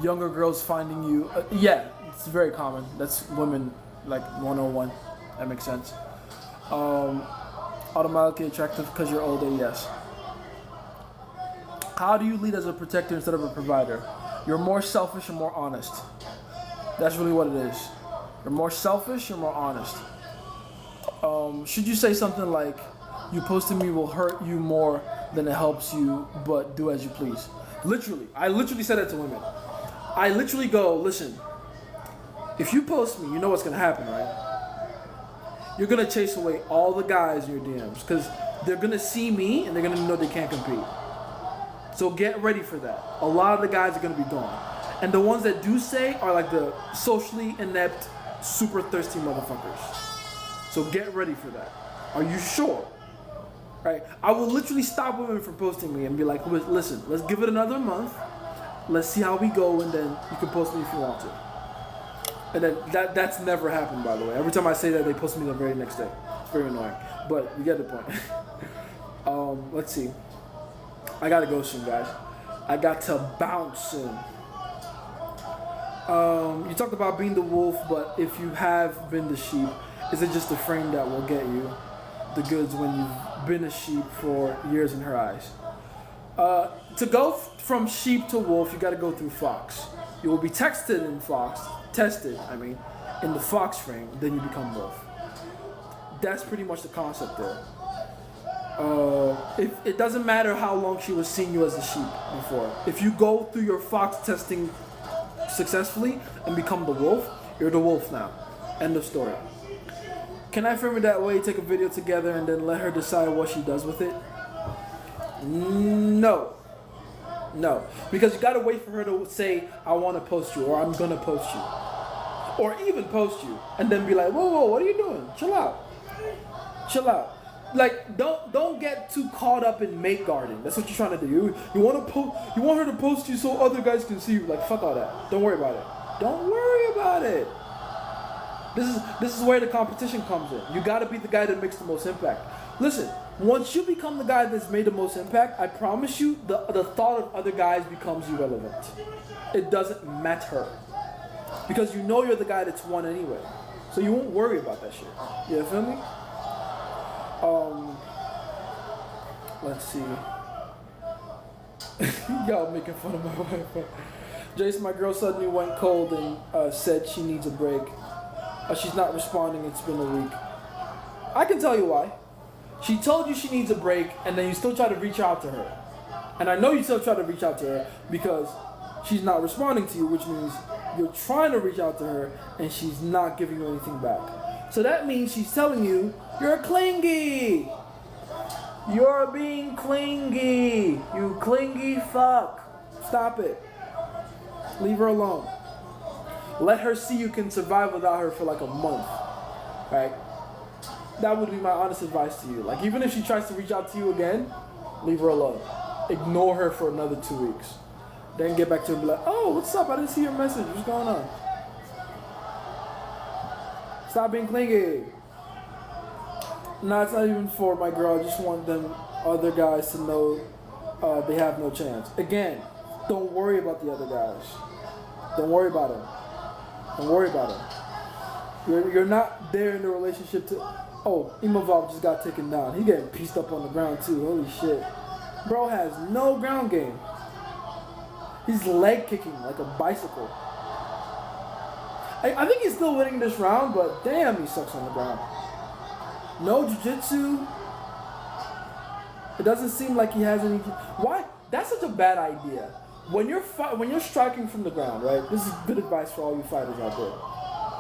younger girls finding you. Yeah, it's very common. That's women, like 101. That makes sense. Automatically attractive because you're older, yes. How do you lead as a protector instead of a provider? You're more selfish and more honest. That's really what it is. You're more selfish, you're more honest. Should you say something like, you posting me will hurt you more than it helps you, but do as you please? Literally. I literally said that to women. I literally go, listen, if you post me, you know what's going to happen, right? You're going to chase away all the guys in your DMs because they're going to see me and they're going to know they can't compete. So get ready for that. A lot of the guys are going to be gone. And the ones that do say are like the socially inept, super thirsty motherfuckers. So get ready for that. Are you sure? Right? I will literally stop women from posting me and be like, listen, let's give it another month. Let's see how we go, and then you can post me if you want to. And then that's never happened, by the way. Every time I say that, they post me the very next day. It's very annoying. But you get the point. Let's see. I gotta go soon, guys. I got to bounce soon. You talked about being the wolf, but if you have been the sheep, is it just the frame that will get you the goods when you've been a sheep for years in her eyes? To go from sheep to wolf, you gotta go through fox. You will be tested in the fox frame, then you become wolf. That's pretty much the concept there. If it doesn't matter how long she was seeing you as a sheep before. If you go through your fox testing successfully and become the wolf, you're the wolf now. End of story. Can I frame it that way, take a video together, and then let her decide what she does with it? No. Because you gotta wait for her to say, I wanna post you, or I'm gonna post you. Or even post you, and then be like, whoa, what are you doing? Chill out. Like, don't get too caught up in mate guarding. That's what you're trying to do. You want her to post you so other guys can see you. Like, fuck all that. Don't worry about it. This is where the competition comes in. You gotta be the guy that makes the most impact. Listen, once you become the guy that's made the most impact, I promise you, the thought of other guys becomes irrelevant. It doesn't matter. Because you know you're the guy that's won anyway. So you won't worry about that shit. You feel me? Let's see. Y'all making fun of my wife. Jason, my girl suddenly went cold and said she needs a break. She's not responding. It's been a week. I can tell you why. She told you she needs a break, and then you still try to reach out to her. And I know you still try to reach out to her because she's not responding to you, which means you're trying to reach out to her, and she's not giving you anything back. So that means she's telling you, you're clingy. You're being clingy. You clingy fuck. Stop it. Leave her alone. Let her see you can survive without her for like a month. Right? That would be my honest advice to you. Like, even if she tries to reach out to you again, leave her alone. Ignore her for another 2 weeks. Then get back to her and be like, oh, what's up? I didn't see your message. What's going on? Stop being clingy. No, it's not even for my girl. I just want them other guys to know they have no chance. Again, don't worry about the other guys. Don't worry about them. Don't worry about them. You're not there in the relationship to. Oh, Imavov just got taken down. He getting pieced up on the ground too. Holy shit. Bro has no ground game. He's leg kicking like a bicycle. I think he's still winning this round, but damn, he sucks on the ground. No jiu-jitsu. It doesn't seem like he has any. Why? That's such a bad idea. When you're striking from the ground, right? This is good advice for all you fighters out there.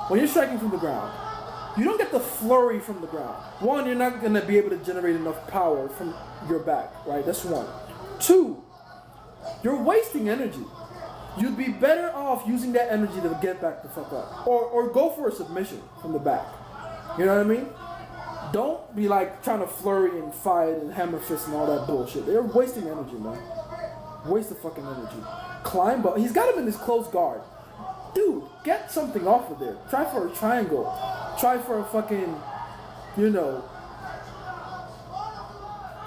When you're striking from the ground, you don't get the flurry from the ground. One, you're not gonna be able to generate enough power from your back, right? That's one. Two, you're wasting energy. You'd be better off using that energy to get back the fuck up. Or go for a submission from the back. You know what I mean? Don't be like trying to flurry and fight and hammer fist and all that bullshit. They're wasting energy, man. Waste of fucking energy. Climb up. He's got him in his close guard. Dude, get something off of there. Try for a triangle. Try for a fucking,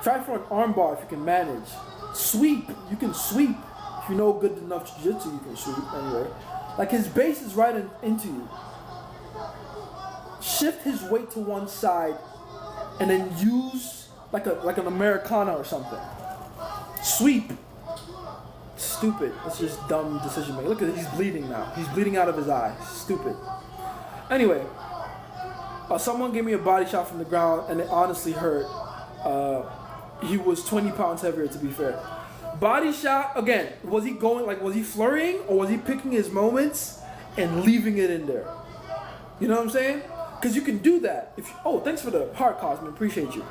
try for an armbar if you can manage. Sweep. You can sweep. If you know good enough jiu-jitsu, you can sweep anyway. Like his base is right into you. Shift his weight to one side and then use like an Americana or something. Sweep. Stupid. That's just dumb decision making. Look at it. He's bleeding now. He's bleeding out of his eye. Stupid. Anyway, someone gave me a body shot from the ground and it honestly hurt. He was 20 pounds heavier, to be fair. Body shot, again, was he flurrying or was he picking his moments and leaving it in there? You know what I'm saying? Because you can do that. Thanks for the heart, Cosman. Appreciate you.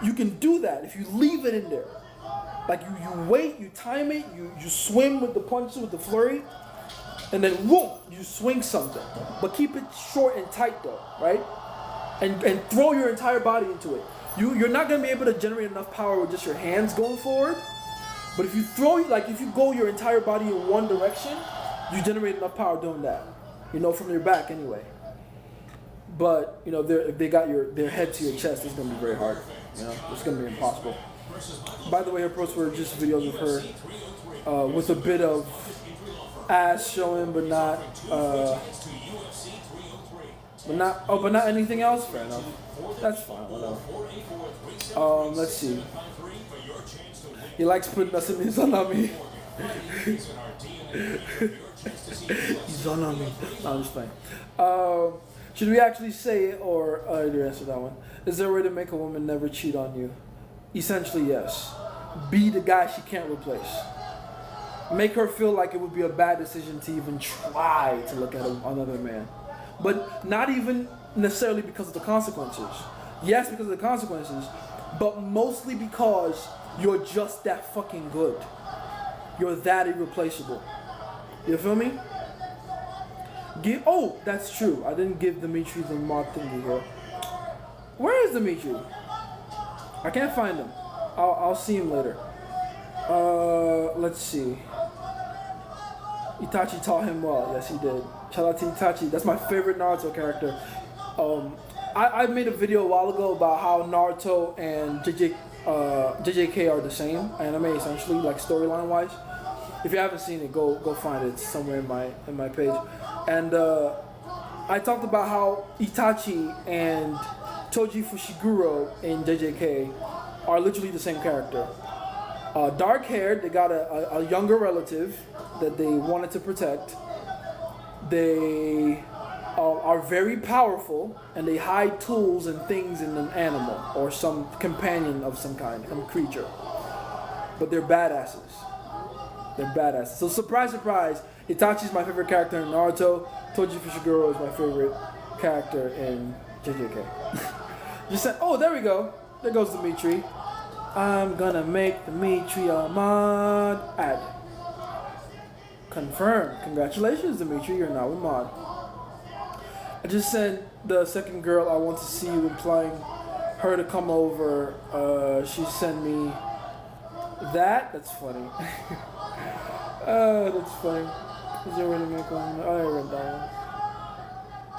You can do that if you leave it in there. Like you wait, you time it, you swing with the punches, with the flurry, and then whoop, you swing something. But keep it short and tight though, right? And throw your entire body into it. You're not gonna be able to generate enough power with just your hands going forward. But if you go your entire body in one direction, you generate enough power doing that. From your back anyway. But if they got their head to your chest, it's gonna be very hard. It's gonna be impossible. By the way, her posts were just videos of her with a bit of ass showing, but not anything else. Fair enough. That's fine. Whatever. Let's see. He likes putting us in his Zanami. Zanami. No, I'm just playing. Should we actually say it, or I already answered that one? Is there a way to make a woman never cheat on you? Essentially, yes. Be the guy she can't replace. Make her feel like it would be a bad decision to even try to look at another man. But not even necessarily because of the consequences. Yes, because of the consequences, but mostly because you're just that fucking good. You're that irreplaceable. You feel me? That's true. I didn't give Dimitri the mod thingy here. Where is Dimitri? I can't find him. I'll see him later. Let's see. Itachi taught him well. Yes, he did. Shout out to Itachi. That's my favorite Naruto character. I made a video a while ago about how Naruto and JJK are the same anime, essentially, like storyline wise. If you haven't seen it, go find it. It's somewhere in my page. And I talked about how Itachi and Toji Fushiguro in JJK are literally the same character. Dark haired, they got a younger relative that they wanted to protect. They are very powerful and they hide tools and things in an animal or some companion of some kind, some creature. But they're badasses. So surprise, surprise, Itachi's my favorite character in Naruto. Toji Fushiguro is my favorite character in JJK. Just said, there we go. There goes Dimitri. I'm gonna make Dimitri a mod. Add. Confirm. Congratulations, Dimitri. You're now a mod. I just sent the second girl I want to see you, implying her to come over. She sent me that. That's funny. That's funny. Is there a way to make one? I read that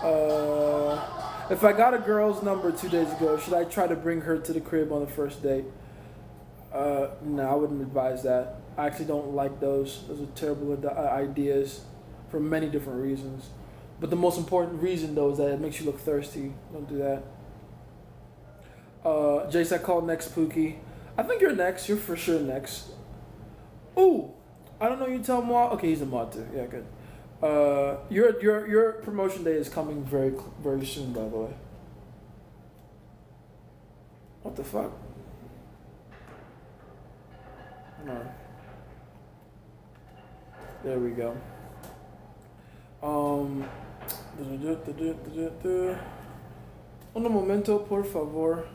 one. If I got a girl's number 2 days ago, should I try to bring her to the crib on the first date? No, I wouldn't advise that. I actually don't like those. Those are terrible ideas for many different reasons. But the most important reason, though, is that it makes you look thirsty. Don't do that. Jace, I called next, Pookie. I think you're next. You're for sure next. Ooh, I don't know. You tell Mod. Okay, he's a mod too. Yeah, good. Your promotion day is coming very soon, by the way. What the fuck? No. There we go. Un momento, por favor.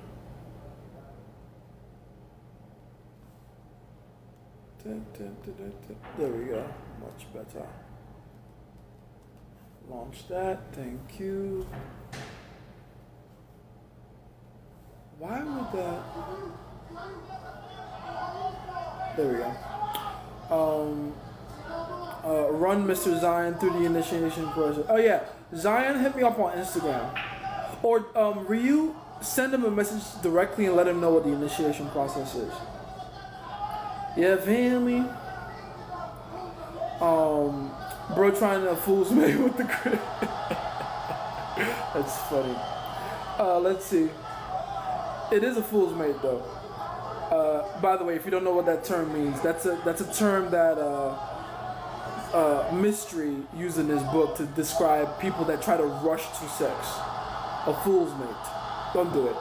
There we go. Much better. Launch that. Thank you. Why would that? There we go. Run Mr. Zion through the initiation process. Oh yeah, Zion hit me up on Instagram. Or Ryu, send him a message directly and let him know what the initiation process is. Yeah, family. Bro trying to fool's me with the grip. That's funny. Let's see. It is a fool's mate though. By the way, if you don't know what that term means, that's a term that Mystery used in his book to describe people that try to rush to sex. A fool's mate. Don't do it.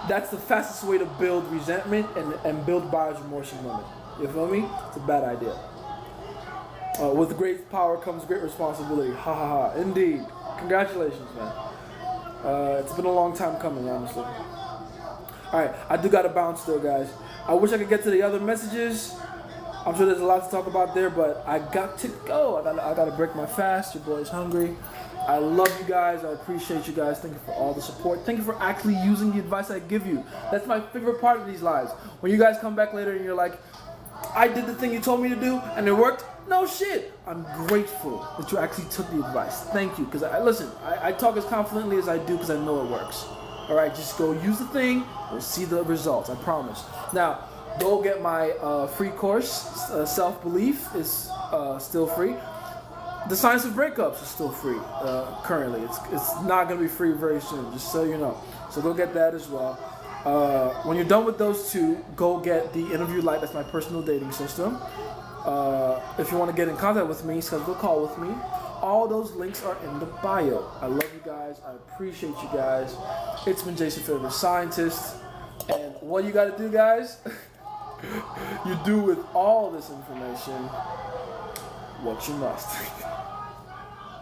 That's the fastest way to build resentment and build buyer's remorse in women. You feel me? It's a bad idea. With great power comes great responsibility. Ha ha ha. Indeed. Congratulations, man. It's been a long time coming, honestly. Alright, I do gotta bounce though, guys. I wish I could get to the other messages. I'm sure there's a lot to talk about there, but I got to go. I gotta break my fast. Your boy's hungry. I love you guys. I appreciate you guys. Thank you for all the support. Thank you for actually using the advice I give you. That's my favorite part of these lives. When you guys come back later and you're like, I did the thing you told me to do and it worked. No shit. I'm grateful that you actually took the advice. Thank you. Because I talk as confidently as I do because I know it works. All right, just go use the thing. We'll see the results. I promise. Now, go get my free course. Self-belief is still free. The Science of Breakups is still free currently. It's not going to be free very soon, just so you know. So go get that as well. When you're done with those two, go get the Interview Lite. That's my personal dating system. If you want to get in contact with me, schedule a call with me. All those links are in the bio. I love you guys. I appreciate you guys. It's been Jason Favorite Scientist. And what you got to do, guys, you do with all this information what you must.